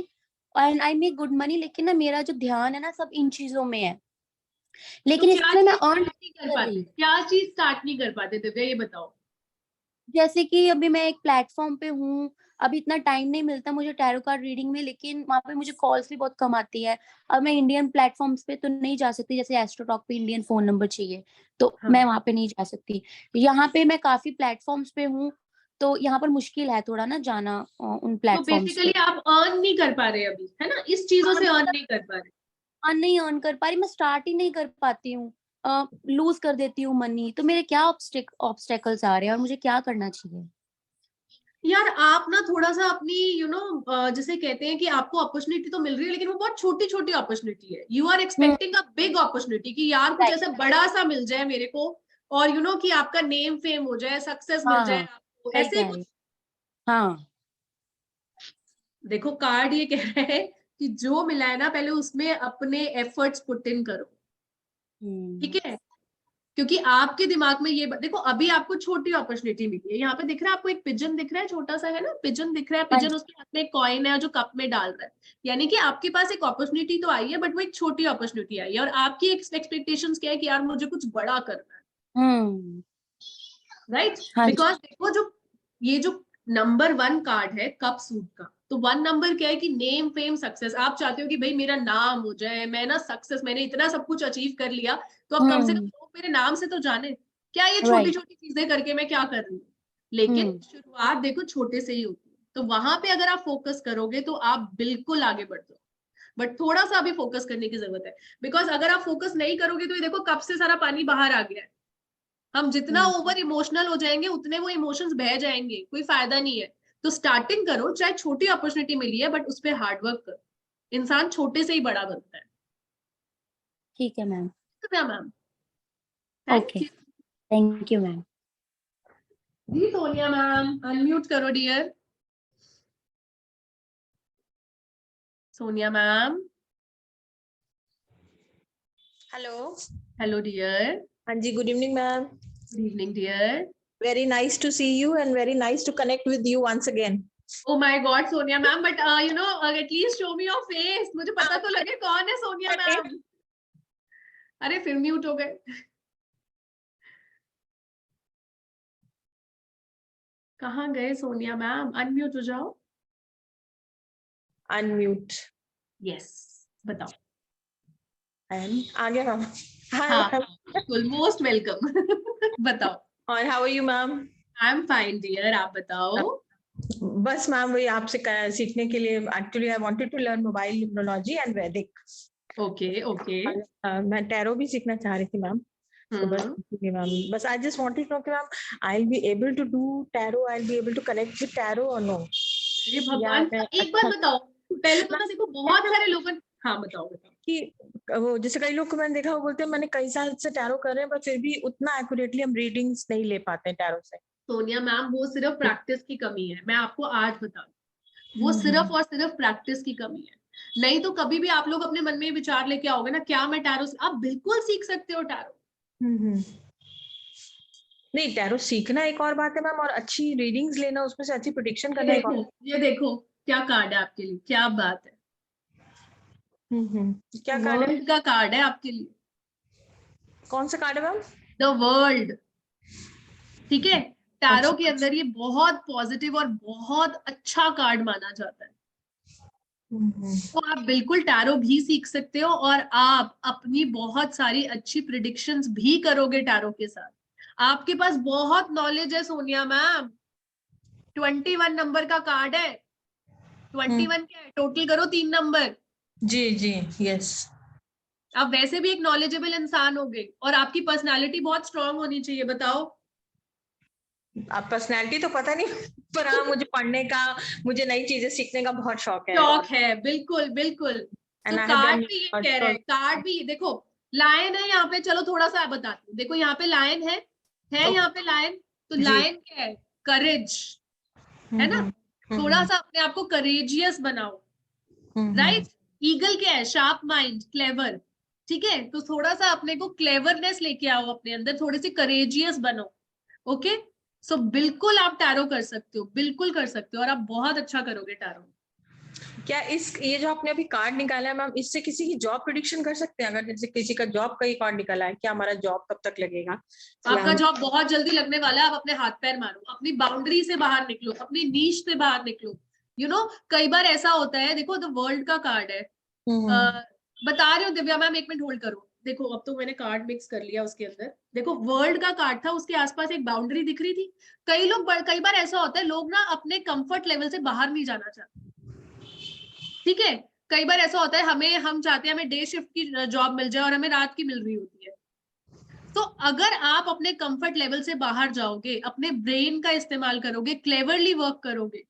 and I make good money, लेकिन ना मेरा जो ध्यान है ना सब इन चीजों में है, लेकिन तो इसमें मैं अर्न नहीं कर पाते, क्या चीज स्टार्ट नहीं कर पाते दिव्या, ये बताओ। जैसे कि अभी मैं एक प्लेटफॉर्म पे हूँ, अभी इतना टाइम नहीं मिलता मुझे टैरो कार्ड रीडिंग में, लेकिन वहाँ पे मुझे कॉल्स भी बहुत कम आती है। अब मैं इंडियन प्लेटफॉर्म्स पे तो नहीं जा सकती, जैसे एस्ट्रोटॉक पे इंडियन फोन नंबर चाहिए, तो मैं वहाँ पे नहीं जा सकती। यहाँ पे मैं काफी प्लेटफॉर्म्स पे हूँ, तो यहाँ पर मुश्किल है थोड़ा ना जाना उन तो प्लेटफॉर्म्स बेसिकली पे। आप अर्न नहीं कर पा रहे अभी, है ना, इस चीजों से अर्न नहीं कर पा रहे। नहीं अर्न कर पा रही, मैं स्टार्ट ही नहीं कर पाती हूँ, लूज कर देती हूँ मनी। तो मेरे क्या ऑब्स्टेकल्स आ रहे हैं और मुझे क्या करना चाहिए? यार आप ना थोड़ा सा अपनी जैसे कहते हैं कि आपको अपॉर्चुनिटी तो मिल रही है, लेकिन वो बहुत छोटी छोटी अपॉर्चुनिटी है। You are expecting a big opportunity कि यार कुछ ऐसा बड़ा सा मिल जाए मेरे को, और कि आपका नेम फेम हो जाए, सक्सेस मिल जाए आपको, सही ऐसे कह रही। कुछ। हाँ देखो कार्ड ये कह रहा है कि जो मिला है ना, पहले उसमें अपने एफर्ट्स पुट इन करो, ठीक है? क्योंकि आपके दिमाग में ये देखो, अभी आपको छोटी अपॉर्चुनिटी मिली है। यहाँ पे दिख रहा है आपको एक पिजन दिख रहा है, छोटा सा है ना पिजन दिख रहा है, पिजन उसके हाथ में एक कॉइन है जो कप में डाल रहा है, यानी कि आपके पास एक अपॉर्चुनिटी तो आई है, बट वो एक छोटी अपॉर्चुनिटी आई है, और आपकी एक्सपेक्टेशंस क्या है कि यार मुझे कुछ बड़ा करना है, राइट? बिकॉज देखो ये जो नंबर 1 कार्ड है कप सूट का, तो 1 नंबर क्या है कि नेम फेम सक्सेस। आप चाहते हो कि भाई मेरा नाम हो जाए, मैं ना सक्सेस, मैंने इतना सब कुछ अचीव कर लिया, तो अब कम से कम लोग मेरे नाम से तो जाने, क्या ये छोटी छोटी चीजें करके मैं क्या कर रही हूँ। लेकिन शुरुआत देखो छोटे से ही होती है, तो वहां पे अगर आप फोकस करोगे तो आप बिल्कुल आगे बढ़ जाओ, बट थोड़ा सा अभी फोकस करने की जरूरत है। बिकॉज अगर आप फोकस नहीं करोगे तो ये देखो कब से सारा पानी बाहर आ गया है। हम जितना ओवर इमोशनल हो जाएंगे उतने वो इमोशंस बह जाएंगे, कोई फायदा नहीं है। तो स्टार्टिंग करो, चाहे छोटी अपॉर्चुनिटी मिली है बट उस पर हार्डवर्क करो, इंसान छोटे से ही बड़ा बनता है। ठीक है ma'am. Ma'am okay thank you ma'am. जी सोनिया मैम अनम्यूट करो dear. Sonia ma'am. Hello. Hello dear. हाँ जी, good evening ma'am. Good evening dear. Very nice to see you and very nice to connect with you once again. Oh my God, Sonia ma'am, but at least show me your face. मुझे पता तो लगे कौन है Sonia ma'am. अरे फिर mute हो गए। कहाँ गए सोनिया मैम? अनम्यूट हो जाओ। Unmute. Yes, बताओ। And आ गया मैम। हाँ, बिल्कुल मोस्ट वेलकम। बताओ। और how are you ma'am? I am fine dear, आप बताओ। बस मैम वही आपसे सीखने के लिए, actually I wanted to learn mobile numerology and Vedic. Okay okay. मैं टैरो भी सीखना चाह रही थी मैम। तो बस I just wanted to know कि ma'am I will be able to do tarot, I will be able to connect with tarot और नो? ये भगवान, एक बार बताओ पहले तो ना, देखो बहुत सारे लोग। हाँ बताओ कि वो जैसे कई लोग को मैंने देखा, वो बोलते हैं मैंने कई साल से टैरो कर रहे हैं पर फिर भी उतना एक्यूरेटली हम रीडिंग्स नहीं ले पाते हैं टैरो से। सोनिया मैम वो सिर्फ प्रैक्टिस की कमी है, मैं आपको आज बता दूं, वो सिर्फ और सिर्फ प्रैक्टिस की कमी है। नहीं तो कभी भी आप लोग अपने मन में विचार लेके आओगे ना, क्या मैं टैरो, आप बिल्कुल सीख सकते हो टैरो। नहीं, टैरो सीखना एक और बात है मैम, और अच्छी रीडिंग्स लेना, उसमें से अच्छी प्रेडिक्शन करना एक और। ये देखो क्या कार्ड है आपके लिए, क्या बात है। क्या कार्ड है? का कार्ड है आपके लिए। कौन सा कार्ड है मैम? The world. ठीक है, टैरो के अंदर ये बहुत पॉजिटिव और बहुत अच्छा कार्ड माना जाता है। तो आप बिल्कुल टैरो भी सीख सकते हो और आप अपनी बहुत सारी अच्छी प्रिडिक्शंस भी करोगे टैरो के साथ। आपके पास बहुत नॉलेज है सोनिया मैम। 21 नंबर का कार्ड है। 21 क्या है, टोटल करो 3 नंबर। जी जी, यस। आप वैसे भी एक नॉलेजेबल इंसान हो गए और आपकी पर्सनालिटी बहुत स्ट्रांग होनी चाहिए। बताओ आप पर्सनैलिटी तो पता नहीं, पर हाँ मुझे पढ़ने का, मुझे नई चीजें सीखने का बहुत शौक है। शौक है, बिल्कुल बिल्कुल। तो कार्ड भी ये कह रहे हैं, कार्ड भी देखो लायन है यहाँ पे। चलो थोड़ा सा बताती हूँ। देखो यहाँ पे लायन है यहाँ पे लायन। तो लायन क्या है, करेज है ना। थोड़ा सा अपने आप को करेजियस बनाओ, राइट। ईगल क्या है, शार्प माइंड, क्लेवर। ठीक है, तो थोड़ा सा अपने को क्लेवरनेस लेके आओ अपने अंदर, थोड़ी सी करेजियस बनो। ओके, सो बिल्कुल आप टैरो कर सकते हो, बिल्कुल कर सकते हो और आप बहुत अच्छा करोगे टैरो। क्या ये जो आपने अभी कार्ड निकाला है मैम, इससे किसी की जॉब प्रेडिक्शन कर सकते हैं? अगर जैसे किसी का जॉब का ही कार्ड निकाला है, क्या हमारा जॉब कब तक लगेगा? आपका जॉब बहुत जल्दी लगने वाला है। आप अपने हाथ पैर मारो, अपनी बाउंड्री से बाहर निकलो, अपनी नीश से बाहर निकलो। कई बार ऐसा होता है, देखो द वर्ल्ड का कार्ड है। बता रही हूँ दिव्या मैम, एक मिनट होल्ड करो। देखो अब तो मैंने कार्ड मिक्स कर लिया उसके अंदर। देखो वर्ल्ड का कार्ड था, उसके आसपास एक बाउंड्री दिख रही थी। कई बार ऐसा होता है, लोग ना अपने कंफर्ट लेवल से बाहर नहीं जाना चाहते। ठीक है, कई बार ऐसा होता है, हम चाहते हैं हमें डे शिफ्ट की जॉब मिल जाए और हमें रात की मिल रही होती है। तो अगर आप अपने कंफर्ट लेवल से बाहर जाओगे, अपने ब्रेन का इस्तेमाल करोगे, क्लेवरली वर्क करोगे,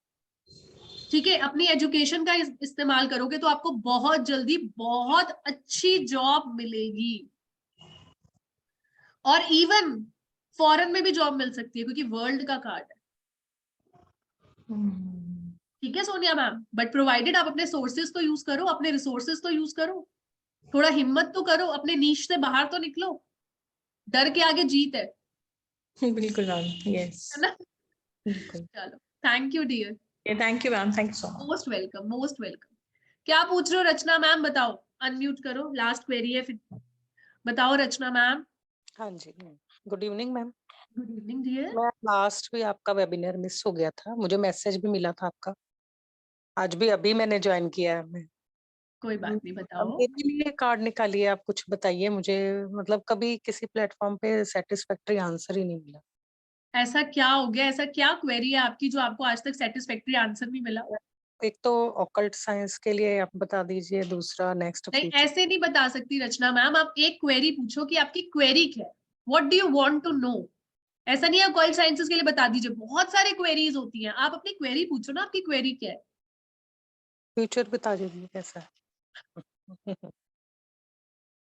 ठीक है, अपनी एजुकेशन का इस्तेमाल करोगे, तो आपको बहुत जल्दी बहुत अच्छी जॉब मिलेगी। और इवन फॉरेन में भी जॉब मिल सकती है, क्योंकि वर्ल्ड का कार्ड है। ठीक है सोनिया मैम, बट प्रोवाइडेड आप अपने सोर्सेज तो यूज करो, अपने रिसोर्सेज तो यूज करो, थोड़ा हिम्मत तो करो, अपने नीश से बाहर तो निकलो। डर के आगे जीत है। बिल्कुल मैम, यस। है ना। चलो, thank you dear. Thank you ma'am, thank you so much. Most welcome, most welcome. क्या पूछ रहे हो रचना मैम, बताओ। अनम्यूट करो, लास्ट क्वेरी है फिर। बताओ रचना मैम। हाँ जी, good evening ma'am. Good evening dear. मैं लास्ट भी आपका वेबिनार मिस हो गया था, मुझे मैसेज भी मिला था आपका। आज भी अभी मैंने ज्वाइन किया है। मैं कोई बात नहीं, अब बताओ। मेरे लिए कार्ड निकालिए, आप कुछ बताइए मुझे। मतलब कभी किसी प्लेटफॉर्म पे सेटिस्फैक्टरी आंसर ही नहीं मिला। ऐसा क्या हो गया, ऐसा क्या क्वेरी है आपकी जो आपको आज तक सेटिस्फैक्टरी आंसर नहीं मिला? एक तो ऑकल्ट साइंस के लिए आप बता दीजिए, दूसरा नेक्स्ट नहीं, फ्यूचर। ऐसे नहीं बता सकती रचना मैम। आप एक क्वेरी पूछो कि आपकी क्वेरी क्या है, what do you want to know. ऐसा नहीं है ऑकल्ट साइंसेस के लिए बता दीजिए, बहुत सारे क्वेरीज होती हैं। आप अपनी क्वेरी पूछो ना, आपकी क्वेरी क्या है। फ्यूचर बता दीजिए कैसा है।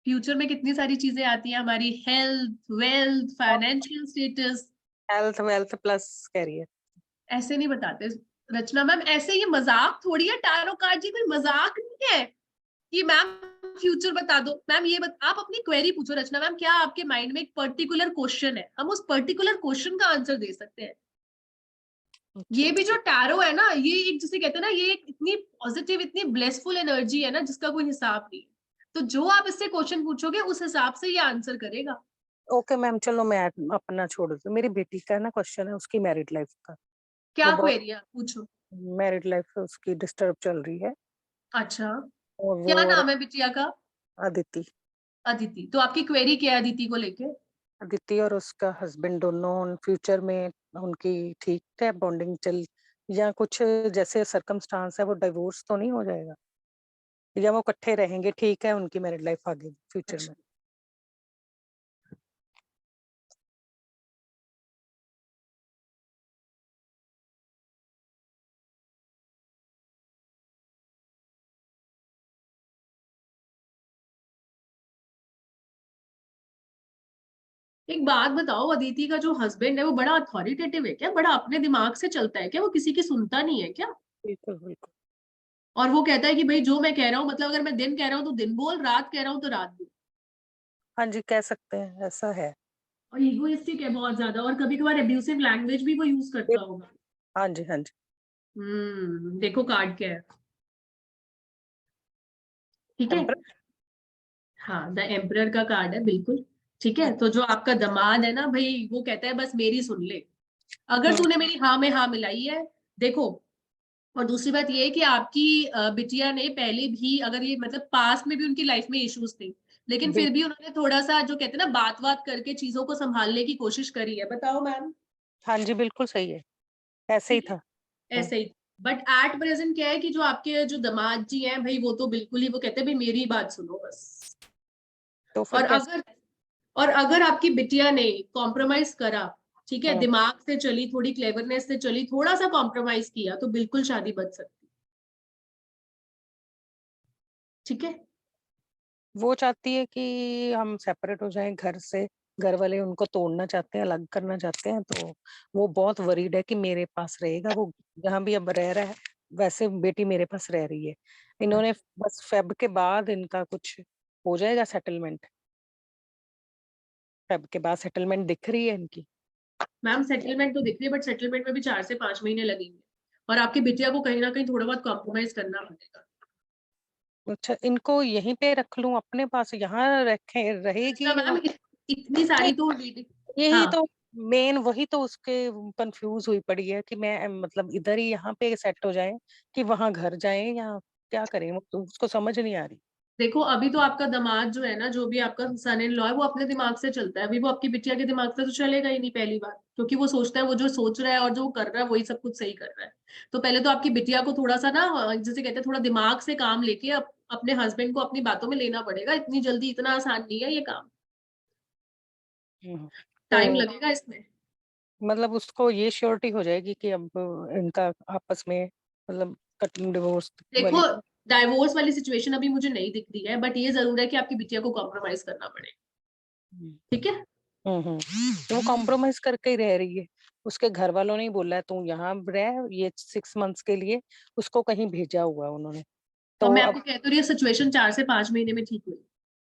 फ्यूचर में कितनी सारी चीजें आती हैं हमारी, health, wealth, financial status. Health wealth plus career. ऐसे नहीं बताते रचना मैम, ऐसे ये मजाक थोड़ी है। टैरो कार्ड जी कोई मजाक नहीं है कि मैम फ्यूचर बता दो। मैम आप अपनी क्वेरी पूछो रचना मैम। क्या आपके माइंड में एक पर्टिकुलर क्वेश्चन है, हम उस पर्टिकुलर क्वेश्चन का आंसर दे सकते हैं। ये भी जो टैरो है ना, ये एक जिसे कहते हैं ना, ये एक इतनी पॉजिटिव, इतनी ब्लेसफुल एनर्जी है ना, जिसका कोई हिसाब नहीं। तो जो आप इससे क्वेश्चन पूछोगे उस हिसाब से ये आंसर करेगा। ओके मैम, चलो मैं अपना छोड़ दूं। मेरी बेटी का ना क्वेश्चन है, उसकी मैरिड लाइफ का। क्या क्वेरी है, पूछो। मैरिड लाइफ उसकी डिस्टर्ब चल रही है। अच्छा, और वो क्या नाम है बिटिया का? अदिति। अदिति। तो आपकी क्वेरी क्या है अदिति को लेके? अदिति और उसका हस्बैंड दोनों फ्यूचर में उनकी ठीक है बॉन्डिंग चल, या कुछ जैसे सर्कमस्टांस है, वो डिवोर्स तो नहीं हो जाएगा, या वो इकट्ठे रहेंगे, ठीक है उनकी मैरिड लाइफ आगे फ्यूचर में। एक बात बताओ, अदिति का जो हस्बैंड है वो बड़ा अथॉरिटेटिव है क्या, बड़ा अपने दिमाग से चलता है क्या, वो किसी की सुनता नहीं है क्या? बिल्कुल बिल्कुल। और वो कहता है कि भाई जो मैं कह रहा हूँ, मतलब अगर मैं दिन कह रहा हूँ तो दिन बोल, रात कह रहा हूँ तो रात बोल। हाँ जी, कह सकते हैं, ऐसा है। और इगोइस्टिक है बहुत ज्यादा, और कभी कभार एब्यूसिव लैंग्वेज भी वो यूज करता होगा। हाँ जी हाँ जी। देखो कार्ड क्या है। ठीक है, हाँ, द एम्परर का कार्ड है, बिल्कुल ठीक है। तो जो आपका दामाद है ना भाई, वो कहता है बस मेरी सुन ले। अगर तूने मेरी हाँ में हाँ मिलाई है, देखो और दूसरी बात ये है कि आपकी बिटिया ने पहले भी, अगर ये मतलब पास्ट में भी उनकी लाइफ में इश्यूज थे, लेकिन फिर भी उन्होंने थोड़ा सा जो कहते हैं ना बात करके चीजों को संभालने की कोशिश करी है। बताओ मैम। हाँ जी, बिल्कुल सही है, ऐसे ही था। ऐसे ही। बट एट प्रेजेंट क्या है कि जो आपके जो दामाद जी हैं भाई, वो तो बिल्कुल ही वो कहते हैं भाई मेरी बात सुनो बस। तो फिर और अगर आपकी बिटिया ने कॉम्प्रोमाइज करा, ठीक है, हाँ। दिमाग से चली, थोड़ी क्लेवरनेस से चली, थोड़ा सा कॉम्प्रोमाइज किया, तो बिल्कुल शादी बच सकती। ठीक है। वो चाहती है कि हम सेपरेट हो जाएं घर से, घर वाले उनको तोड़ना चाहते हैं, अलग करना चाहते हैं, तो वो बहुत वरीड है कि मेरे पास रहेगा। वो जहाँ भी अब रह रहा है वैसे बेटी मेरे पास रह रही है। इन्होंने बस फेब के बाद इनका कुछ हो जाएगा सेटलमेंट, फेब के बाद सेटलमेंट दिख रही है इनकी। मैम सेटलमेंट तो दिख रही है, बट सेटलमेंट में भी 4 से 5 महीने लगेंगे, और आपकी बिटिया को कहीं ना कहीं थोड़ा बहुत कॉम्प्रोमाइज करना पड़ेगा। अच्छा, इनको यहीं पे रख लूं अपने पास, यहाँ रहेगी? अच्छा मैम, इतनी सारी तो यही तो मेन, वही तो उसके कंफ्यूज हुई पड़ी है कि मैं मतलब इधर ही यहाँ पे सेट हो जाए कि वहां घर जाए, या क्या करें, वो तो उसको समझ नहीं आ रही। देखो अभी तो आपका दामाद जो है ना, जो भी आपका सन इन लॉ है, वो अपने दिमाग से चलता है। अभी वो आपकी बिटिया के दिमाग से तो चलेगा ही नहीं, पहली बात, क्योंकि वो सोचता है वो जो सोच रहा है और जो वो कर रहा है वही सब कुछ सही कर रहा है। तो पहले तो आपकी बिटिया को थोड़ा सा ना, जैसे कहते हैं, थोड़ा दिमाग से काम लेके अपने हस्बैंड को अपनी बातों में लेना पड़ेगा। इतनी जल्दी इतना आसान नहीं है ये काम, टाइम लगेगा इसमें। मतलब उसको ये श्योरिटी हो जाएगी कि अब इनका आपस में मतलब डिवोर्स देखो डाइवोर्स वाली सिचुएशन अभी मुझे नहीं दिख रही है, बट ये जरूर है कि आपकी बिटिया को कॉम्प्रोमाइज करना पड़ेगा। ठीक है। तो वो कॉम्प्रोमाइज करके ही रह रही है। उसके घर वालों ने ही बोला है तू यहाँ रह, ये 6 मंथ्स के लिए उसको कहीं भेजा हुआ उन्होंने। तो मैं आपको कहती हूँ ये सिचुएशन 4 से 5 महीने में ठीक हुई।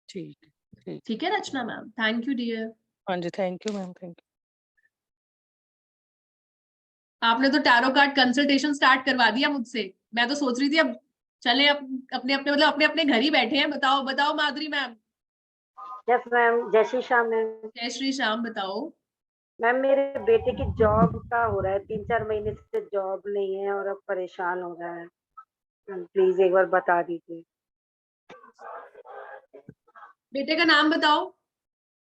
ठीक ठीक है Rachna ma'am, thank you dear. हाँ जी, thank you ma'am, thank you. आपने तो टैरो कार्ड कंसल्टेशन स्टार्ट करवा दिया मुझसे। मैं तो सोच रही थी अब चले अपने अपने मतलब अपने अपने घर ही बैठे हैं। बताओ बताओ माधुरी मैम। यस मैम, जय श्री श्याम मैम। जय श्री श्याम। बताओ मैम, मेरे बेटे की जॉब का हो रहा है, 3-4 महीने से जॉब नहीं है और अब परेशान हो रहा है। प्लीज एक बार बता दीजिए। बेटे का नाम बताओ।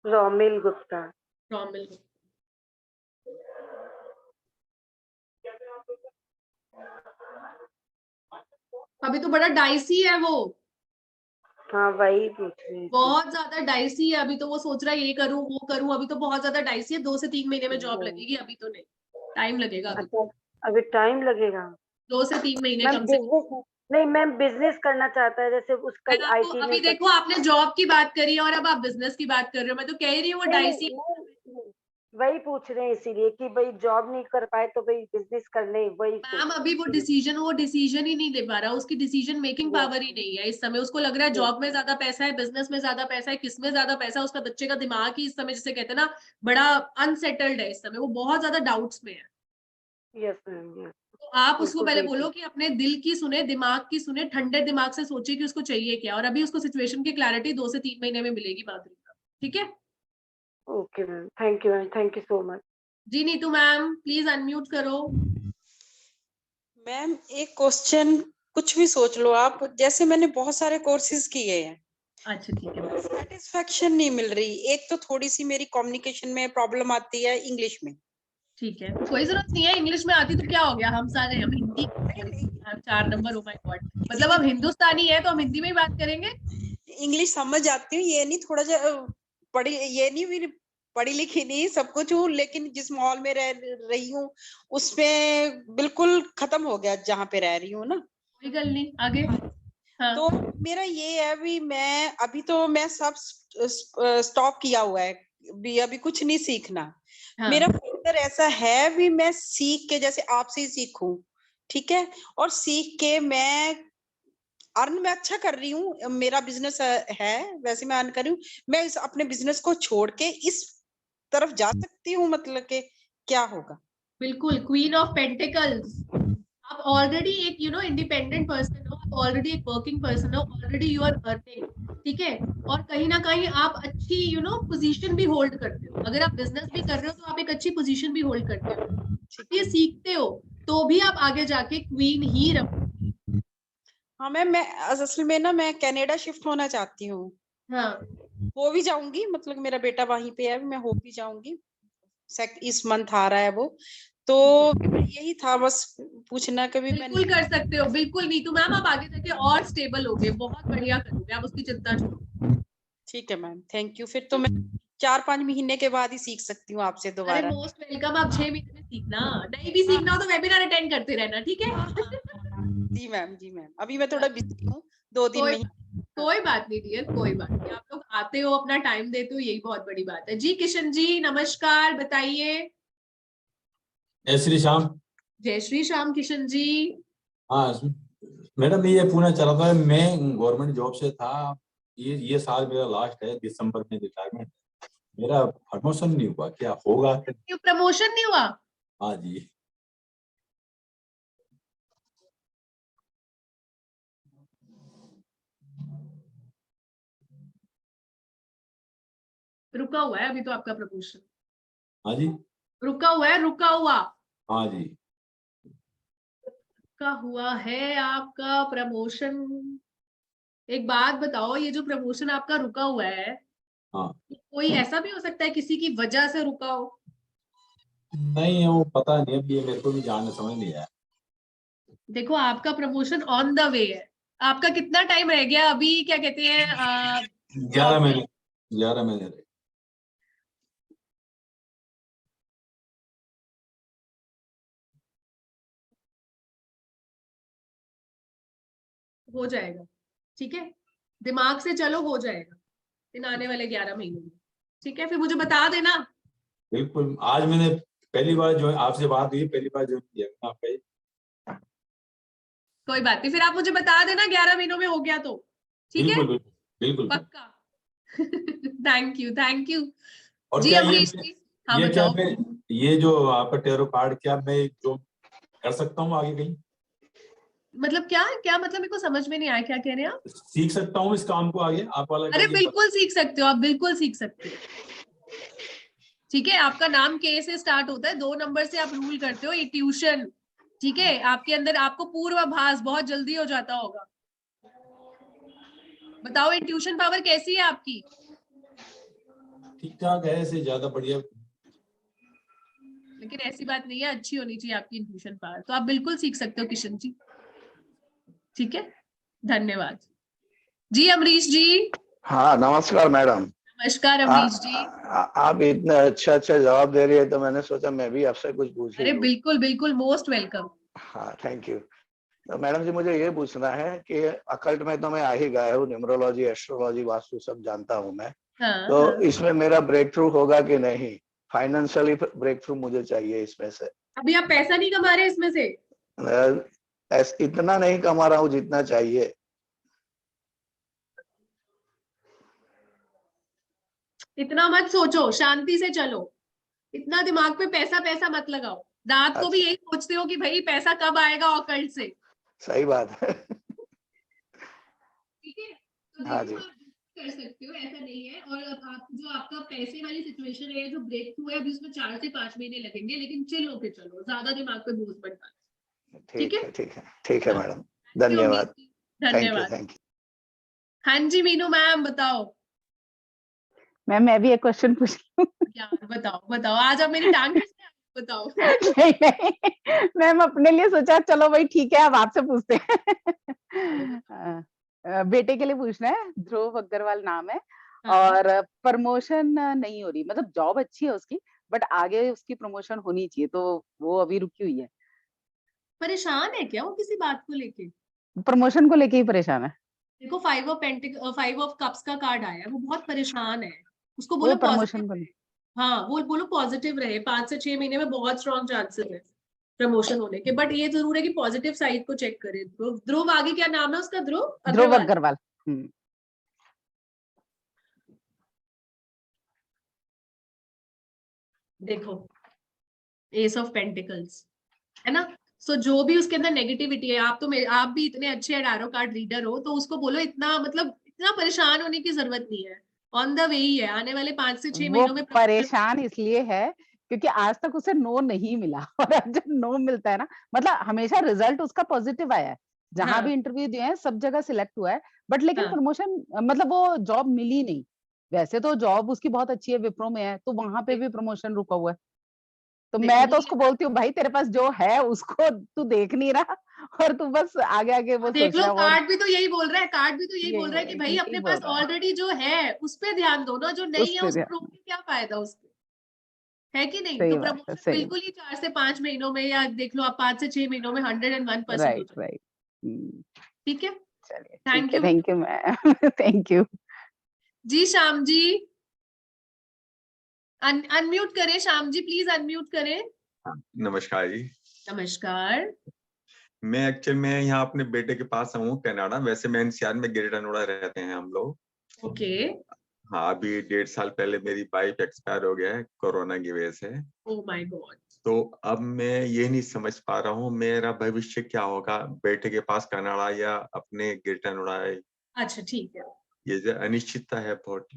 रोमिल गुप्ता। रोमिल। अभी तो बड़ा डाइसी है वो। हाँ वही पूछ रही थी। बहुत ज्यादा डाइसी है अभी तो। वो सोच रहा है ये करूं वो करूं। अभी तो बहुत ज्यादा डाइसी है। 2 से 3 महीने में जॉब लगेगी, अभी तो नहीं, टाइम लगेगा अभी। अच्छा, अभी टाइम लगेगा। 2 से 3 महीने मैम कम से कम। नहीं मैम, बिजनेस करना चाहता है, जैसे उसका IT में। अभी देखो आपने जॉब की बात करी है और अब आप बिजनेस की बात कर रहे हो। मैं तो कह रही हूँ वो डाइसी। वही पूछ रहे हैं इसीलिए कि भाई जॉब नहीं कर पाए तो भाई बिजनेस कर ले। वही मैम अभी वो डिसीजन ही नहीं ले पा रहा। उसकी डिसीजन मेकिंग पावर ही नहीं है इस समय। उसको लग रहा है जॉब में ज्यादा पैसा है, बिजनेस में ज्यादा पैसा है, किस में ज्यादा पैसा है। उसका बच्चे का दिमाग ही इस समय, जैसे कहते हैं ना, बड़ा अनसेटल्ड है इस समय। वो बहुत ज्यादा डाउट्स में है। Yes ma'am. तो आप उसको पहले बोलो कि अपने दिल की सुने, दिमाग की सुने, ठंडे दिमाग से सोचे कि उसको चाहिए क्या। और अभी उसको सिचुएशन की क्लैरिटी 2 से 3 महीने में मिलेगी माधुरी। ठीक है। Okay ma'am, thank you ma'am, thank you so much. जी नीतू मैम प्लीज अनम्यूट करो। मैम एक क्वेश्चन, कुछ भी सोच लो आप। जैसे मैंने बहुत सारे कोर्सेज किए हैं। अच्छा ठीक है। सेटिस्फेक्शन नहीं मिल रही। एक तो थोड़ी सी मेरी कम्युनिकेशन में प्रॉब्लम आती है इंग्लिश में। ठीक है, कोई जरूरत नहीं है। इंग्लिश में आती तो क्या हो गया, हम सारे हम Hindi 4 number. Oh my God, मतलब अब हिंदुस्तानी है तो हम हिंदी में ही बात करेंगे। इंग्लिश समझ आती हूँ, ये नहीं थोड़ा सा पढ़ी, ये नहीं भी पढ़ी लिखी नहीं, सब कुछ हूँ, लेकिन जिस माहौल में रह रही हूँ उसमें बिल्कुल खत्म हो गया जहाँ पे रह रही हूँ ना। कोई गल नहीं, आगे। हाँ। तो मेरा ये है भी मैं अभी तो मैं सब स्टॉप किया हुआ है भी, अभी कुछ नहीं सीखना। हाँ। मेरा फ्यूचर ऐसा है भी मैं सीख के, जैसे आपसे ही सीखूं, ठीक है, और सीख के मैं अर्न मैं अच्छा कर रही हूँ। मेरा बिजनेस है, वैसे मैं अर्न कर रही हूँ। मैं इस अपने बिजनेस को छोड़ के इस तरफ जा सकती हूँ, मतलब के क्या होगा? बिल्कुल, क्वीन ऑफ पेंटिकल्स। आप ऑलरेडी एक इंडिपेंडेंट पर्सन हो। आप ऑलरेडी एक वर्किंग पर्सन हो। ऑलरेडी यू आर अर्निंग, ठीक है। और कहीं ना कहीं आप अच्छी पोजीशन भी होल्ड करते हो। अगर आप बिजनेस भी कर रहे हो तो आप एक अच्छी पोजीशन भी होल्ड करते हो। ये सीखते हो तो भी आप आगे जाके क्वीन ही रहो। हाँ मैम, मैं असल में ना मैं कनाडा शिफ्ट होना चाहती हूँ। हाँ, हो भी जाऊंगी, मतलब मेरा बेटा वहीं पे है, मैं हो भी जाऊंगी, इस मंथ आ रहा है वो। तो यही था बस पूछना, कभी बिल्कुल कर सकते हो, बिल्कुल नीतू मैम, आप आगे जाके और स्टेबल होगे, बहुत बढ़िया करोगे, आप उसकी चिंता छोड़ो। ठीक है मैम, थैंक यू। फिर तो मैं 4-5 महीने के बाद ही सीख सकती हूँ आपसे अरे दोबारा। मोस्ट वेलकम, आप 6 महीने में सीखना, नहीं भी सीखना हो तो वेबिनार अटेंड करते रहना, ठीक है? जी मैम, जी मैम, अभी मैं थोड़ा बिजी हूँ, 2 दिन में ही। कोई बात नहीं डियर, कोई बात नहीं, आप लोग आते हो, अपना टाइम देते हो, यही बहुत बड़ी बात है। जी किशन जी नमस्कार, बताइए। जय श्री श्याम। जय श्री श्याम किशन जी। हाँ मैडम, ये पूछना चाह रहा था, मैं गवर्नमेंट जॉब से था, ये साल मेरा लास्ट है, दिसंबर में रिटायरमेंट, मेरा प्रमोशन नहीं हुआ, क्या होगा? क्यों प्रमोशन नहीं हुआ? हाँ जी। रुका हुआ है अभी तो आपका प्रमोशन। हाँ जी, रुका हुआ है, रुका हुआ। हाँ जी, रुका हुआ है आपका प्रमोशन। एक बात बताओ, ये जो प्रमोशन आपका रुका हुआ है, हाँ। कोई ऐसा भी हो सकता है किसी की वजह से रुका हो? नहीं, वो पता नहीं, अब ये मेरे को भी जानने समझ नहीं आया। देखो आपका प्रमोशन ऑन द वे है। आपका कितना टाइम रह गया अभी, क्या कहते हैं 11 महीने, 11 महीने रहे। हो जाएगा, ठीक है, दिमाग से चलो, हो जाएगा इन आने वाले 11 महीनों में, ठीक है? फिर मुझे बता देना। बिल्कुल, आज मैंने पहली बार जो आपसे बात हुई, पहली बार जो किया आपका। कोई बात नहीं, फिर आप मुझे बता देना 11 महीनों में हो गया तो, ठीक है? बिल्कुल बिल्कुल पक्का। Thank you, thank you. और जी क्या अमरीश जी, हाँ ये क्या बताओ। मैं, ये जो आपका टेरो कार्ड, क्या मैं जो कर सकता हूँ आगे कहीं? मतलब क्या क्या मतलब, मेरे को समझ में नहीं आया, क्या कह रहे हैं आप? सीख सकता हूँ इस काम को आगे, आप वाला? अरे बिल्कुल सीख सकते हो आप, बिल्कुल सीख सकते हो, ठीक है? आपका नाम के से स्टार्ट होता है, 2 नंबर से आप रूल करते हो, ये ट्यूशन, ठीक है? आपके अंदर आपको पूर्वाभास बहुत जल्दी हो जाता होगा। बताओ इंट्यूशन पावर कैसी है आपकी? ठीक ठाक है, ऐसे ज्यादा बढ़िया। लेकिन ऐसी बात नहीं है, अच्छी होनी चाहिए आपकी इंट्यूशन पावर, तो आप बिल्कुल सीख सकते हो किशन जी, ठीक है? धन्यवाद। जी अमरीश जी। हाँ नमस्कार मैडम। नमस्कार अमरीश जी। आप इतना अच्छा जवाब दे रही है तो मैंने सोचा मैं भी आपसे कुछ पूछ ही अरे लूं। बिल्कुल बिल्कुल, मोस्ट वेलकम। हाँ थैंक यू। तो मैडम जी मुझे ये पूछना है कि अकल्ट में तो मैं आ ही गया हूँ, न्यूमरोलॉजी, एस्ट्रोलॉजी, वास्तु सब जानता हूँ मैं। हाँ, तो हाँ। इसमें मेरा ब्रेक थ्रू होगा कि नहीं? फाइनेंशियली ब्रेक थ्रू मुझे चाहिए इसमें से। अभी आप पैसा नहीं कमा रहे इसमें से? इतना नहीं कमा रहा हूँ जितना चाहिए। इतना मत सोचो, शांति से चलो, इतना दिमाग पे पैसा पैसा मत लगाओ। रात को भी अच्छा, यही सोचते हो कि भाई पैसा कब आएगा ऑकल्ट से, सही बात है। ठीक है? तो हाँ देखो जी, आप कर सकते हो, ऐसा नहीं है। और अब आप जो आपका पैसे वाली सिचुएशन है, जो ब्रेक थ्रू है, अभी उसमें 4 से 5 महीने लगेंगे, लेकिन चिल होके चलो, ज्यादा दिमाग पे बोझ मत डालो, ठीक है? ठीक है मैडम, धन्यवाद। थैंक यू, धन्यवाद। Thank you. हाँ जी मीनू मैम बताओ। मैम मैं भी एक क्वेश्चन पूछ यार बताओ बताओ, आज आप मेरी टांग खींचने आए हो, बताओ। नहीं नहीं मैम अपने लिए सोचा चलो भाई ठीक है अब आपसे पूछते हैं। बेटे के लिए पूछना है, ध्रुव अग्रवाल नाम है। और प्रमोशन नहीं हो रही, मतलब जॉब अच्छी है उसकी बट आगे उसकी प्रमोशन होनी चाहिए, तो वो अभी रुकी हुई है। परेशान है क्या वो किसी बात को लेके? प्रमोशन को लेके ही परेशान है। देखो 5 ऑफ कप्स का कार्ड आया है, वो बहुत परेशान है, उसको वो बोलो प्रमोशन पॉजिटिव। को हाँ वो बोलो पॉजिटिव रहे, 5 से 6 महीने में बहुत स्ट्रॉन्ग चांसेस है प्रमोशन होने के, बट ये जरूर है कि पॉजिटिव साइड को चेक करें। ध्रुव, ध्रुव आगे क्या नाम है उसका? ध्रुव ध्रुव अग्रवाल। अग्रवाल। देखो एस ऑफ पेंटिकल्स है ना, सो जो भी उसके अंदर नेगेटिविटी है, आप भी इतने अच्छे टैरो कार्ड रीडर हो, तो उसको बोलो इतना मतलब इतना परेशान होने की जरूरत नहीं है, ऑन द वे ही है, आने वाले 5 से 6 वो महीनों में परेशान इसलिए है क्योंकि आज तक उसे नो नहीं मिला। और आज जब नो मिलता है ना, मतलब हमेशा रिजल्ट उसका पॉजिटिव आया है, जहां हाँ भी इंटरव्यू दिए हैं सब जगह सिलेक्ट हुआ है, बट लेकिन हाँ प्रमोशन मतलब वो जॉब मिली नहीं। वैसे तो जॉब उसकी बहुत अच्छी है, विप्रो में है, तो वहां पे भी प्रमोशन रुका हुआ है। तो देखो मैं तो नहीं उसको बोलती हूँ, भाई तेरे पास जो है उसको तू देख नहीं रहा, और तू बस आगे आगे वो देख सोच लो, रहा है। और कार्ड भी तो यही बोल रहा है, कार्ड भी तो यही बोल रहा है कि भाई यही अपने बोल पास रहा है, ऑलरेडी जो है उस पे ध्यान दो ना, जो नहीं उस है पे उसको ध्यान, रोक के क्या फायदा उसके, है कि नहीं? सही तो बात है, प्रमोशन सही, बिल्कुल ही 4 से 5 महीनों में, या देख लो आप 5 से 6 महीनों में 101% हो राइट जाए। राइट। ठीक है, चलिए ठीक थैंक है, you. Thank you ma'am. Thank you जी श्याम जी, अनम्यूट करें, श्याम जी प्लीज अनम्यूट करें। नमस्कार जी। नमस्कार। मैं एक्चुअली मैं यहाँ अपने बेटे के पास हूँ कनाडा। वैसे मैं एनसीआर में ग्रेटर नोएडा रहते हैं हम लोग। ओके। हाँ, अभी 1.5 साल पहले मेरी वाइफ एक्सपायर हो गया है कोरोना की वजह से। ओह माय गॉड। तो अब मैं ये नहीं समझ पा रहा हूँ मेरा भविष्य क्या होगा, बेटे के पास कनाडा या अपने ग्रेटर नोएडा। अच्छा ठीक है। ये जो अनिश्चितता है बहुत।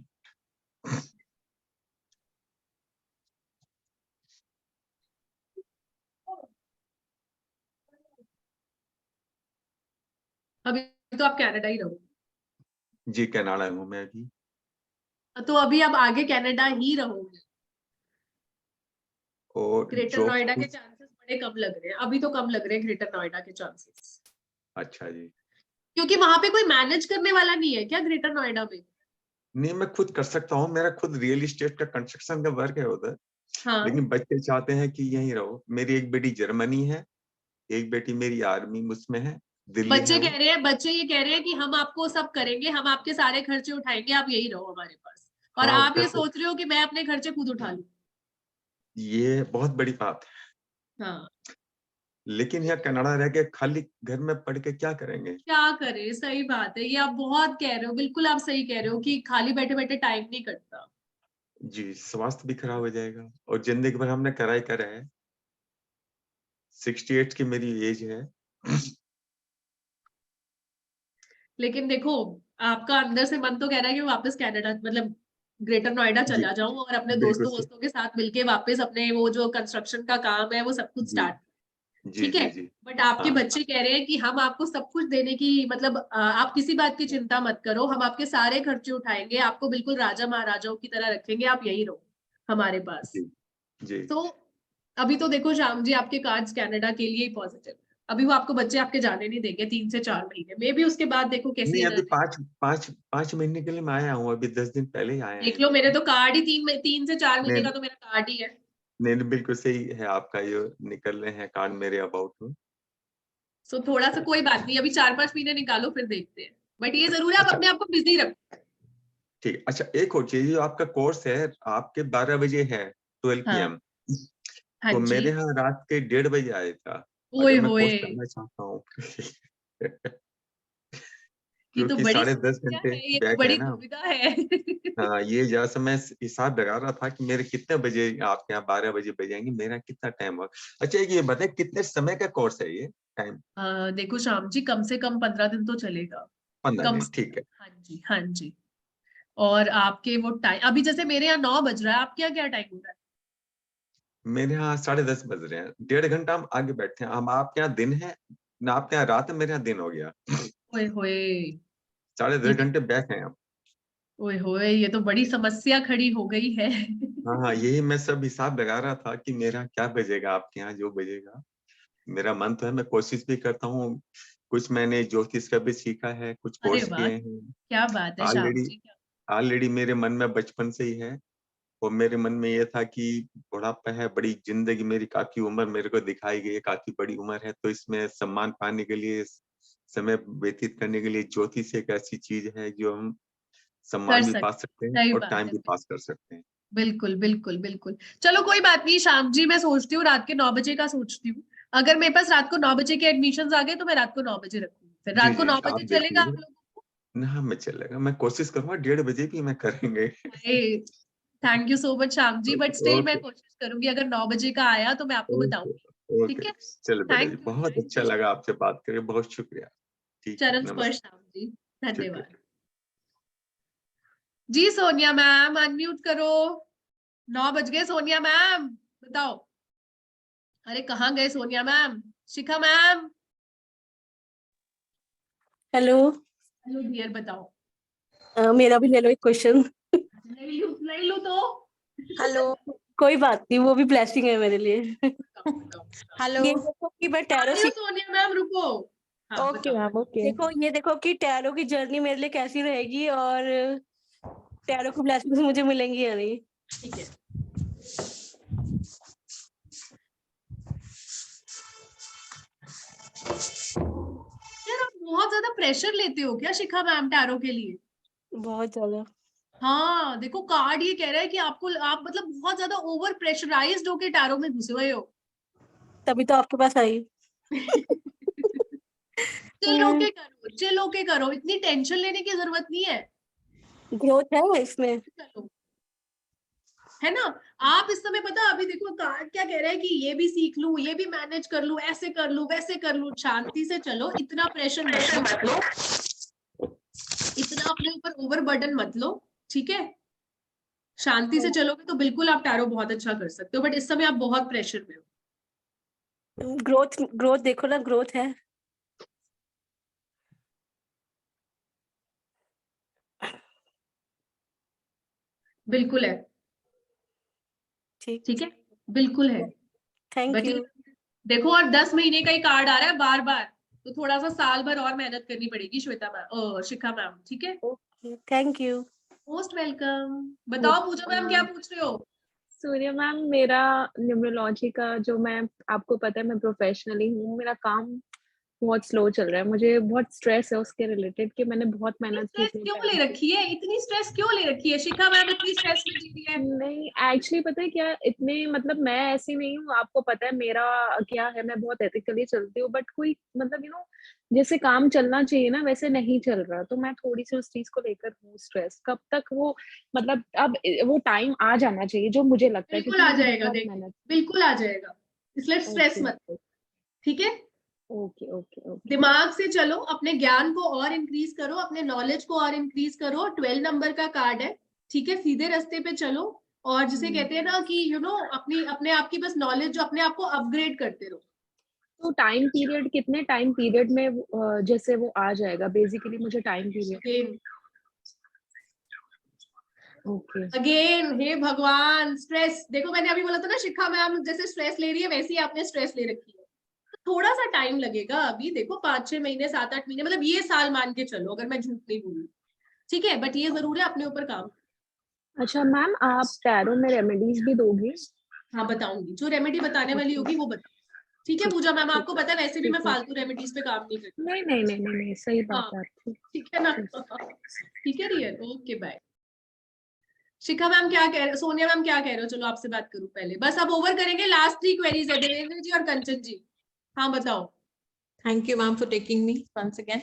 अभी तो आप कनाडा ही रहो? जी कनाडा हूँ मैं अभी। तो अभी आप आगे कनाडा ही रहोगे? और ग्रेटर जॉब नोएडा के कुछ। चांसेस बड़े कम लग रहे हैं, अभी तो कम लग रहे हैं ग्रेटर नोएडा के चांसेस। अच्छा जी। क्योंकि वहां पे कोई मैनेज करने वाला नहीं है क्या ग्रेटर नोएडा में? नहीं, मैं खुद कर सकता हूँ, मेरा खुद रियल इस्टेट का कंस्ट्रक्शन का वर्क है उधर। हाँ। लेकिन बच्चे चाहते हैं कि यहीं रहो। मेरी एक बेटी जर्मनी है, एक बेटी मेरी आर्मी उसमें है, दिल्ली है बच्चे वो। कह रहे हैं, बच्चे ये कह रहे हैं कि हम आपको सब करेंगे, हम आपके सारे खर्चे उठाएंगे, आप यही रहो हमारे पास। और हाँ आप ये वैसे सोच रहे हो कि मैं अपने खर्चे खुद उठा लूं। ये बहुत बड़ी बात है। हाँ। लेकिन यहाँ कनाडा रह के खाली घर में पढ़ के क्या करेंगे? क्या करें, सही बात है, ये आप बहुत कह रहे हो, बिल्कुल आप सही कह रहे हो कि खाली बैठे बैठे टाइम नहीं कटता। जी, स्वास्थ्य भी खराब हो जाएगा और जिंदगी भर हमने करा ही करा है। 68 की मेरी एज है। लेकिन देखो, आपका अंदर से मन तो कह रहा है कि वापस कनाडा, मतलब ग्रेटर नोएडा जी चला जाऊं और अपने बिल्कुल दोस्तों सही। वोस्तों के साथ मिलके वापस अपने वो जो कंस्ट्रक्शन का काम है वो सब कुछ जी स्टार्ट। जी ठीक है। जी जी। बट आपके हाँ बच्चे कह रहे हैं कि हम आपको सब कुछ देने की, मतलब आप किसी बात की चिंता मत करो, हम आपके सारे खर्चे उठाएंगे, आपको बिल्कुल राजा महाराजाओं की तरह रखेंगे, आप यही रहो हमारे पास। जी जी। तो अभी तो देखो श्याम जी, आपके कार्ड्स कनाडा के लिए ही पॉजिटिव। अभी वो आपको बच्चे आपके जाने नहीं देंगे 3 से 4 महीने में भी, उसके बाद देखो कैसी नहीं, अभी एनर्जी। 5 महीने के लिए मैं आया हूँ, अभी 10 दिन पहले ही आया देख है। लो, मेरे तो कार्ड ही 3 से 4 महीने नहीं का तो मेरा कार्ड ही है। नहीं, बिल्कुल सही है आपका, ये निकल रहे हैं कार्ड मेरे अबाउट में। सो थोड़ा सा कोई बात नहीं, अभी 4-5 महीने निकालो फिर देखते हैं। बट ये जरूर है आप अच्छा अपने आप को बिजी रखो। ठीक है। अच्छा एक और चीज, जो आपका कोर्स है आपके 12 बजे है, 12 हाँ। PM। हाँ तो जी। मेरे यहाँ रात के 1:30 बजे आया था, ओए अगर मैं होए, कोर्स करना चाहता हूँ। ये तो क्योंकि बड़ी 10.5 समस्या घंटे है, ये तो बैक है बड़ी ना। दुविधा है। हाँ, ये जैसा मैं हिसाब लगा रहा था कि मेरे कितने बजे आपके यहाँ 12 बजे बजेंगे, मेरा कितना टाइम होगा। अच्छा एक ये बताए कितने समय का कोर्स है ये टाइम? देखो श्याम जी, कम से कम 15 दिन तो चलेगा। 15 कम दिन से ठीक कम, है। हाँ जी हाँ जी। और आपके वो टाइम, अभी जैसे मेरे यहाँ 9 बज रहा है, आपके यहाँ क्या टाइम हो रहा है? मेरे यहाँ 10:30 बज रहे हैं, 1.5 घंटा हम आगे बैठे हैं। हम आपके यहाँ दिन है ना, आपके यहाँ रात है, मेरे यहाँ दिन हो गया। ओए होए, 10.5 ये तो घंटे बैक हैं हम। ओए होए, ये तो बड़ी समस्या खड़ी हो गई है। हाँ हाँ, यही मैं सब हिसाब लगा रहा था कि मेरा क्या बजेगा आपके यहाँ जो बजेगा। मेरा मन तो है, मैं कोशिश भी करता हूँ। कुछ मैंने ज्योतिष का भी सीखा है, कुछ अरे कोर्स वाह, किए हैं। क्या बात है श्याम ऑलरेडी जी, क्या। ऑलरेडी मेरे मन में बचपन से ही है। और मेरे मन में ये था कि बुढ़ापा है, बड़ी जिंदगी मेरी, काफी उम्र मेरे को दिखाई गई है, काफी बड़ी उम्र है, तो इसमें सम्मान पाने के लिए, समय व्यतीत करने के लिए ज्योतिष एक ऐसी चीज है जो हम कर सम्मान भी पा सकते, सकते हैं सही और बात टाइम है। भी पास कर सकते हैं। बिल्कुल बिल्कुल बिल्कुल। चलो कोई बात नहीं श्याम जी, मैं सोचती हूँ रात के 9 बजे का सोचती हूँ। अगर मेरे पास रात को 9 बजे के एडमिशन आ गए तो मैं रात को 9 बजे रखूंगी, फिर जी रात को जी 9 आप बजे देख चलेगा आप लीजिए। लोगों ना मैं चलेगा, मैं कोशिश करूंगा 1:30 बजे भी मैं करेंगे। को। Thank you so much Shyam ji, but still मैं ओके कोशिश करूंगी, अगर 9 बजे का आया तो मैं आपको ओके बताऊंगी। ओके। ठीक है। चलो बेटा जी, थैंक यू, बहुत थैंक अच्छा यू। लगा आपसे बात करके, बहुत शुक्रिया। ठीक है, चरण स्पर्श नमस्ते। श्याम जी, शुक्रिया। धन्यवाद। जी सोनिया मैम अनम्यूट करो। 9 बज गए सोनिया मैम, बताओ। अरे कहाँ गए सोनिया मैम, शिखा मैम? हेलो। हेलो डियर, बताओ। मेरा भी ले लो एक क्वेश्चन। नहीं लूं तो? हेलो। कोई बात नहीं, वो भी ब्लेसिंग है मेरे लिए। हेलो। ये देखो कि मैं टैरो सीख। सोनिया मैम रुको। हाँ, ओके मैम, ओके। देखो ये देखो कि टैरो की जर्नी मेरे लिए कैसी रहेगी और टैरो की ब्लेसिंग्स मुझे मिलेंगी या नहीं। ठीक है। यार आप बहुत ज्यादा प्रेशर लेते हो क्या शिखा मैम टैरो के लिए? बहुत ज्यादा। हाँ देखो, कार्ड ये कह रहा है कि आप मतलब बहुत ज्यादा ओवर प्रेशराइज्ड होके टैरो में घुसे हुए हो। तभी तो आपके पास आई। चिल होके करो, इतनी टेंशन लेने की जरूरत नहीं है। ग्रोथ है इसमें, है ना? आप इस समय पता, अभी देखो कार्ड क्या कह रहा है कि ये भी सीख लूं, ये भी मैनेज कर लूं, ऐसे कर लूं, वैसे कर लूं। शांति से चलो, इतना प्रेशर मत लो, इतना अपने ऊपर ओवर बर्डन मत लो, ठीक है? शांति से चलोगे तो बिल्कुल आप टैरो बहुत अच्छा कर सकते हो, बट इस समय आप बहुत प्रेशर में हो। ग्रोथ देखो ना, ग्रोथ है। बिल्कुल है। ठीक है, बिल्कुल है। Thank you. देखो, और 10 महीने का ही कार्ड आ रहा है बार बार, तो थोड़ा सा साल भर और मेहनत करनी पड़ेगी श्वेता मैम, शिखा मैम, ठीक है? Thank you. Most welcome. बताओ पूजा मैम, क्या पूछ रहे हो? सूर्य मैम, मेरा न्यूमरोलॉजी का जो, मैं आपको पता है मैं प्रोफेशनली हूँ, मेरा काम बहुत स्लो चल रहा है, मुझे बहुत स्ट्रेस है उसके रिलेटेड कि मैंने बहुत मेहनत की। क्यों ले रखी है इतनी स्ट्रेस, क्यों ले रखी है शिखा मैम? इतनी स्ट्रेस में जी रही है? नहीं एक्चुअली पता है क्या, इतने मतलब मैं ऐसी नहीं हूँ, आपको पता है मेरा क्या है, मैं बहुत एथिकली चलती हूँ, बट कोई मतलब जैसे काम चलना चाहिए ना वैसे नहीं चल रहा, तो मैं थोड़ी सी उस चीज को लेकर हूँ स्ट्रेस। कब तक वो मतलब अब वो टाइम आ जाना चाहिए जो मुझे लगता है। बिल्कुल आ जाएगा, देखो बिल्कुल आ जाएगा, इसलिए स्ट्रेस मत, ठीक है? Okay okay okay. दिमाग से चलो, अपने ज्ञान को और इंक्रीज करो, अपने नॉलेज को और इंक्रीज करो। 12 नंबर का कार्ड है, ठीक है? सीधे रास्ते पे चलो, और जिसे कहते हैं ना कि अपने आप की बस नॉलेज, जो अपने आप को अपग्रेड करते रहो। तो टाइम पीरियड, कितने टाइम पीरियड में जैसे वो आ जाएगा? बेसिकली मुझे टाइम पीरियड। ओके। अगेन हे भगवान, स्ट्रेस देखो, मैंने अभी बोला था ना शिखा मैम जैसे स्ट्रेस ले रही है, वैसे ही आपने स्ट्रेस ले रखी है। थोड़ा सा टाइम लगेगा अभी, देखो 5-6 महीने, 7-8 महीने, मतलब ये साल मान के चलो, अगर मैं झूठ नहीं बोलूं, ठीक है? बट ये जरूर है, अपने ऊपर काम। अच्छा मैम, आप टैरो में रेमेडीज भी दोगे? हाँ बताऊंगी, जो रेमेडी बताने वाली होगी वो बताऊंगी, ठीक है पूजा मैम? आपको पता है वैसे भी मैं फालतू रेमेडीज पे काम नहीं करती। नहीं, सही बात है। ठीक है ना? ठीक है रियल, ओके बाय। शिखा मैम क्या कह रहे, सोनिया मैम क्या कह रहे हो? चलो आपसे बात करूं पहले, बस अब ओवर करेंगे, लास्ट 3 क्वेरीज है, देवेंद्र जी और कंचन जी। हाँ बताओ। Thank you ma'am for taking me once again.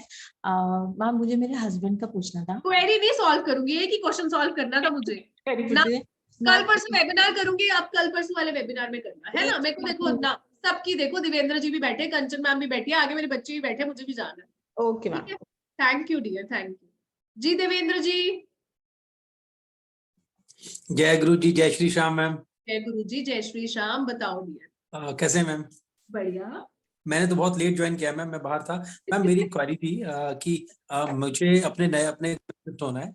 Ma'am मुझे मेरे हस्बैंड का पूछना था। क्वेरी नहीं सॉल्व करूंगी, एक ही क्वेश्चन सॉल्व करना था मुझे ना। कल परसों वेबिनार करूंगी, आप कल परसों वाले वेबिनार में करना है ना। मेरे को देखो ना, सबकी देखो, देवेंद्र जी भी बैठे, कंचन मैम भी बैठी है, आगे मेरे बच्चे भी बैठे, मुझे भी जाना है। Okay ma'am, thank you dear, thank you जी। देवेंद्र जी। जय गुरु जी, जय श्री श्याम मैम। जय गुरु जी, जय श्री श्याम। बताओ डियर। कैसे मैम? बढ़िया। मैंने तो बहुत लेट ज्वाइन किया मैम, मैं बाहर था। मैम मेरी क्वेरी थी कि मुझे अपने शिफ्ट होना है,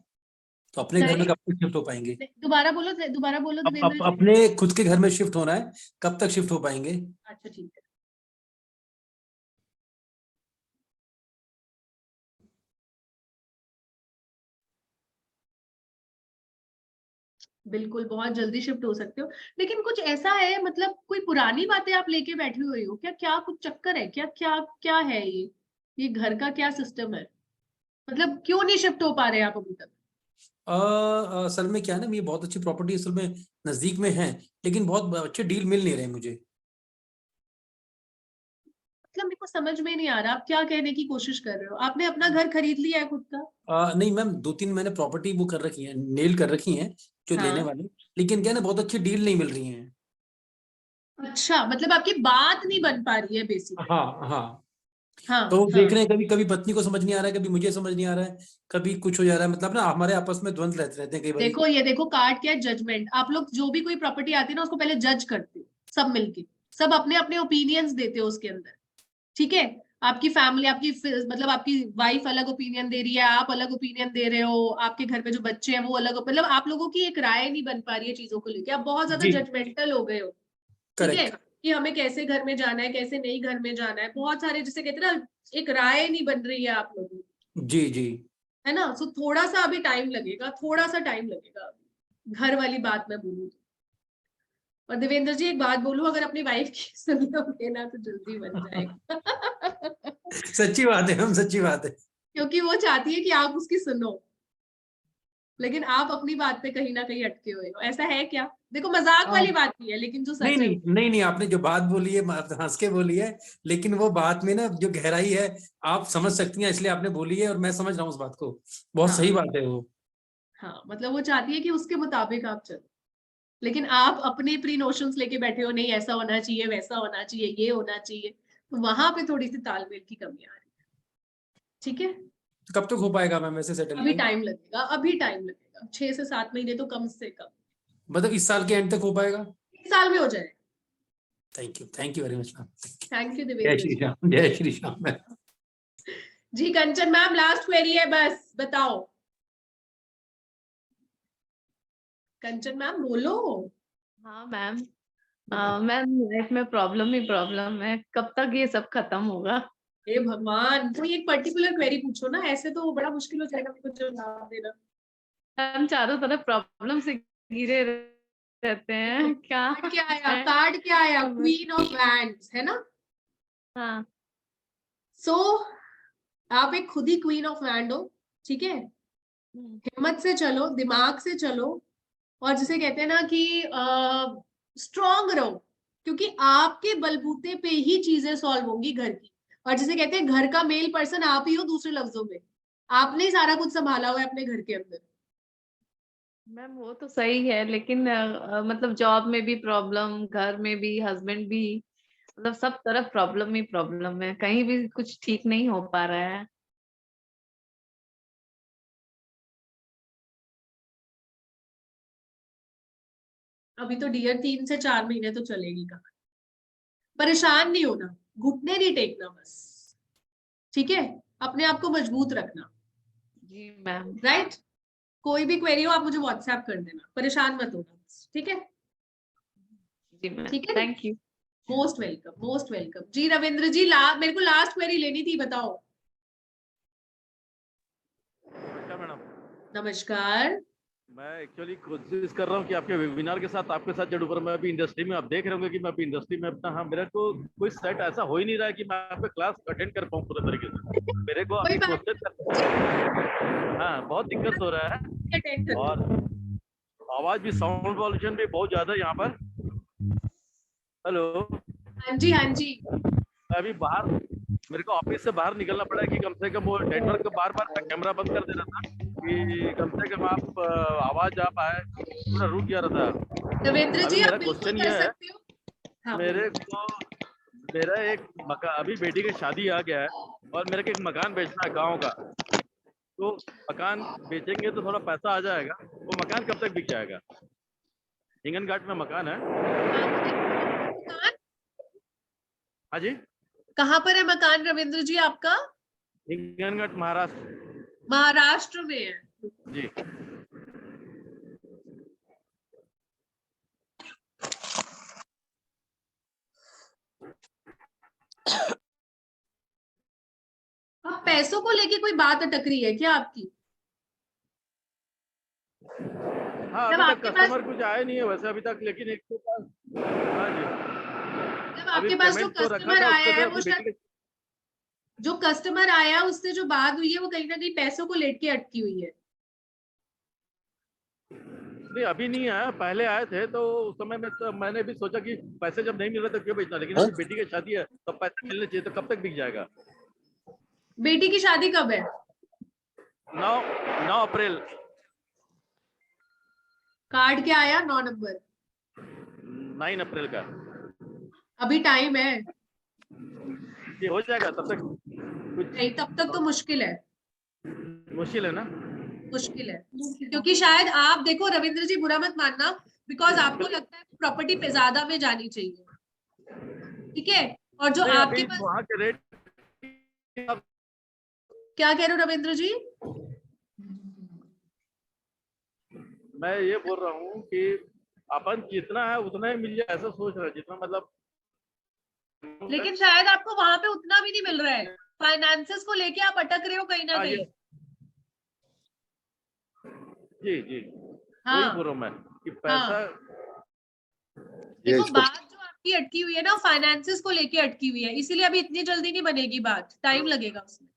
तो अपने घर में कब तक शिफ्ट हो पाएंगे? दोबारा बोलो देवेंद्र जी। अपने खुद के घर में शिफ्ट होना है, कब तक शिफ्ट हो पाएंगे? अच्छा ठीक है। बिल्कुल बहुत जल्दी शिफ्ट हो सकते हो, लेकिन कुछ ऐसा है, मतलब कोई पुरानी बातें आप लेके बैठे हुए हो क्या? क्या कुछ चक्कर है क्या? क्या क्या है ये घर का क्या सिस्टम है? मतलब क्यों नहीं शिफ्ट हो पा रहे आप अभी तक? असल में क्या है ना, ये बहुत अच्छी प्रॉपर्टी असल में नजदीक में है, लेकिन बहुत अच्छे डील मिल नहीं रहे मुझे। मतलब मेरे को समझ में नहीं आ रहा आप क्या कहने की कोशिश कर रहे हो। आपने अपना घर खरीद लिया है खुद का? नहीं मैम, 2-3 मैंने प्रॉपर्टी वो कर रखी है, नेल कर रखी है जो लेने वाले, लेकिन क्या है ना, बहुत अच्छी डील नहीं मिल रही है। अच्छा, मतलब आपकी बात नहीं बन पा रही है बेसिकली। हाँ, तो देख रहे हैं, कभी कभी पत्नी को समझ नहीं आ रहा है, कभी मुझे समझ नहीं आ रहा है, कभी कुछ हो जा रहा है, मतलब ना हमारे आपस में द्वंद्व रहते हैं कई बार। देखो ये देखो, कार्ड क्या है? जजमेंट। आप लोग जो भी कोई प्रॉपर्टी आती है ना, उसको पहले जज करते हो, सब मिलके, सब अपने अपने ओपिनियंस देते हो उसके अंदर, ठीक है। आपकी फैमिली, आपकी मतलब आपकी वाइफ अलग ओपिनियन दे रही है, आप अलग ओपिनियन दे रहे हो, आपके घर पे जो बच्चे हैं वो अलग, मतलब आप लोगों की एक राय नहीं बन पा रही है चीजों को लेके, आप बहुत ज्यादा जजमेंटल हो गए हो, ठीक है, कि हमें कैसे घर में जाना है, कैसे नहीं घर में जाना है, बहुत सारे जिसे कहते हैं ना, एक राय नहीं बन रही है आप लोगों की, जी जी, है ना। सो थोड़ा सा अभी टाइम लगेगा, थोड़ा सा टाइम लगेगा, घर वाली बात मैं बोलूँ। और देवेंद्र जी एक बात बोलूं, अगर अपनी वाइफ की सुन लोगे ना तो जल्दी बन जाएगा। सच्ची बात है, हम सच्ची बात है, क्योंकि वो चाहती है कि आप उसकी सुनो, लेकिन आप अपनी बात पे कहीं ना कहीं अटके हुए हो, ऐसा है क्या? देखो मजाक वाली बात नहीं है, लेकिन जो सच नहीं है नहीं नहीं नहीं, आपने जो बात बोली है हंस के बोली है, लेकिन वो बात में ना जो गहराई है आप समझ सकती हैं, इसलिए आपने बोली है और मैं समझ रहा हूँ उस बात को, बहुत सही बात है वो। हाँ, मतलब वो चाहती है कि उसके मुताबिक आप चलो, लेकिन आप अपने प्री नोशंस लेके बैठे हो, नहीं ऐसा होना चाहिए, वैसा होना चाहिए, ये होना चाहिए, तो वहां पे थोड़ी सी तालमेल की कमी आ रही है, ठीक है। कब तक हो पाएगा मैम वैसे सेटल? अभी टाइम लगेगा, अभी टाइम लगेगा, 6 से 7 महीने तो कम से कम, मतलब इस साल के एंड तक हो पाएगा? इस साल में हो जाएगा। Thank you very much ma'am. Thank you जय देवेंद्र श्री जी। राम, जय श्री राम मैम। जी कंचन मैम, लास्ट क्वेरी है, बस बताओ। कंचन मैम बोलो। हाँ मैम, मैम लाइफ में प्रॉब्लम ही प्रॉब्लम है, कब तक ये सब खत्म होगा? हे भगवान, कोई एक पर्टिकुलर क्वेरी पूछो ना, ऐसे तो बड़ा मुश्किल हो जाएगा मुझे जवाब देना। हम चारों तरफ प्रॉब्लम से घिरे रहते हैं, क्या क्या आया? कार्ड क्या आया? क्वीन ऑफ वैंड्स, है ना? हाँ। सो आप एक खुद ही क्वीन ऑफ वैंड हो, ठीक है। हिम्मत से चलो, दिमाग से चलो, और जिसे कहते हैं ना कि स्ट्रॉन्ग रहो, क्योंकि आपके बलबूते पे ही चीजें सॉल्व होंगी घर की। और जिसे कहते हैं घर का मेल पर्सन आप ही हो, दूसरे लफ्जों में आपने ही सारा कुछ संभाला हुआ है अपने घर के अंदर। मैम वो तो सही है, लेकिन मतलब जॉब में भी प्रॉब्लम, घर में भी, हस्बैंड भी, मतलब सब तरफ प्रॉब्लम ही प्रॉब्लम है, कहीं भी कुछ ठीक नहीं हो पा रहा है। अभी तो डियर 3 से 4 महीने तो चलेगी कहानी। परेशान नहीं होना, घुटने नहीं टेकना, बस ठीक है, अपने आप को मजबूत रखना। जी मैम। राइट, कोई भी क्वेरी हो आप मुझे व्हाट्सएप कर देना, परेशान मत होना, ठीक है? जी मैम, ठीक है, thank you. Most welcome, most welcome. जी रविंद्र जी, मेरे को लास्ट क्वेरी लेनी थी, बताओ। नमस्कार मैडम। नमस्कार। मैं एक्चुअली कोशिश कर रहा हूँ कि आपके वेबिनार के साथ आपके साथ जुड़ूं, पर मैं अभी इंडस्ट्री में, आप देख रहे होंगे कि मैं अभी इंडस्ट्री में अपना, हाँ मेरे को कोई सेट ऐसा हो ही नहीं रहा है कि मैं आपका क्लास अटेंड कर पाऊँ पूरे तरीके से। मेरे को अभी कोशिश, हाँ बहुत दिक्कत हो रहा है, और आवाज भी, साउंड पॉल्यूशन भी बहुत ज्यादा है यहाँ पर। हेलो। हाँ जी, हाँ जी। अभी बाहर, मेरे को ऑफिस से बाहर निकलना पड़ा है कि कम से कम वो नेटवर्क को बार बार कैमरा बंद कर देना था कि कम से कम आप आवाज आ पाए, पूरा रुक गया रहा था। रविंद्र जी, मेरा क्वेश्चन ये है, हाँ, मेरे को, मेरा एक मकान, अभी बेटी की शादी आ गया है और मेरे को एक मकान बेचना है गाँव का, तो मकान बेचेंगे तो थोड़ा पैसा आ जाएगा, वो मकान कब तक बिक जाएगा? हिंगन घाट में मकान है। हाँ जी, कहाँ पर है मकान रविंद्र जी आपका? हिंगन घाट, महाराष्ट्र। महाराष्ट्र में है जी। आप पैसों को लेके कोई बात अटक रही है क्या आपकी? हाँ, अभी तक कस्टमर कुछ आए नहीं है वैसे अभी तक, लेकिन एक तो पास, हाँ जी, आपके पास जो कस्टमर आया है वो शायद, जो कस्टमर आया उससे जो बात हुई है वो कहीं ना कहीं पैसों को लेके अटकी हुई है। नहीं अभी नहीं आया, पहले आए थे तो उस समय में तो मैंने भी सोचा कि पैसे जब नहीं मिल रहे तो क्यों बेचना, लेकिन अभी बेटी की शादी है तो पैसे मिलने चाहिए, तो कब तक बिक जाएगा? बेटी की शादी कब है? 9 अप्रैल। कार्ड क्या आया? 9 नंबर। 9 अप्रैल का। अभी टाइम है, ये हो जाएगा तब तक? नहीं तब तक तो मुश्किल है। मुश्किल है ना? मुश्किल है, क्योंकि शायद आप देखो रविंद्र जी, बुरा मत मानना, बिकॉज आपको लगता है प्रॉपर्टी पे ज्यादा में जानी चाहिए, ठीक है। और जो नहीं, आपके अभी पास वहाँ के रेट क्या कह रहे हो रविंद्र जी? मैं ये बोल रहा हूँ कि अपन जितना है उतना ही मिल जाए ऐसा सोच रहे हैं, जितना मतलब। लेकिन शायद आपको वहां पे उतना भी नहीं मिल रहा है, फाइनेंसेस को लेके आप अटक रहे हो कहीं ना कहीं। जी जी, हाँ वही बोल रहा हूँ मैं कि पैसा। देखो बात जो आपकी अटकी हुई है ना, फाइनेंसेस को लेके अटकी हुई है, इसीलिए अभी इतनी जल्दी नहीं बनेगी बात, टाइम लगेगा उसमें।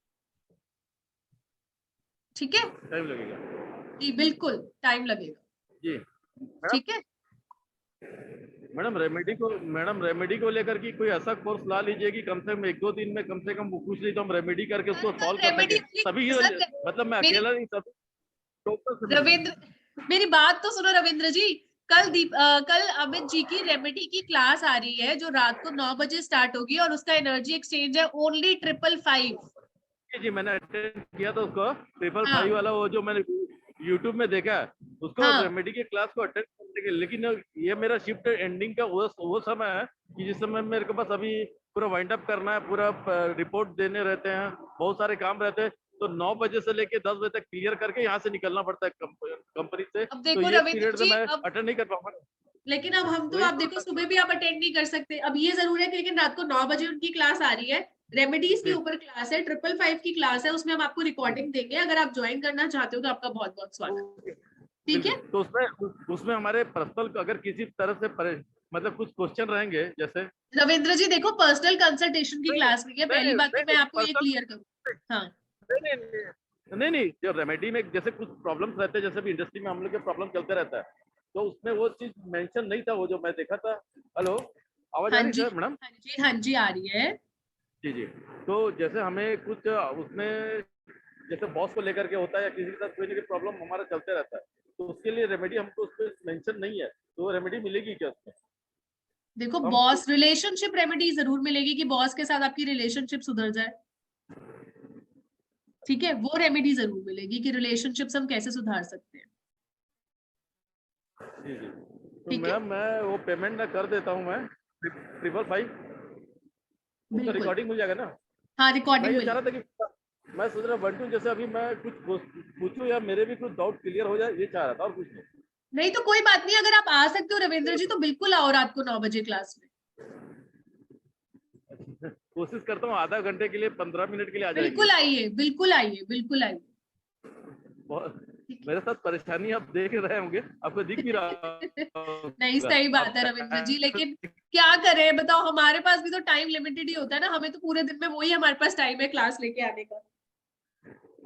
ठीक है, टाइम लगेगा जी बिल्कुल टाइम लगेगा जी। ठीक है। मैडम रेमेडी को लेकर की कोई ऐसा कोर्स ला लीजिए कि कम से कम 1-2 दिन में कम से कम वो पूछ ली तो हम रेमेडी करके उसको सॉल्व कर सके। सभी मतलब मैं अकेला नहीं, सभी। रविंद्र मेरी बात तो सुनो रविंद्र जी, कल अमित जी की रेमेडी की क्लास आ रही है जो रात को 9 बजे स्टार्ट होगी और उसका एनर्जी एक्सचेंज है ओनली 555। जी मैंने अटेंड किया था उसको, 555 वाला वो जो मैंने यूट्यूब में देखा है उसको, रेमेडी की क्लास को अटेंड करने के। लेकिन ये मेरा शिफ्ट एंडिंग का वो समय है कि जिस समय मेरे को बस अभी पूरा वाइंड अप करना है, पूरा रिपोर्ट देने रहते हैं, बहुत सारे काम रहते हैं, तो 9 बजे से लेके 10 बजे तक क्लियर करके यहाँ से निकलना पड़ता है कंपनी से। अब देखो तो ये रविंद्र पीरियड जी, मैं अटेंड नहीं कर पाऊंगा। लेकिन अब हम तो आप देखो सुबह भी आप अटेंड नहीं कर सकते, अब ये जरूर है कि लेकिन रात को 9 बजे उनकी क्लास आ रही है, रेमेडीज के ऊपर क्लास है, 555 की क्लास है, उसमें हम आपको रिकॉर्डिंग देंगे, अगर आप ज्वाइन करना चाहते हो तो आपका बहुत बहुत स्वागत। ठीक है, तो उसमें हमारे पर्सनल अगर किसी तरह से मतलब कुछ क्वेश्चन रहेंगे जैसे। रविंद्र जी देखो पर्सनल कंसल्टेशन की क्लास नहीं है, पहली बात तो मैं आपको ये क्लियर करूँ। हाँ नहीं, जो रेमेडी में जैसे कुछ प्रॉब्लम्स रहते हैं, जैसे भी इंडस्ट्री में हम लोग के प्रॉब्लम चलते रहता है, तो उसमें वो चीज मेंशन नहीं था, वो जो मैं देखा था। हेलो, आवाज आ रही है मैडम? हाँ जी आ रही है। जी तो जैसे हमें कुछ उसमें जैसे बॉस को लेकर के होता है या किसी के साथ कोई ना कोई प्रॉब्लम हमारा चलते रहता है, तो उसके लिए रेमेडी हमको उस पर मेंशन नहीं है, तो रेमेडी मिलेगी क्या उसमें? देखो बॉस रिलेशनशिप रेमेडी जरूर मिलेगी कि बॉस के साथ आपकी रिलेशनशिप सुधर जाए, ठीक है, वो रेमेडी जरूर मिलेगी कि रिलेशनशिप्स हम कैसे सुधार सकते हैं। जी तो मैडम मैं वो पेमेंट ना कर देता हूँ मैं 555, उसका रिकॉर्डिंग मिल जाएगा ना? हाँ रिकॉर्डिंग मैं ये चाह रहा था कि मैं सोच रहा 1-2 जैसे अभी मैं कुछ पूछूं या मेरे भी कुछ डाउट क्लियर हो जाए, ये चाह रहा था, और कुछ नहीं तो कोई बात नहीं, अगर आप आ सकते हो रविंद्र जी तो बिल्कुल आओ रात को 9 बजे क्लास में। कोशिश करता हूँ आधा घंटे के लिए 15 मिनट के लिए आ जाएंगे। बिल्कुल आइए बिल्कुल आइए बिल्कुल आइए। मेरे साथ परेशानी आप देख रहे होंगे, आपको दिख भी रहा नहीं सही बात है रविंद्र जी, लेकिन क्या करें बताओ, हमारे पास भी तो टाइम लिमिटेड ही होता है ना, हमें तो पूरे दिन में वही हमारे पास टाइम है क्लास लेके आने का।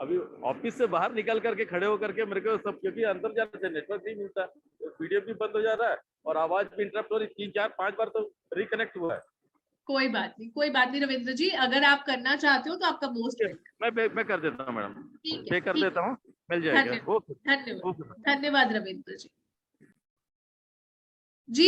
अभी ऑफिस से बाहर निकल करके खड़े होकर के मेरे को सब, क्योंकि अंदर जाने से नेटवर्क नहीं मिलता, वीडियो भी बंद हो जा रहा है और आवाज भी इंटरप्ट हो रही, 3-4-5 बार तो रिकनेक्ट हुआ है। कोई बात नहीं रविंद्र जी, अगर आप करना चाहते हो तो आपका मोस्ट मैं कर देता हूँ मैडम, पे कर देता हूँ, मिल जाएगा। धन्यवाद धन्यवाद रविंद्र जी।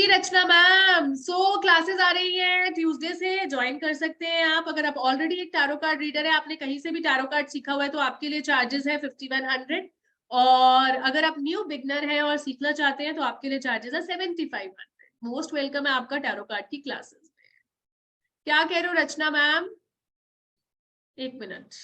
रचना मैम, सो क्लासेस आ रही हैं ट्यूसडे से, ज्वाइन कर सकते हैं आप। अगर आप ऑलरेडी एक टैरो कार्ड रीडर है, आपने कहीं से भी टैरो कार्ड सीखा हुआ है, तो आपके लिए चार्जेस है 5100, और अगर आप न्यू बिगनर है और सीखना चाहते हैं तो आपके लिए चार्जेस है 7500। मोस्ट वेलकम है आपका टैरो कार्ड की क्लासेस में। क्या कह रहे हो रचना मैम? एक मिनट।